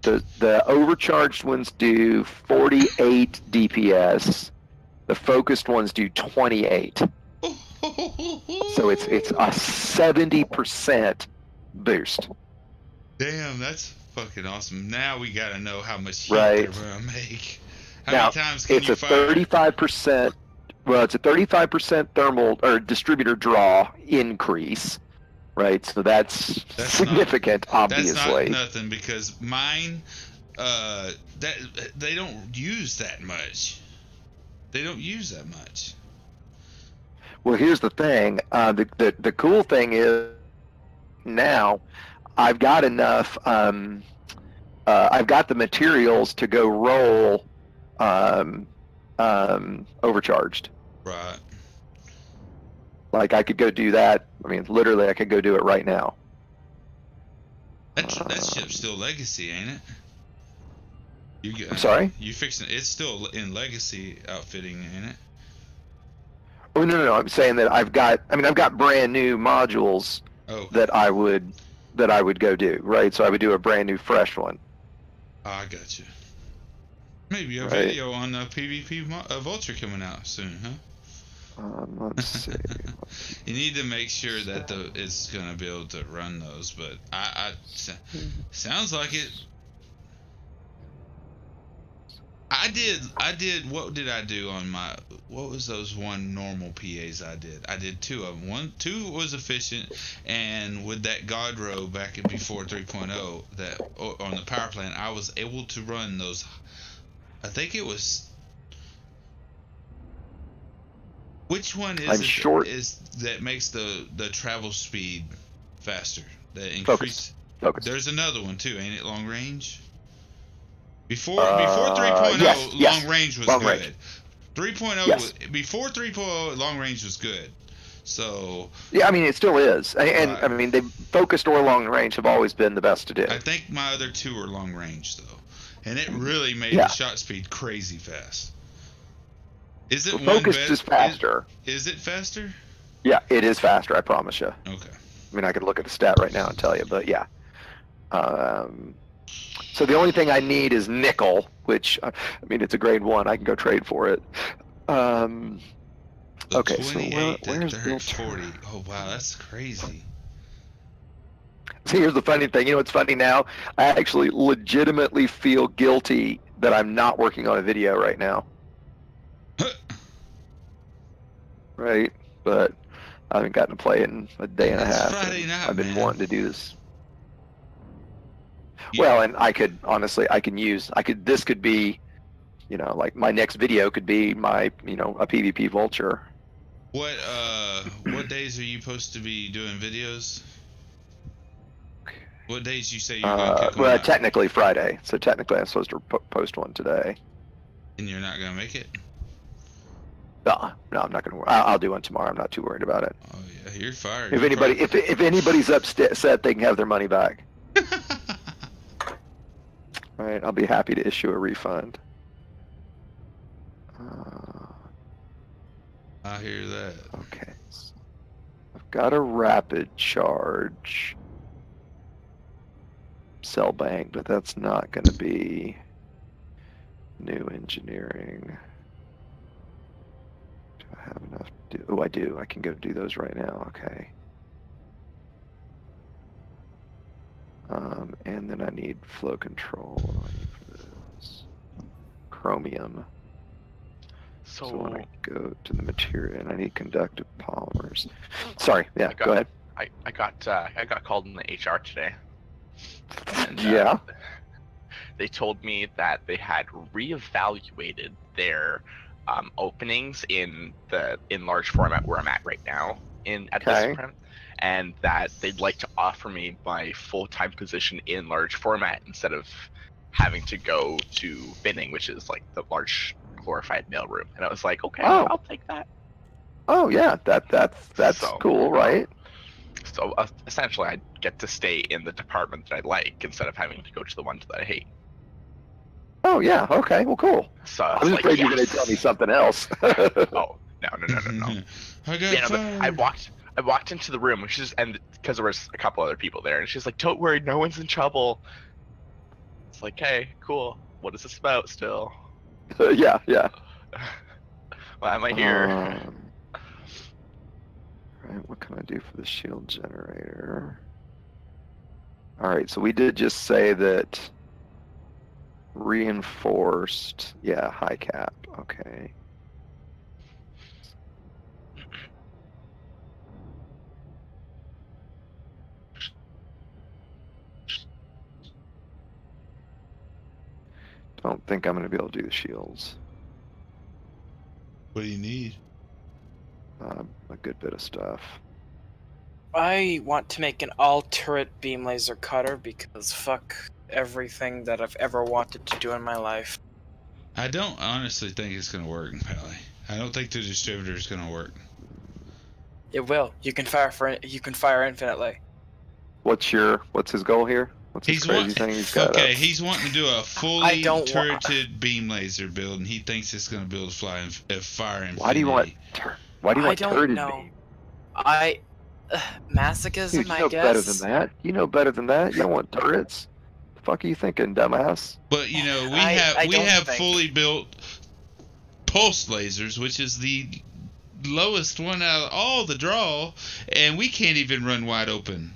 The overcharged ones do 48 DPS. The focused ones do 28. So it's a 70% boost. Damn, that's fucking awesome. Now we gotta know how much heat Right. they're gonna make. How Now, many times can it's you a fire? 35%. Well, it's a 35% thermal or distributor draw increase, right? So that's significant, obviously. That's not nothing because mine, that they don't use that much. They don't use that much. Well, here's the thing. The cool thing is now I've got enough. I've got the materials to go roll overcharged. Right. Like I could go do that. I mean, literally, I could go do it right now. That ship's still legacy, ain't it? I'm sorry? You fixing it's still in legacy outfitting, ain't it? Oh no! I'm saying that I've got brand new modules that I would go do, right? So I would do a brand new fresh one. Oh, I got you. Maybe a Right. video on PvP Vulture coming out soon, huh? Let's see. You need to make sure that it's gonna be able to run those, but sounds like it. I did. What did I do on my? What was those one normal PAs I did? I did 2 of them. 2 was efficient, and with that God row back in before 3.0, that on the power plant, I was able to run those. I think it was. Which one is that makes the travel speed faster? That increase. Focus. There's another one too, ain't it? Long range. Before 3.0, yes. long range was Long good. range. 3.0 Yes. Before 3.0, long range was good. So Yeah, I mean it still is, and Right. I mean they focused or long range have always been the best to do. I think my other 2 are long range though, and it really made Yeah. the shot speed crazy fast. Is it Focused is faster. Is it faster? Yeah, it is faster. I promise you. Okay. I mean, I could look at the stat right now and tell you, but yeah. So the only thing I need is nickel, which I mean it's a grade 1. I can go trade for it. Okay, so 28 where's to Bill 40? Oh wow, that's crazy. See, here's the funny thing. You know what's funny now? I actually legitimately feel guilty that I'm not working on a video right now. Right? But I haven't gotten to play it in a day and a It's half. Friday night, I've been man. wanting to do this. You- Well, and I could honestly, this could be, you know, like my next video could be my, you know, a PvP vulture. What days are you supposed to be doing videos? What days you say you're gonna kick them Well, out? technically Friday, so technically I'm supposed to post one today. And you're not gonna make it? No, I'm not gonna. I'll do one tomorrow. I'm not too worried about it. Oh yeah, you're fired. If You're anybody, probably- if anybody's upset, they can have their money back. All right, I'll be happy to issue a refund. I hear that. Okay, so I've got a rapid charge cell bank, but that's not going to be new engineering. Do I have enough to do? Oh, I do. I can go do those right now. Okay. And then I need flow control. What do I need for this? Chromium. So when I go to the material, and I need conductive polymers. Sorry, yeah, go ahead. I got called in the HR today. And, Yeah. They told me that they had reevaluated their openings in large format where I'm at right now at this print, and that they'd like to offer me my full-time position in large format instead of having to go to binning, which is like the large glorified mailroom. And I was like, okay, I'll take that. Oh yeah, that's So, cool, right? So essentially, I get to stay in the department that I like instead of having to go to the ones that I hate. Oh yeah, okay, well cool. So I was afraid you were going to tell me something else. Oh no. I got Yeah, but fired. I walked into the room, and because there was a couple other people there, and she's like, "Don't worry, no one's in trouble." It's like, hey, cool. What is this about still? Yeah. Why am I here? Right, what can I do for the shield generator? All right, so we did just say that reinforced, yeah, high cap, okay. Don't think I'm going to be able to do the shields. What do you need? A good bit of stuff. I want to make an all-turret beam laser cutter because fuck everything that I've ever wanted to do in my life. I don't honestly think it's gonna work, Pally. I don't think the distributor is gonna work. It will. You can fire infinitely. What's his goal here? What's his crazy thing he's got? Okay, he's wanting to do a fully don't turreted beam laser build, and he thinks it's gonna build fire infinity. Why do you want turreted know. beam? Masochism, Dude, you know I guess. better than that. You know better than that. You don't want turrets. The fuck are you thinking, dumbass? But you know, we I have don't think. fully built pulse lasers, which is the lowest one out of all the draw, and we can't even run wide open.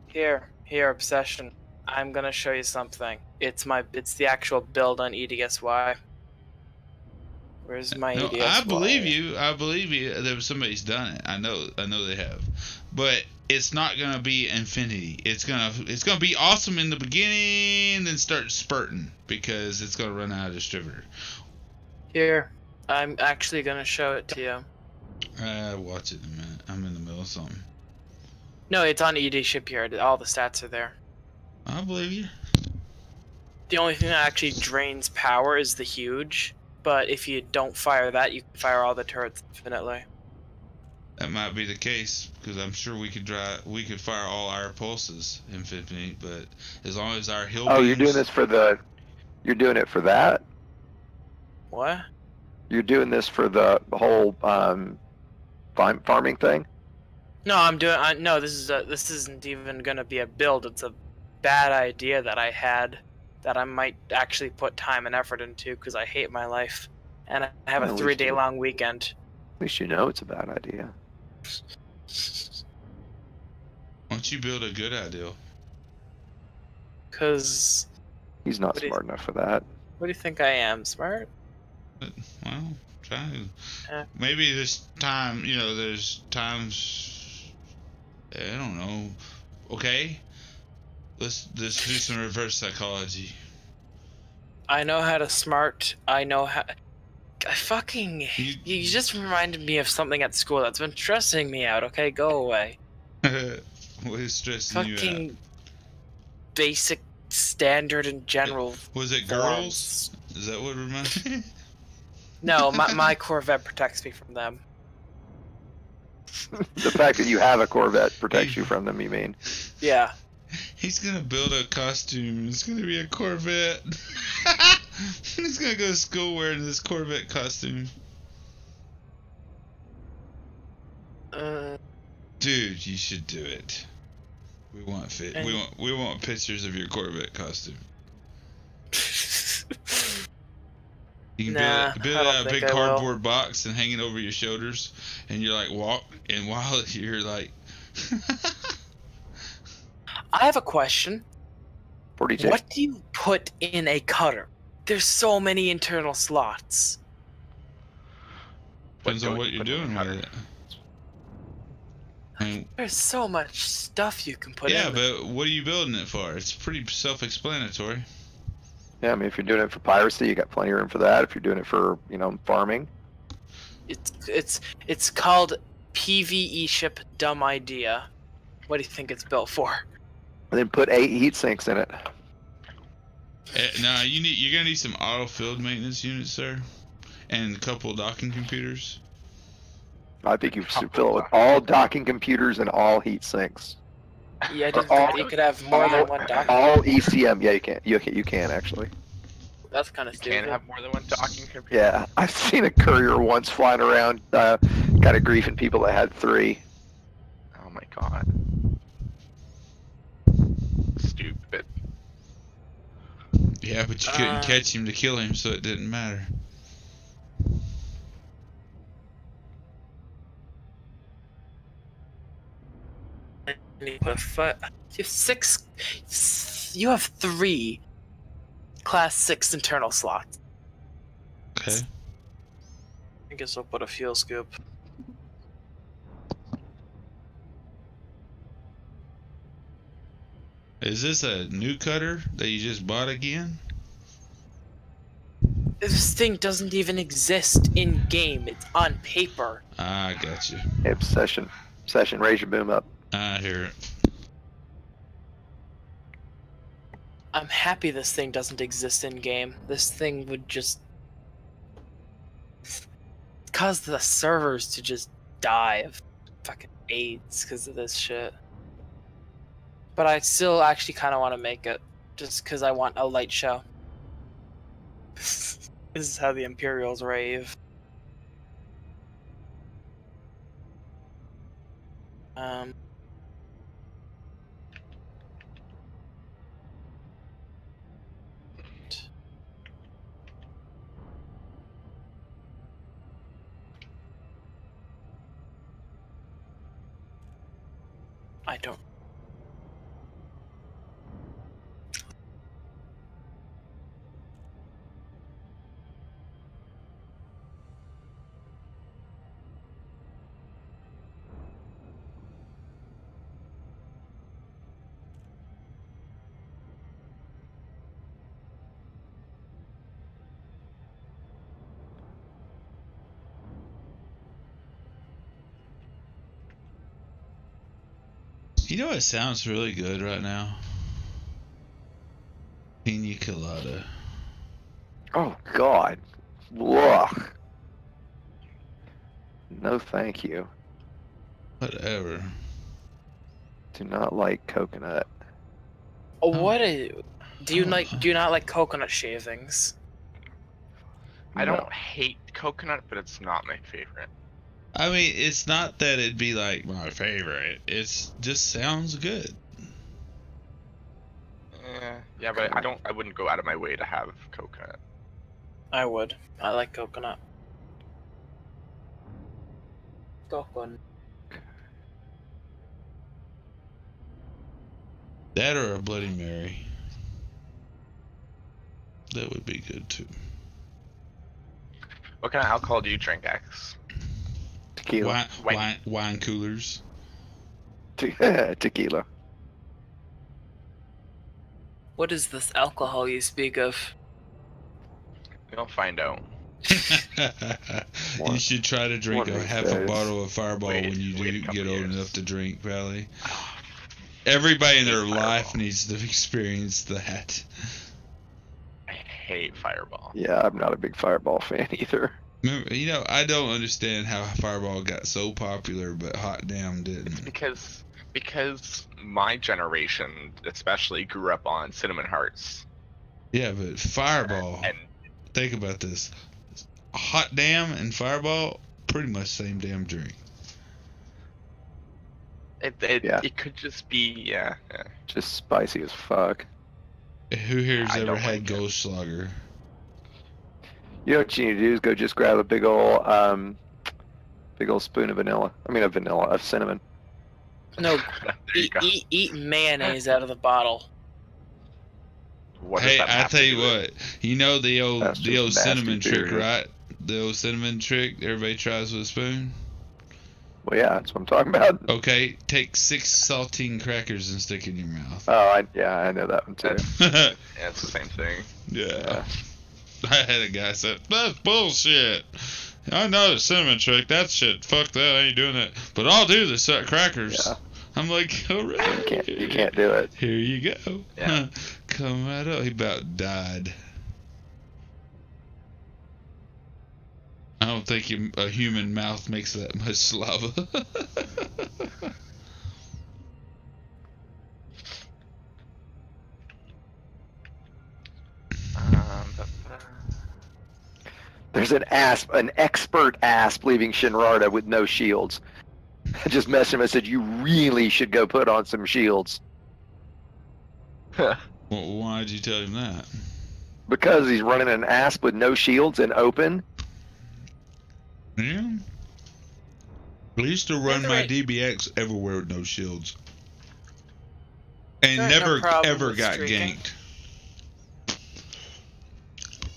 Here, Obsession. I'm gonna show you something. It's the actual build on EDSY. Where's my EDSY? I believe you. There somebody's done it. I know they have. But it's not gonna be infinity. It's gonna be awesome in the beginning, then start spurting because it's gonna run out of distributor. Here, I'm actually gonna show it to you. Watch it in a minute. I'm in the middle of something. No, it's on ED Shipyard. All the stats are there. I believe you. The only thing that actually drains power is the huge. But if you don't fire that, you can fire all the turrets infinitely. That might be the case because I'm sure we could fire all our pulses infinity, but as long as our hill. Oh, you're doing this for You're doing it for that? What? You're doing this for the whole farming thing? No, I'm doing. No, this isn't even gonna be a build. It's a bad idea that I had that I might actually put time and effort into because I hate my life, and I have a 3-day long weekend. At least you know it's a bad idea. Why don't you build a good idea? Cause he's not smart enough for that. What do you think I am? Smart? Well, Maybe this time, you know, there's times. I don't know. Okay, let's do some reverse psychology. I know how to smart. I know how. I fucking. You just reminded me of something at school that's been stressing me out. Okay, go away. What is stressing you out? Fucking basic, standard, and general. Was it girls? Is that what reminded me? No, my Corvette protects me from them. The fact that you have a Corvette protects you from them, you mean? Yeah. He's gonna build a costume. It's gonna be a Corvette. He's gonna go to school wearing this Corvette costume. Dude, you should do it. We want we want pictures of your Corvette costume. You can build out a big cardboard box and hang it over your shoulders, and you're like walk, and while you're like. I have a question. 42. What do you put in a cutter? There's so many internal slots. Depends on what you're doing with it. I mean, there's so much stuff you can put in. Yeah, but what are you building it for? It's pretty self-explanatory. Yeah, I mean, if you're doing it for piracy, you got plenty of room for that. If you're doing it for, you know, farming. It's called PvE ship dumb idea. What do you think it's built for? And then put 8 heat sinks in it. Nah, you're gonna need some auto field maintenance units, sir, and a couple docking computers. I think you should fill it with all docking computers and all heat sinks. Yeah, I didn't think you could have more than one docking. All ECM, yeah, you can actually. That's kind of stupid. You can have more than one docking computer. Yeah, I've seen a courier once flying around, kind of griefing people that had 3. Oh my god. Stupid. Yeah, but you couldn't catch him to kill him, so it didn't matter. You have 3 class 6 internal slots. Okay. I guess I'll put a fuel scoop. Is this a new cutter that you just bought again? This thing doesn't even exist in game. It's on paper. I got you. Yep, session, raise your boom up. I hear it. I'm happy this thing doesn't exist in game. This thing would just cause the servers to just die of fucking AIDS because of this shit. But I still actually kind of want to make it just because I want a light show. This is how the Imperials rave. I don't. You know what sounds really good right now? Pina colada. Oh God. Ugh. No, thank you. Whatever. Do not like coconut. Oh, what is? Do you not like coconut shavings? I don't hate coconut, but it's not my favorite. I mean, it's not that it'd be like my favorite. It's just sounds good. Yeah, but I wouldn't go out of my way to have coconut. I would. I like coconut. Coconut. That or a Bloody Mary. That would be good too. What kind of alcohol do you drink, X? Tequila. Wine coolers. Tequila. What is this alcohol you speak of? You'll find out. You should try to drink One of half these a days. bottle of Fireball Wait when you a do couple get old years. enough to drink, Valley. Everybody in their Hate life Fireball. needs to experience that. I hate Fireball. Yeah, I'm not a big Fireball fan either. Remember, I don't understand how Fireball got so popular, but hot damn didn't. Because my generation especially grew up on Cinnamon Hearts. Yeah, but Fireball. And Think about this. Hot damn and Fireball, pretty much same damn drink. it could just be yeah. Just spicy as fuck. Who here's I ever don't had like it. Ghost Slugger? You know what you need to do is go just grab a big old spoon of vanilla. I mean, of cinnamon. No, There you go. eat mayonnaise out of the bottle. What does Hey, that I have to tell you do with- what. You know the old That's just nasty cinnamon trick, theory. right? The old cinnamon trick everybody tries with a spoon. Well, yeah, that's what I'm talking about. Okay, take 6 saltine crackers and stick in your mouth. Oh, I know that one too. Yeah, it's the same thing. Yeah. I had a guy say, "That's bullshit. I know the cinnamon trick. That shit. Fuck that. I ain't doing that. But I'll do the crackers." Yeah. I'm like, all right. You can't do it. Here you go. Yeah. Come right up. He about died. I don't think a human mouth makes that much saliva. There's an expert asp leaving Shinrarta with no shields. I just messaged him and said, you really should go put on some shields. Well, why did you tell him that? Because he's running an asp with no shields and open. Yeah. I used to run my Right. DBX everywhere with no shields. And Got no never problem ever with got streaking. ganked.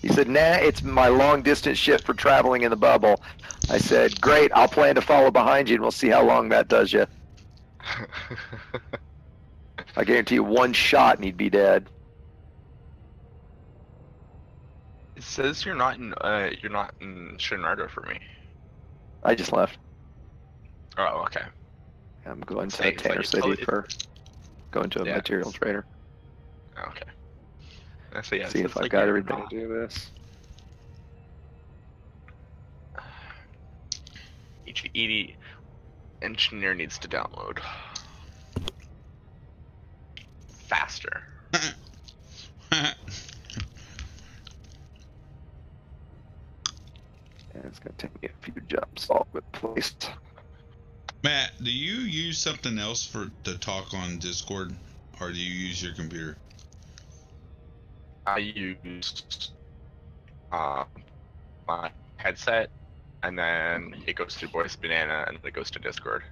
He said, nah, it's my long distance ship for traveling in the bubble. I said, great, I'll plan to follow behind you and we'll see how long that does you. I guarantee you one shot and he'd be dead. It says you're not in Shinrarta for me. I just left. Oh, okay. I'm going to Thanks, Tanner like, City totally- for going to a Yeah. material trader. Okay. So, yeah, See so if it's I've like got you're everything not- to do this. Each ED engineer needs to download faster. And it's going to take me a few jumps all over the place. Matt, do you use something else to talk on Discord, or do you use your computer? I use my headset, and then it goes through Voice Banana, and then it goes to Discord.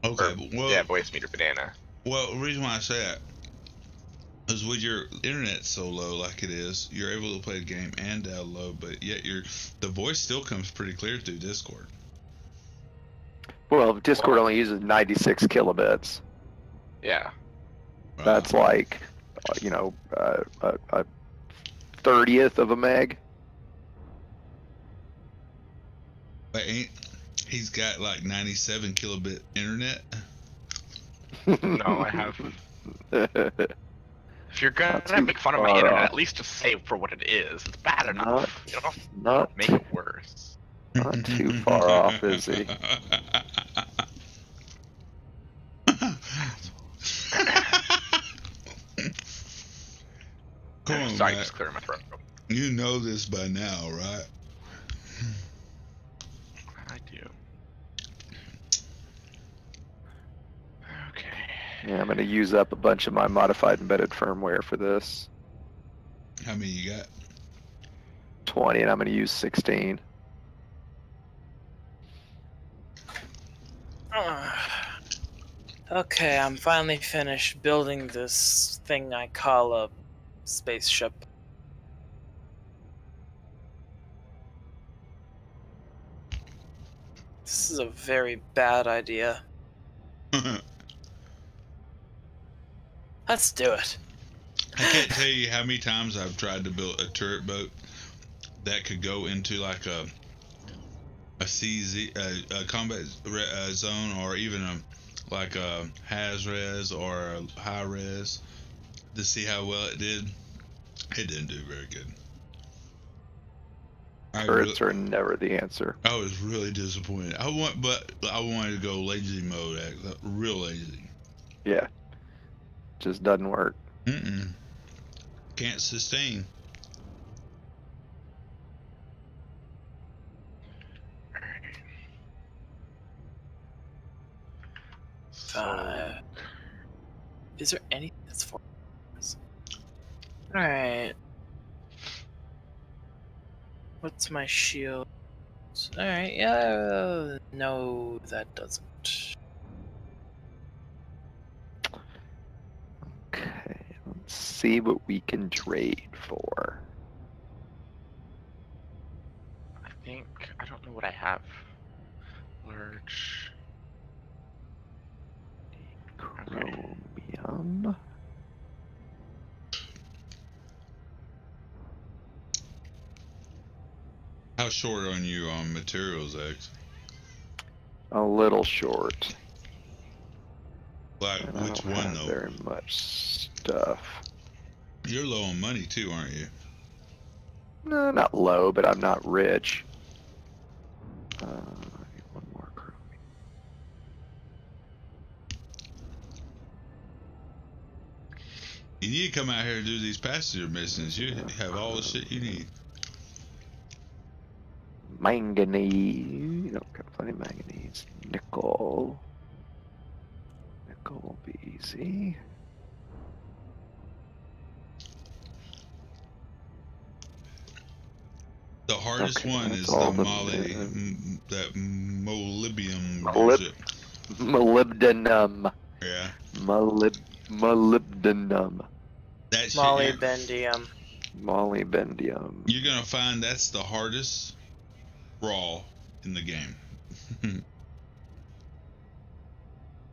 Okay, well, Yeah, Voice Meter Banana. well, the reason why I say that is with your internet so low like it is, you're able to play the game and download, but yet the voice still comes pretty clear through Discord. Well, Discord only uses 96 kilobits. Yeah. That's like, a 30th of a meg. But he's got like 97 kilobit internet. No, I have. If you're gonna Not too make fun of my far internet, off. at least just say it for what it is. It's bad enough. You don't Not make it worse. Not too far off, is he? Come on, Sorry, Matt. just clearing my throat. You know this by now, right? I do. Okay. Yeah, I'm going to use up a bunch of my modified embedded firmware for this. How many you got? 20, and I'm going to use 16. Okay, I'm finally finished building this thing I call a spaceship. This is a very bad idea. Let's do it. I can't tell you how many times I've tried to build a turret boat that could go into like a CZ, a combat zone, or even like a has res or a high res, to see how well it did. It didn't do very good. Turrets are never the answer. I was really disappointed. I wanted to go lazy mode, real lazy. Yeah, just doesn't work. Can't sustain. Is there anything that's for us? Alright. What's my shield? Alright, yeah. No, that doesn't. Okay, let's see what we can trade for. I don't know what I have. Large. Chromium. How short on you on materials, X? A little short. Like, And which I don't one have though? very much stuff. You're low on money too, aren't you? No, not low, but I'm not rich. I need one more chromium. You need to come out here and do these passenger missions. You have all the shit you need. Manganese. Got plenty of manganese. Nickel. Nickel will be easy. The hardest one is the that molybdenum. Molybdenum. Yeah. Molybdenum. That shit. Molybdenum. Molybdenum. You're gonna find that's the hardest raw in the game.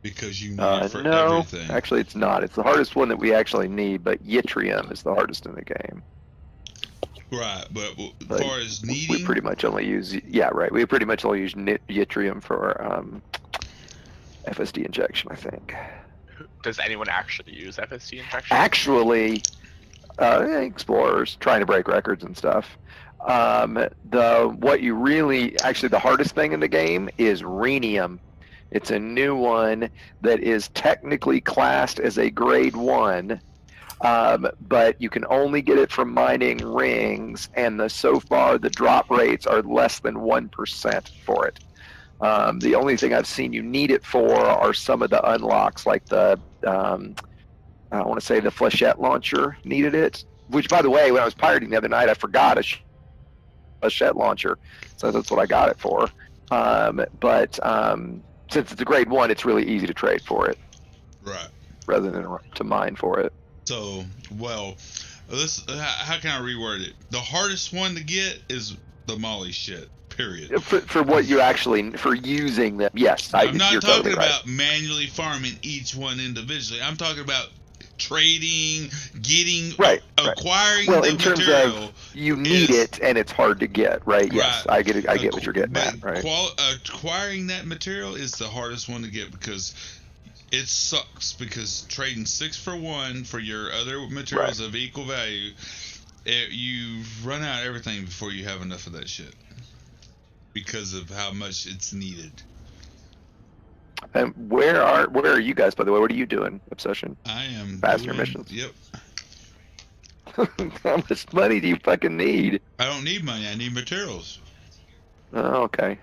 Because you need it for everything. Actually it's not. It's the hardest one that we actually need, but yttrium is the hardest in the game. Right, but as far as needing, we pretty much only use we pretty much only use yttrium for FSD injection, I think. Does anyone actually use FSD injection? Actually, explorers trying to break records and stuff. The hardest thing in the game is rhenium. It's a new one that is technically classed as a grade 1. But you can only get it from mining rings, and so far the drop rates are less than 1% for it. The only thing I've seen you need it for are some of the unlocks, like the I want to say the flechette launcher needed it. Which, by the way, when I was pirating the other night, I forgot a flechette launcher, so that's what I got it for. But since it's a grade 1, it's really easy to trade for it, right? Rather than to mine for it. So, how can I reword it? The hardest one to get is the molly shit, period. For what you actually, for using them, yes. I'm not you're talking totally about right. manually farming each one individually. I'm talking about trading, getting, acquiring well, the in terms material. Of you need it and it's hard to get, right? Yes, I get it. I get what you're getting at, right? Acquiring that material is the hardest one to get because it sucks, because trading 6 for 1 for your other materials of equal value, you run out of everything before you have enough of that shit because of how much it's needed. And where are you guys, by the way? What are you doing, Obsession? I am passenger missions. Yep. How much money do you fucking need? I don't need money. I need materials. Oh, okay.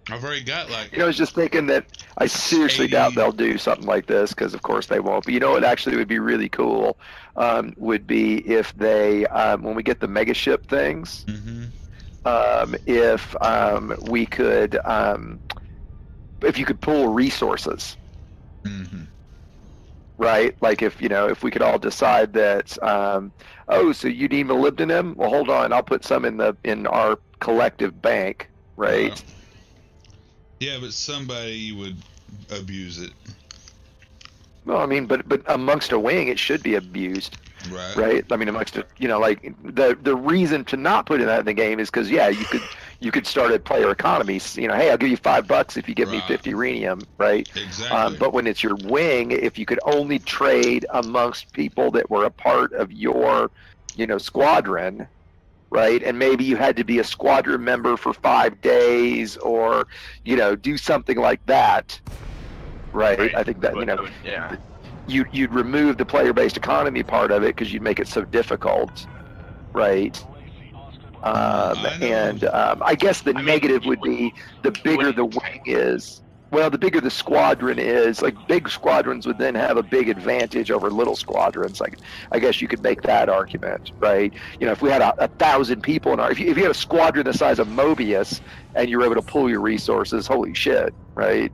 I've already got I was just thinking that I seriously doubt they'll do something like this, because of course they won't. But you know what actually would be really cool would be if they, when we get the mega ship things, if we could, if you could pull resources, right? Like if we could all decide that, so you need molybdenum? Well, hold on, I'll put some in our collective bank, right? Yeah, but somebody would abuse it. Well, I mean, but amongst a wing, it should be abused, Right. right? I mean, amongst a, you know, like the reason to not put that in the game is because yeah, you could start a player economy. You know, hey, I'll give you $5 if you give me 50 rhenium, right? Exactly. But when it's your wing, if you could only trade amongst people that were a part of your, you know, squadron, right? And maybe you had to be a squadron member for 5 days, or you know, do something like that. Right. I think that, you know, yeah, you'd remove the player-based economy part of it because you'd make it so difficult, right? I guess the negative would be the bigger the wing is. Well, the bigger the squadron is, like big squadrons would then have a big advantage over little squadrons. Like, I guess you could make that argument, right? You know, if we had 1,000 people in our, if you had a squadron the size of Mobius and you were able to pull your resources, holy shit, right?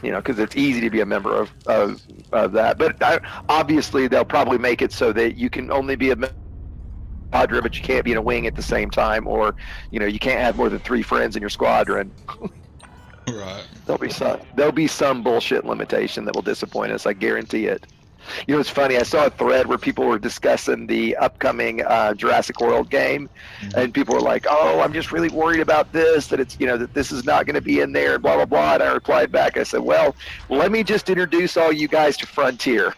You know, because it's easy to be a member of that. But obviously, they'll probably make it so that you can only be a squadron, but you can't be in a wing at the same time, or you know, you can't have more than 3 friends in your squadron. Right. There'll be some bullshit limitation that will disappoint us. I guarantee it. You know, it's funny. I saw a thread where people were discussing the upcoming Jurassic World game, and people were like, "Oh, I'm just really worried about this. That it's, you know, that this is not going to be in there, and blah blah blah." And I replied back. I said, "Well, let me just introduce all you guys to Frontier."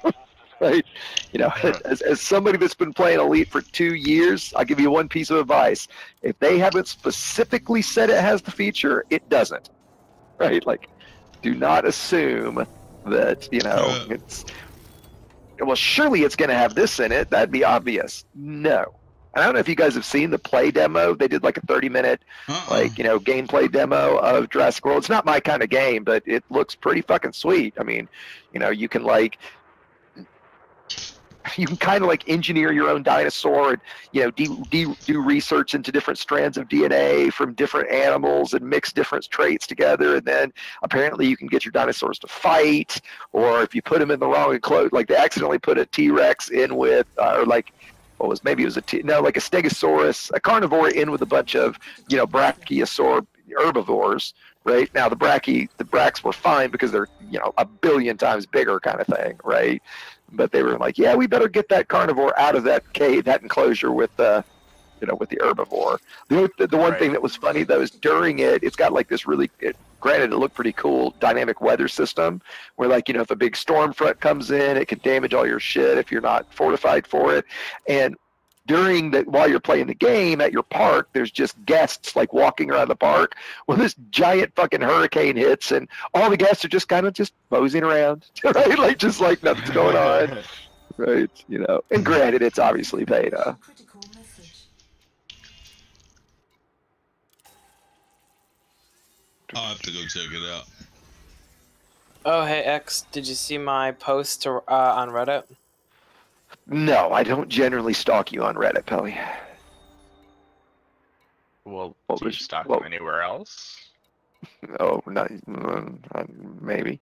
Right? You know, as somebody that's been playing Elite for 2 years, I'll give you one piece of advice: if they haven't specifically said it has the feature, it doesn't. Right? Like, do not assume that, you know, it's. Well, surely it's going to have this in it. That'd be obvious. No. I don't know if you guys have seen the play demo. They did like a 30-minute, like, you know, gameplay demo of Jurassic World. It's not my kind of game, but it looks pretty fucking sweet. I mean, you know, you can kind of like engineer your own dinosaur and, you know, do research into different strands of DNA from different animals and mix different traits together. And then apparently you can get your dinosaurs to fight, or if you put them in the wrong enclosure, like they accidentally put a T-Rex in with, or like, maybe it was like a Stegosaurus, a carnivore in with a bunch of, you know, brachiosaur herbivores. Right now, the Brax were fine because they're, you know, a billion times bigger kind of thing, right? But they were like, yeah, we better get that carnivore out of that cave, that enclosure with the, you know, with the herbivore. The one thing that was funny though is during it's got like this really, granted it looked pretty cool, dynamic weather system where, like, you know, if a big storm front comes in, it can damage all your shit if you're not fortified for it. And while you're playing the game at your park, there's just guests like walking around the park. Well, this giant fucking hurricane hits, and all the guests are just kind of just moseying around, right? Like, just like nothing's going on, right? You know. And granted, it's obviously beta. I'll have to go check it out. Oh, hey X, did you see my post on Reddit? No, I don't generally stalk you on Reddit, Pelly. Well, do you stalk them anywhere else? Oh, not maybe.